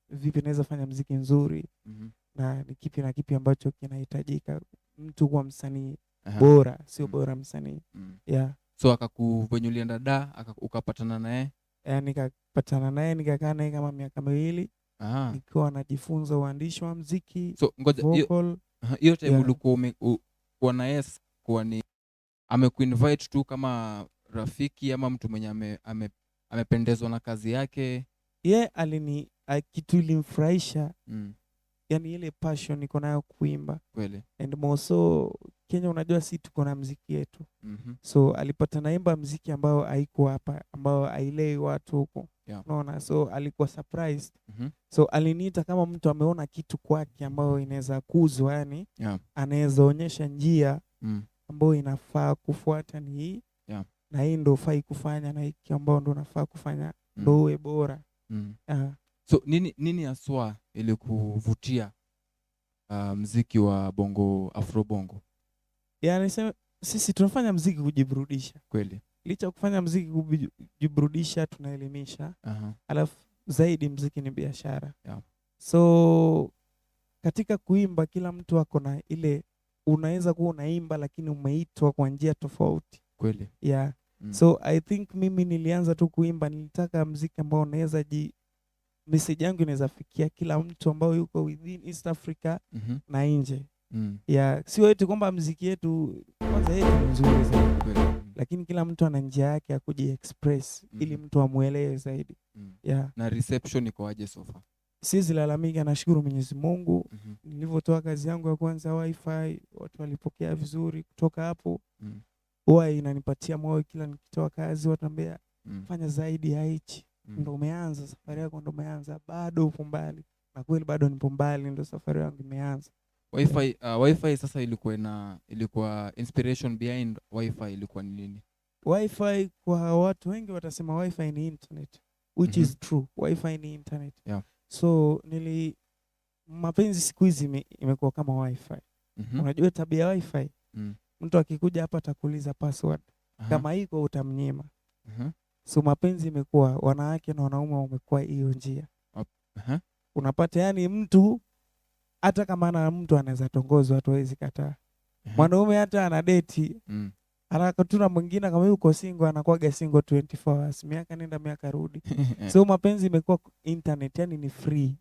Vipi naweza fanya muziki nzuri? Na ni kipi na kipi ambacho kinahitajika mtu kuwa msanii bora, sio bora msanii. Yeah. So akakuvenyulienda Dar, ukapatana naye? Nikapatana naye nikakaa naye kama miaka 2. Nikiwa najifunza uandishi wa muziki. So ngoja hiyo time ulikuwa kwa naye kwa ni amekuinvite tu kama rafiki ama mtu mwenye amependezwa na kazi yake? Kitu ilimfurahisha. Yani ile passion niko nayo kuimba. Kweli. And more so Kenya unajua si tuko na muziki yetu. So alipata naimba muziki ambao haiko hapa, ambao hailei watu huko. Yeah. Unaona, so alikuwa surprised. So aliniita kama mtu ameona kitu kwake ambao inaweza kuzwa, yani anaweza onyesha njia ambayo inafaa kufuata ni hii. Yeah. Na hii ndio fai kufanya, na hiki ambao ndio unafaa kufanya ndio uwe bora. So nini haswa ili kuvutia muziki wa bongo, afro bongo? Yani sisi tunafanya muziki kujiburudisha. Kweli. Licha kufanya muziki kujiburudisha, tunaelimisha. Alafu zaidi muziki ni biashara. Yeah. So katika kuimba kila mtu ako na ile, unaweza kuwa unaimba lakini umeitwa kwa njia tofauti. Kweli. Yeah. So I think mimi nilianza tu kuimba, nilitaka muziki ambao unaweza message yangu inaweza fikia kila mtu ambao yuko within East Africa na nje. Yeah, sio eti kwamba muziki yetu kwanza yetu ni nzuri zaidi. Lakini kila mtu ana njia yake ya kujiexpress ili mtu amuelewe zaidi. Yeah. Na reception iko aje so far? Siwezi lalamika, nashukuru Mwenyezi Mungu. Nilivyotoa kazi yangu ya kwanza Wi-Fi, watu walipokea vizuri. Kutoka hapo huwa inanipatia moyo kila nikitoa kazi, watu ambia fanya zaidi ya hichi. Ndio umeanza safari yako, ndio umeanza, bado upo mbali. Na kweli bado nipo mbali, ndio safari yangu imeanza. Wi-Fi sasa ilikuwa inspiration behind Wi-Fi ilikuwa ni nini? Wi-Fi kwa watu wengi watasema Wi-Fi ni internet, which is true. Wi-Fi ni internet. Yeah. So mapenzi siku hizi imekuwa kama Wi-Fi. Unajua tabia ya Wi-Fi? Mtu akikuja hapa atakuuliza password. Kama iko utamnyima. So mapenzi imekuwa, wanawake na wanaume wamekuwa hiyo njia. Unapata yani mtu hata kama ana mtu anaweza tongozwa, hatu hawezi kataa. Mwanaume hata ana date haraka tu na mwingine kama yuko single anakuwaga single 24 hours, miaka nenda miaka rudi. So mapenzi imekuwa internet, yani ni free.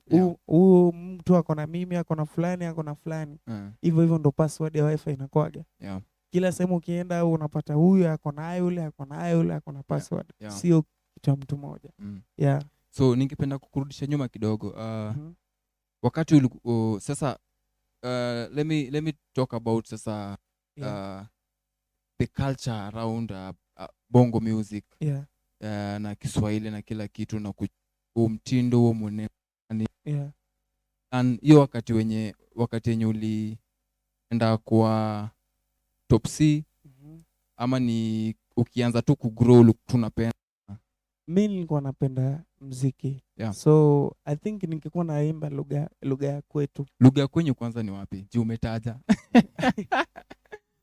Huyu mtu ako na mimi, ako na fulani, ako na fulani. Hivyo hivyo ndo password ya wifi inakuwaga. Kila sehemu ukienda unapata huyu ako na yule, ako na yule, ako na password. Sio kitu ya mtu mmoja. So ningependa kukurudisha nyuma kidogo. Wakati sasa let me talk about sasa the culture around bongo music. Na Kiswahili na kila kitu na mtindo huo mwenye and hiyo wakati yenye ulienda kwa top C ama ni ukianza tu kugrow tunapenda? Mimi nilikuwa napenda muziki. So I think ningekuwa naimba lugha ya kwetu. Lugha kwenyu kwanza ni wapi? Juu umetaja.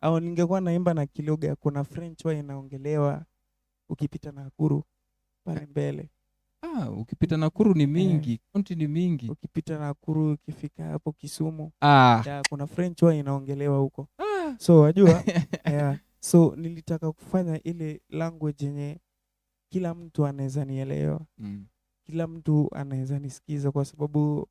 Au ningekuwa naimba na kilugha, kuna French wa inaongelewa ukipita Nakuru pale mbele. Ukipita Nakuru ni mingi, county ni mingi. Ukipita Nakuru ukifika hapo Kisumu, kuna French wa inaongelewa huko. So wajua, so nilitaka kufanya ile language yenye kila mtu anaweza nielewa. Kila mtu anaweza nisikiza, kwa sababu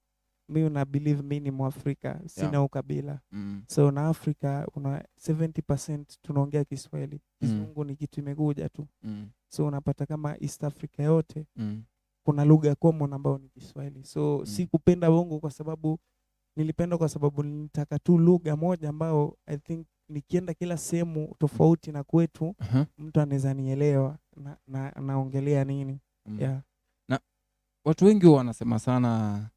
mimi na believe mimi ni Mwafrika, sina ukabila. So na Afrika una 70% tunaongea Kiswahili. Kizungu ni kitu imekuja tu. So unapata kama East Africa yote kuna lugha common ambayo ni Kiswahili. So sikupenda bongo kwa sababu nilipenda kwa sababu nilitaka tu lugha moja ambayo I think nikienda kila sehemu tofauti na kwetu mtu anaweza nielewa na naongelea nini. Na watu wengi wanasema sana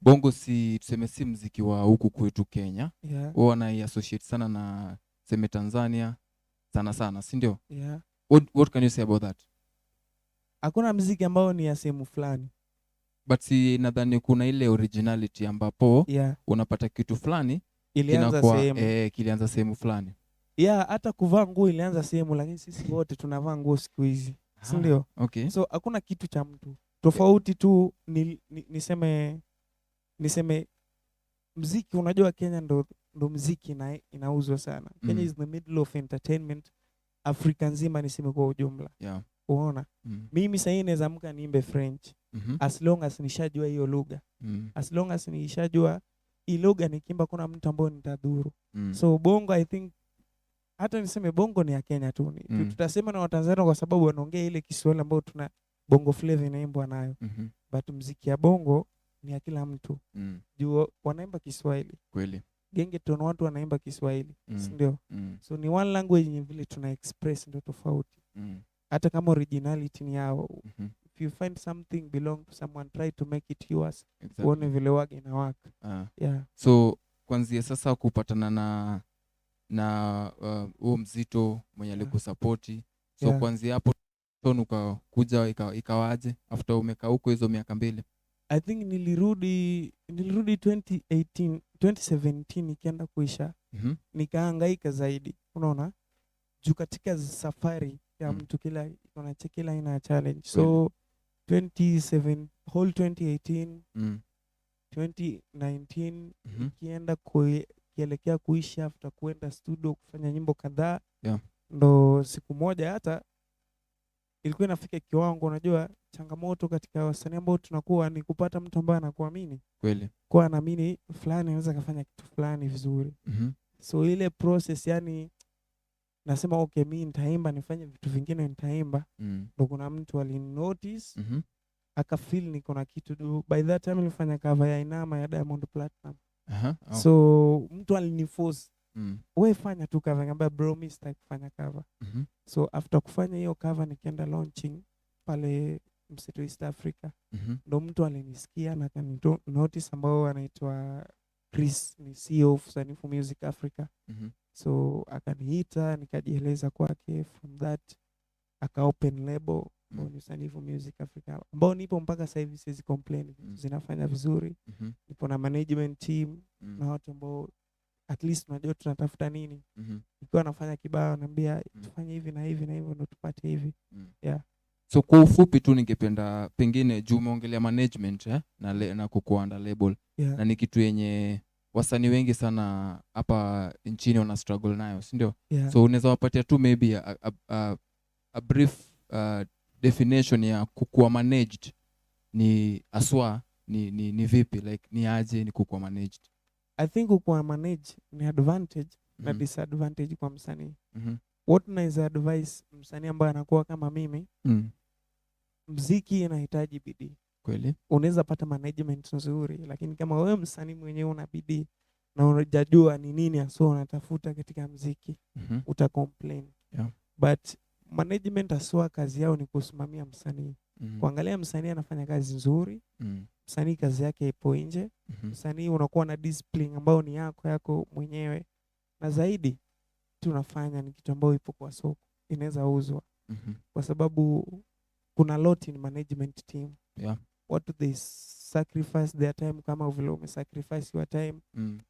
bongo si muziki wa huku kwetu Kenya. Wao wanaiassociate sana na Tanzania sana, si ndio? What can you say about that? Hakuna muziki ambao ni ya sehemu fulani. But si nadhani kuna ile originality ambapo unapata kitu fulani kilianza sehemu fulani. Hata kuvaa nguo ilianza sehemu, lakini sisi wote tunavaa nguo siku hizi. Si ndio? So hakuna kitu cha mtu. Tofauti tu niseme muziki, unajua Kenya ndo muziki inauzwa sana. Kenya is the middle of entertainment. Afrika nzima niseme kwa ujumla. Unaona? Mimi sasa hivi naweza amka niimbe French. As long as nishajua hiyo lugha. As long as nishajua hii lugha nikiimba kuna mtu ambaye nitadhuru. So bongo I think hata niseme bongo ni ya Kenya tu. Tutasema na Watanzania kwa sababu wanaongea ile Kiswahili ambayo tuna bongo flavor inaimbwa nayo. But muziki ya bongo ni ya kila mtu. Juu wanaimba Kiswahili. Kweli. Gengeton watu wanaimba Kiswahili. Ndio. So ni one language yenye vile tuna express ndio tofauti. Hata kama originality ni yao. If you find something belong to someone, try to make it yours. Uone vile wage inawaka. So kwanzia sasa kupatana na huo mzito mwenye alikusupport. So kwanzia hapo ukakuja ikawaje after umekaa huko hizo miaka mbili? I think nilirudi 2017 nikienda kuisha. Nikahangaika zaidi. Unaona? Juu katika safari ya mtu kila aina ya challenge. So 2018 2019 nikienda kielekea kuisha after kuenda studio kufanya nyimbo kadhaa. Ndo siku moja hata ilikuwa inafika kiwango, unajua changamoto katika wasanii ambao tunakuwa ni kupata mtu ambaye anakuamini. Kweli. Kwa anaamini fulani anaweza kufanya kitu fulani vizuri. So ile process yani nasema okay, mimi nitaimba, nifanye vitu vingine nitaimba. Ndo kuna mtu alinotice akafeel niko na kitu do. By that time nilifanya cover ya Inama ya Diamond Platinum. So mtu aliniforce wewe fanya tu cover, ngamba bro mimi sitaki kufanya cover. So after kufanya hiyo cover nikaenda launching pale msitu East Africa. Ndo mtu alinisikia na notice ambao anaitwa Chris, ni CEO of Sanifu Music Africa. So akaniita nikajieleza kwake, from that aka open label ni Sanifu Music Africa ambao nipo mpaka sasa hivi, siwezi complain, zinafanya vizuri. Nipo na management team na watu ambao at least unajua tunatafuta nini. Ikiwa nafanya kibao naambia tufanye hivi na hivi na hivyo ndo tupate hivi. So kwa ufupi tu ningependa pengine juu umeongelea management na kukuanda label na ni kitu yenye wasanii wengi sana hapa nchini wana struggle nayo, si ndio? Yeah. So unaweza wapatia tu maybe a brief definition ya kukuwa managed ni aswa ni vipi, like ni aje ni kukuwa managed? I think kukuwa manage ni advantage na Mhm. disadvantage kwa msanii. Mhm. What naweza advise msanii ambaye anakuwa kama mimi, mziki inahitaji bidii. Kweli? Unaweza pata management nzuri, lakini kama wewe msanii mwenyewe una bidii na unajua ni nini hasa unatafuta katika mziki, uta complain. Yeah. But management hasa kazi yao ni kusimamia msanii. Kuangalia msanii anafanya kazi nzuri, msanii kazi yake ipo nje, msanii unakuwa na discipline ambayo ni yako mwenyewe, na zaidi tunafanya ni kitu ambayo ipo kwa soko, inaweza uzwa. Kwa sababu kuna lot in management team. Yeah. What do they sacrifice their time, kama vile umesacrifice your time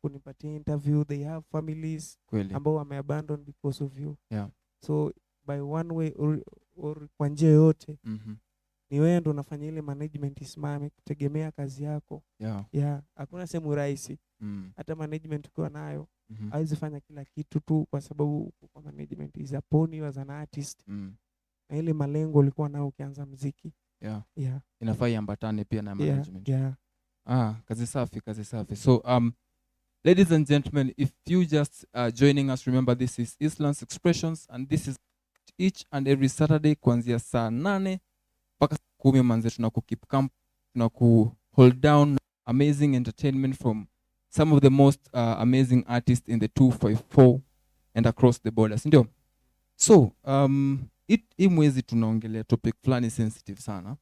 kunipatia interview, they have families ambao wameabandon because of you. Yeah. So by one way or kwa njia yote ni wewe ndo unafanya ile management isimame kutegemea kazi yako. Yeah. Hakuna sehemu rahisi. Hata management ukiwa nayo haiwezi fanya kila kitu tu kwa sababu kwa management is upon you as an artist. Na ile malengo ulikuwa nao ukianza muziki. Yeah. Inafaa iambatane pia na management. Yeah. Kazi safi. So ladies and gentlemen, if you just joining us, remember this is Eastlands Expressions and this is each and every Saturday kuanzia saa 8 mpaka 10 manze, tunakukeep camp, hold down amazing entertainment from some of the most amazing artists in the 254 and across the borders, ndio? So hii mwezi tunaongelea topic fulani sensitive sana.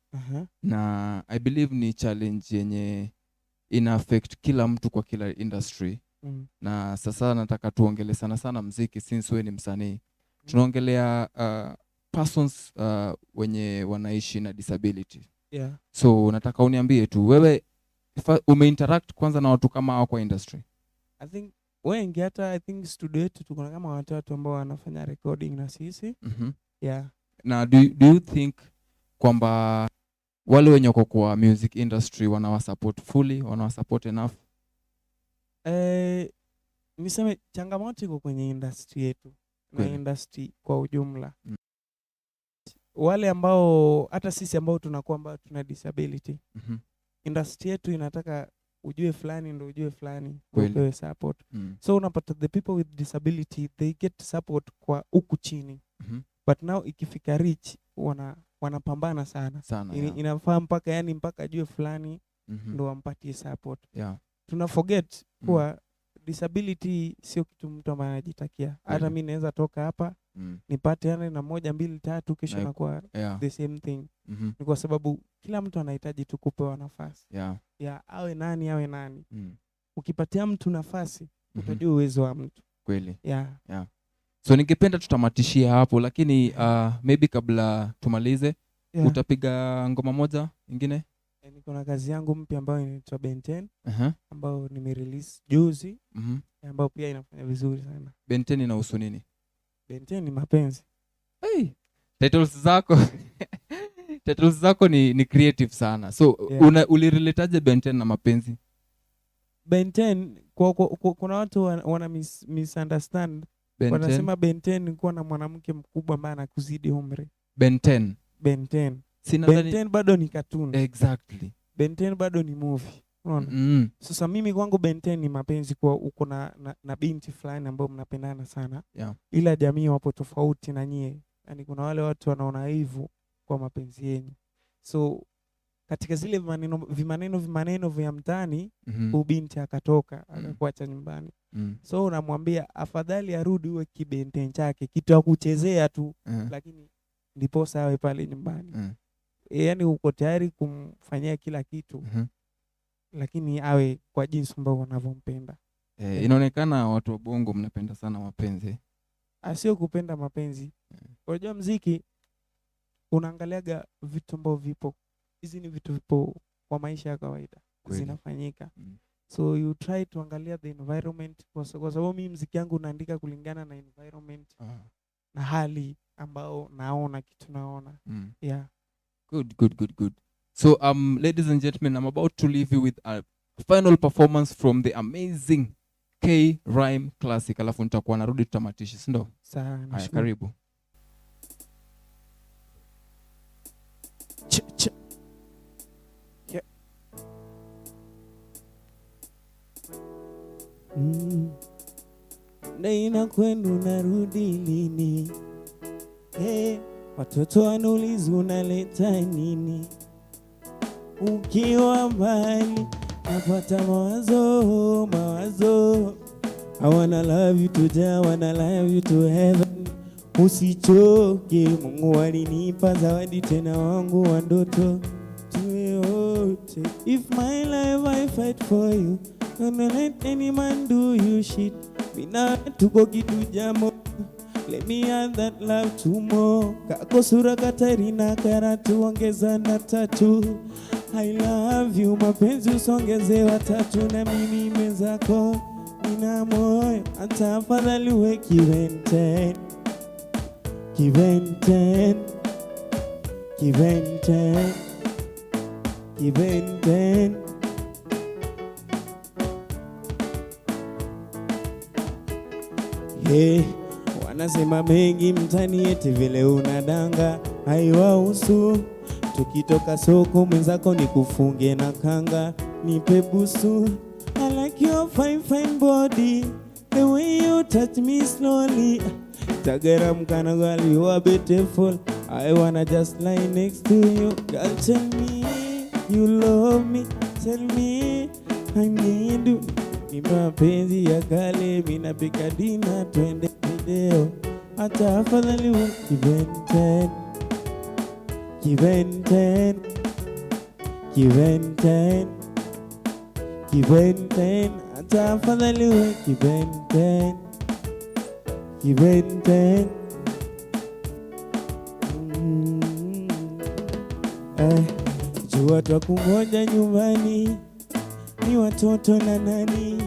Na I believe ni challenge yenye ina affect kila mtu kwa kila industry. Na sasa nataka tuongele sana mziki, since wewe ni msanii. Tunaongelea persons wenye wanaishi na disability. Yeah. So nataka uniambie tu wewe umeinteract kwanza na watu kama hao kwa industry? I think wengi, hata I think studio yetu tuko na kama watu ambao wanafanya recording na sisi. Yeah. Na do you think kwamba wale wenye wako kwa music industry wanawasupport fully, wanawasupport enough? Niseme changamoto iko kwenye industry yetu na industry kwa ujumla. Wale ambao hata sisi ambao tunakuwa tuna disability, industry yetu inataka ujue fulani ndio ujue fulani upewe support. So unapata the people with disability they get support kwa huku chini. But now ikifika reach wanapambana sana. Inafaa mpaka ajue fulani ndo wampatie support. Tuna forget kuwa disability sio kitu mtu ambaye anajitakia. Hata mimi naweza toka hapa nipate na 1 2 3 kisha nakuwa the same thing. Ni kwa sababu kila mtu anahitaji tu kupewa nafasi. Awe nani. Ukipatia mtu nafasi utajua uwezo wa mtu. Kweli. So ningependa tutamatishia hapo, lakini maybe kabla tumalize utapiga ngoma moja nyingine? Niko na kazi yangu mpya ambayo inaitwa Ben 10 ambayo nimerelease juzi ambayo pia inafanya vizuri sana. Ben 10 inahusu nini? Ben 10 ni mapenzi. Titles zako ni creative sana. So ulirelataje Ben 10 na mapenzi? Ben 10 kuna watu wana misunderstand. Wanasema Ben 10 ni kuwa na mwanamke mkubwa ambaye anakuzidi umri. Ben 10. Ben 10 bado ni cartoon. Exactly. Ben 10 bado ni movie. Unaona? Sasa mimi kwangu Ben 10 ni mapenzi, kwa uko na binti fulani ambao mnapendana sana. Ila jamii wapo tofauti na nyie. Yaani kuna wale watu wanaona hivyo kwa mapenzi yenu. So katika zile vimaneno vya mtaani, binti akatoka akakuacha nyumbani. So unamwambia afadhali arudi uwe kibenten chake, kitu ya kuchezea tu, lakini ndipo sawa pale nyumbani. Yaani uko tayari kumfanyia kila kitu, lakini awe kwa jinsi ambavyo wanavyompenda. Inaonekana watu wa Bongo mnapenda sana mapenzi. Asio kupenda mapenzi. Unajua muziki unaangaliaga vitu ambavyo vipo. Hizi ni vitu vipo kwa maisha ya kawaida zinafanyika. So you try to angalia the environment, kwa sababu mimi muziki yangu naandika kulingana na environment na hali ambao naona kitu naona. Good. So ladies and gentlemen, I'm about to leave you with final performance from the amazing K Rhyme Classic, alafu nitakuwa narudi tutamatisha, si ndio? Sana. Haya, karibu. Yeah. Naina kwenu narudi lini? Watoto wanauliza unaleta nini? Ukiwa mbali napata mawazo. I wanna love you today, I wanna love you to heaven. Usichoke, Mungu alinipa zawadi tena wangu wa ndoto. Tuwe wote. If my life I fight for you, gonna let any man do you shit. Mina tuko kitu jamo, let me add that love tomorrow. Kako sura Katarina karatu ongeza na tatu. I love you, mapenzi usongeze watatu na mimi mezako. Nina moyo, hata afadhali uwe kiventen. Kiventen. Kiventen. Kiventen. Hey, wanasema mengi mtani eti vile unadanga. Haiwahusu, tukitoka soko mwenzako ni kufunge na kanga. Nipe busu, I like your fine fine body, the way you touch me slowly. Tagara mkana girl, you are beautiful, I wanna just lie next to you. Girl, tell me you love me, tell me I need you. Ni mapenzi ya kale, mina pika dina twende video. Hata afadhali uwe kiventen. Kiventen. Kiventen. Kiventen. Hata afadhali uwe kiventen. Kiventen. Jua twakungoja nyumbani, ni watoto na nani,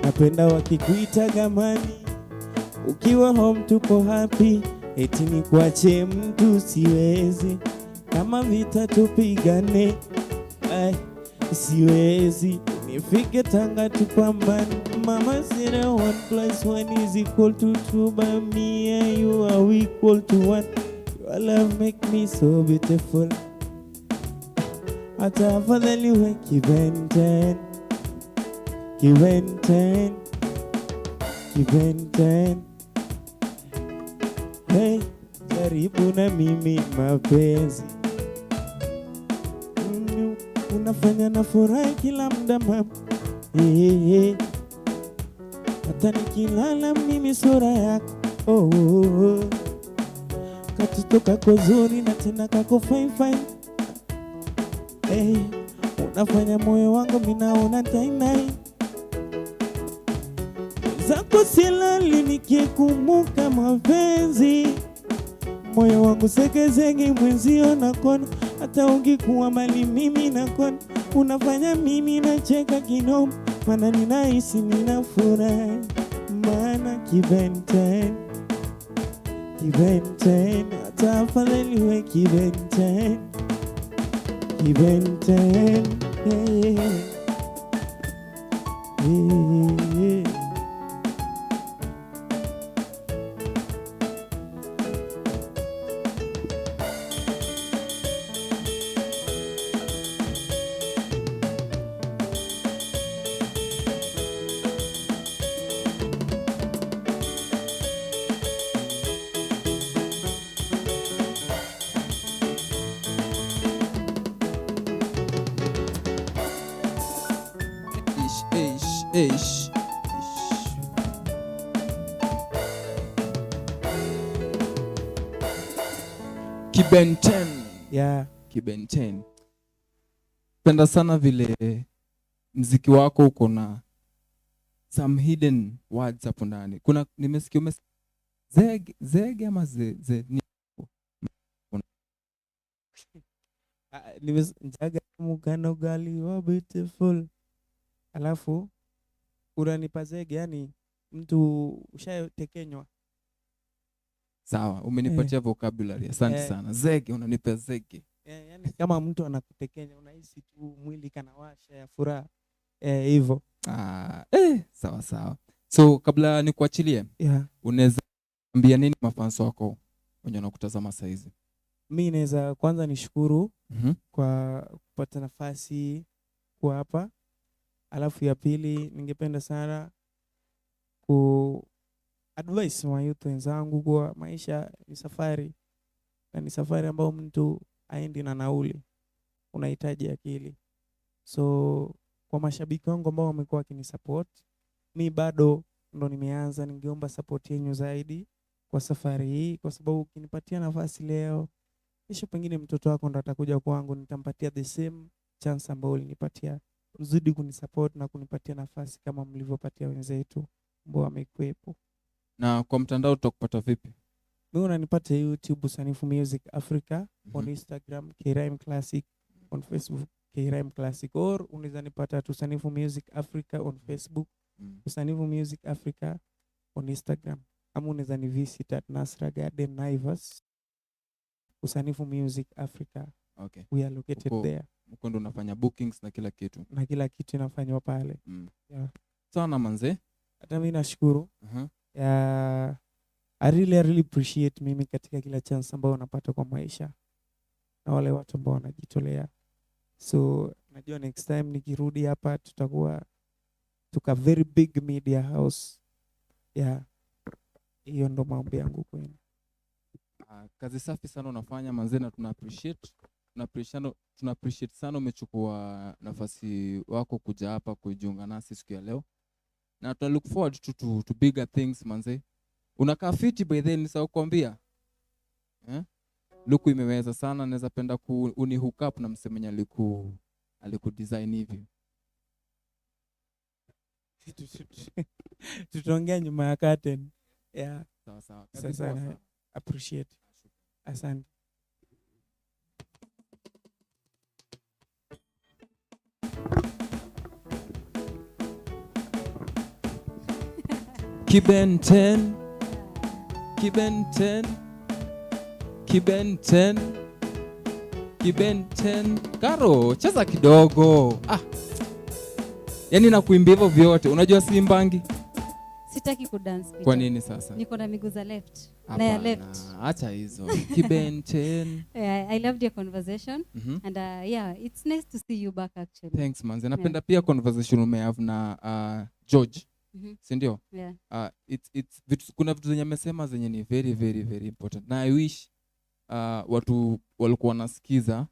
napenda wakikuita gamani. Ukiwa home tupo happy, eti ni kuache mtu siwezi. Kama vita tupigane, siwezi. Nifike Tanga tupambane. Mama said 1 + 1 is equal to 2, but me and you are equal to 1. Your love make me so beautiful. Hata afadhali uwe kiventen. Kiventen. Kiventen. Hey, jaribu na mimi mapenzi. Unafanya na furahi kila muda mama. Hata nikilala mimi sura yako. Katoto kako zuri na tena kako fine fine. Unafanya moyo wangu minaona tainai. Zako silali nikikumbuka mapenzi. Moyo wangu segezege mwenzio nakona. Hata ungekuwa mali mimi nakona. Unafanya mimi nacheka kinoma. Mana ninahisi ninafurahi. Mana kiventen. Kiventen. Hata afadhali uwe kiventen. Kiventen. Ish. Kibenten. Yeah. Kibenten. Penda sana vile mziki wako uko na some hidden words hapo ndani. Kuna nimesikia zege ama Njaga mukano gali you are beautiful. Alafu unanipa zege, yani mtu ushatekenywa. Sawa, umenipatia vocabulary. Asante sana. Zege, unanipa zege. Yani kama mtu anakutekenya unahisi tu mwili kanawasha ya furaha. hivyo. Sawa sawa. So kabla nikuachilie, Yeah. unaweza ambia nini mafans wako wenye wanakutazama saa hizi? Mi naweza kwanza nishukuru Mhm. kwa kupata nafasi kuwa hapa. Alafu ya pili, ningependa sana ku advise wa youth wenzangu kwa maisha ni safari, na ni safari ambayo mtu aendi na nauli, unahitaji akili. So kwa mashabiki wangu ambao wamekuwa wakinisupport, mi bado ndo nimeanza, ningeomba support yenu zaidi kwa safari hii, kwa sababu ukinipatia nafasi leo, kesho pengine mtoto wako ndo atakuja kwangu, nitampatia the same chance ambayo ulinipatia. Uzidi kunisupport na kunipatia nafasi kama mlivyopatia wenzetu ambao wamekuwepo. Na kwa mtandao tutakupata vipi? Mimi unanipata YouTube Usanifu Music Africa, on Instagram K-Rhyme Classic, on Facebook K-Rhyme Classic, or unaweza nipata Usanifu Music Africa on Facebook, Usanifu Music Africa on Instagram. Ama unaweza ni visit at Nasra Garden Naivas, Usanifu Music Africa. Okay. We are located there. Uko ndo unafanya bookings na kila kitu. Na kila kitu inafanywa pale. Yeah. Sana manze. Hata mimi nashukuru. I really appreciate mimi katika kila chance ambayo unapata kwa maisha na wale watu ambao wanajitolea. So najua next time nikirudi hapa tutakuwa tuka very big media house. Yeah. Hiyo ndo maombi yangu kwenu. Kazi safi sana unafanya manze, na tuna appreciate sana umechukua nafasi wako kuja hapa kujiunga nasi siku ya leo. Na tuna look forward to bigger things manze. Unakaa fiti by then, nisahau kuambia. Luku imeweza sana, naweza penda uni hook up na msemenye aliku design hivi. Tutaongea nyuma ya curtain. Yeah. Sawa. Sasa appreciate. Asante. Kiben 10 Karo, cheza kidogo. Yaani nakuimbia hivyo vyote. Unajua simbangi? Sitaki kudance Peter. Kwa nini sasa? Niko na miguu za left. Na ya left. Acha hizo. Kiben 10. Yeah, I loved your conversation. And yeah, it's nice to see you back actually. Thanks manze. Napenda pia conversation umehave na GEOGE. Si ndio? Yeah. Kuna vitu zenye amesema zenye ni very very very important. Na I wish watu walikuwa wanasikiza.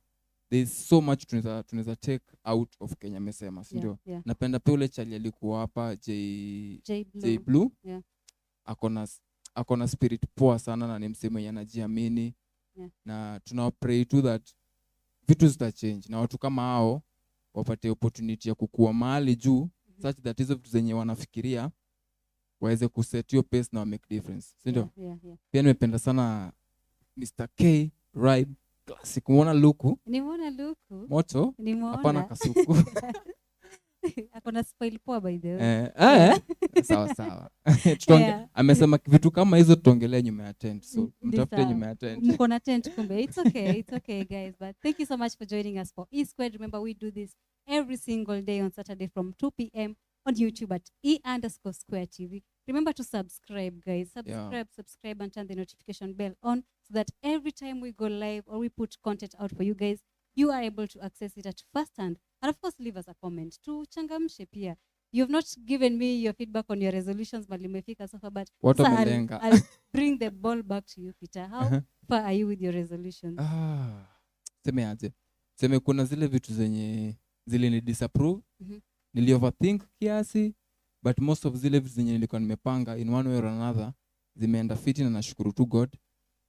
There is so much tunaweza take out of Kenya amesema, si ndio? Yeah. Napenda pia ule chali alikuwa hapa J Blue. Yeah. Akona spirit poa sana na ni msemo mwenye anajiamini. Yeah. Na tuna pray to that vitu zita change na watu kama hao wapate opportunity ya kukua mahali juu such that hizo vitu zenye wanafikiria waweze kuset your pace na make difference, si ndio? Yeah. Pia nimependa sana Mr. K Rhyme Classic. Umeona Luku? Nimeona Luku. Moto? Nimeona. Hapana kasuku. Akona spoil poa by the way. Sawa. Amesema vitu kama hizo tuongelee nyuma ya tent. So mtafute nyuma ya tent. Mko na tent kumbe. It's okay guys. But thank you so much for joining us for E Squared. Remember we do this every single day on Saturday from 2 p.m. on YouTube at E_Square TV. Remember to subscribe, guys. Subscribe and turn the notification bell on so that every time we go live or we put content out for you guys, you are able to access it at first hand. And of course, leave us a comment. To changamshe pia. You've not given me your feedback on your resolutions, malimefika so far, but I'll bring the ball back to you, Peter. How far are you with your resolutions? Seme aje. Seme kuna zile vitu zenye zile ni disapprove. Nili overthink kiasi, but most of zile vitu zenye nilikuwa nimepanga in one way or another zimeenda fiti na nashukuru to God.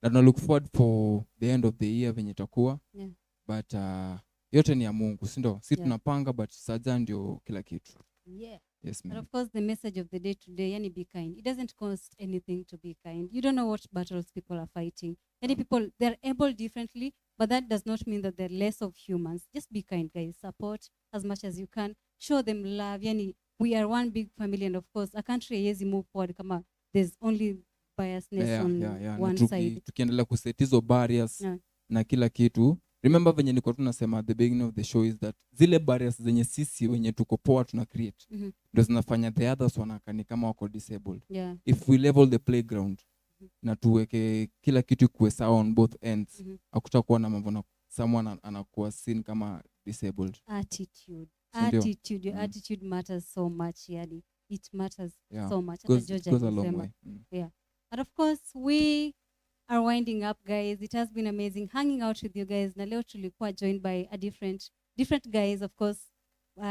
And I look forward for the end of the year venye itakuwa. Yeah. But yote ni ya Mungu, si ndio? Si tunapanga but saja ndio kila kitu. Yeah. Yes, ma'am. And of course, the message of the day today, yani be kind. It doesn't cost anything to be kind. You don't know what battles people are fighting. Any people, they're able differently, but that does not mean that they're less of humans. Just be kind, guys. Support as much as you can. Show them love. Yani, we are one big family, and of course, a country haiwezi move forward kama there's only biasness on one side. Tukiendelea kuset hizo barriers na kila kitu, remember venye nilikuwa tunasema at the beginning of the show is that zile barriers zenye sisi wenye tuko poa tuna create ndio zinafanya the others wanakani kama wako disabled. If we level the playground na tuweke kila kitu kuwe sawa on both ends, hakutakuwa na mambo na someone anakuwa seen kama disabled. Attitude. Sindio? Attitude. Your attitude matters so much, yani. It matters so much. It goes a long way. Yeah. And of course, we are winding up, guys. It has been amazing hanging out with you guys. Na leo tulikuwa joined by a different guys, of course,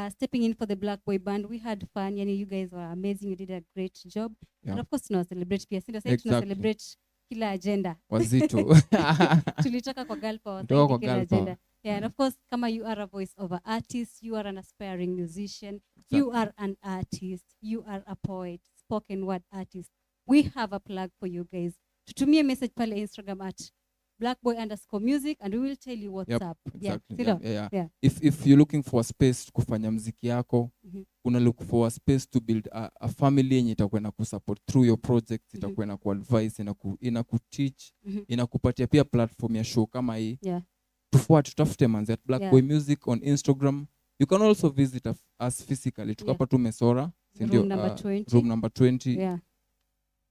stepping in for the Black Boy Band. We had fun. Yani, you guys were amazing. You did a great job. And of course, tuna celebrate pia. Exactly. Celebrate kila agenda. Wazito. Tulitoka kwa girl power. Kila agenda. Yeah, and of course, kama you are a voice over artist, you are an aspiring musician, you are an artist, you are a poet, spoken word artist. We have a plug for you guys. Tutumie message pale Instagram at blackboy_music and we will tell you what's up. Exactly. Yeah. If you're looking for a space kufanya muziki yako, una look for a space to build a family yenye itakuwa na kusupport through your projects, itakuwa na kuadvise, inakuteach, inakupatia pia platform ya show kama hii. Tutafute manzi at Black Boy Music on Instagram. You can also visit us physically. Tuko hapa tu Mesora, room number 20. Room number 20. Yeah.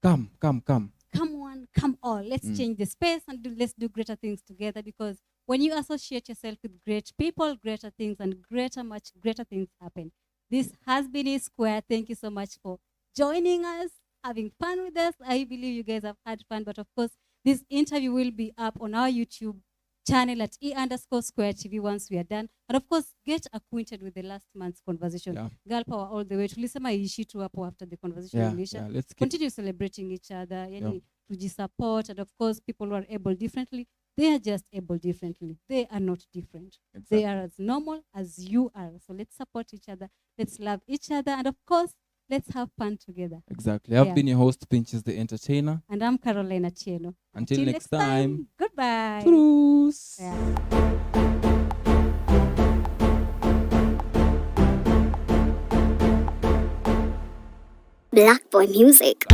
Come. Come on, come all. Let's change the space and let's do greater things together, because when you associate yourself with great people, greater things and much greater things happen. This has been E Square. Thank you so much for joining us, having fun with us. I believe you guys have had fun, but of course, this interview will be up on our YouTube channel at E_Square TV once we are done. And of course, get acquainted with the last month's conversation. Girl power all the way. Tulisema ishi tu hapo after the conversation. Let's continue celebrating each other. Yani, support. And of course, people who are able differently, they are just able differently. They are not different. Exactly. They are as normal as you are. So let's support each other. Let's love each other. And of course, let's have fun together. Exactly. I've been your host, Pinches the Entertainer. And I'm Carolina Otieno. Until next time. Goodbye. Truce. Black Boy Music.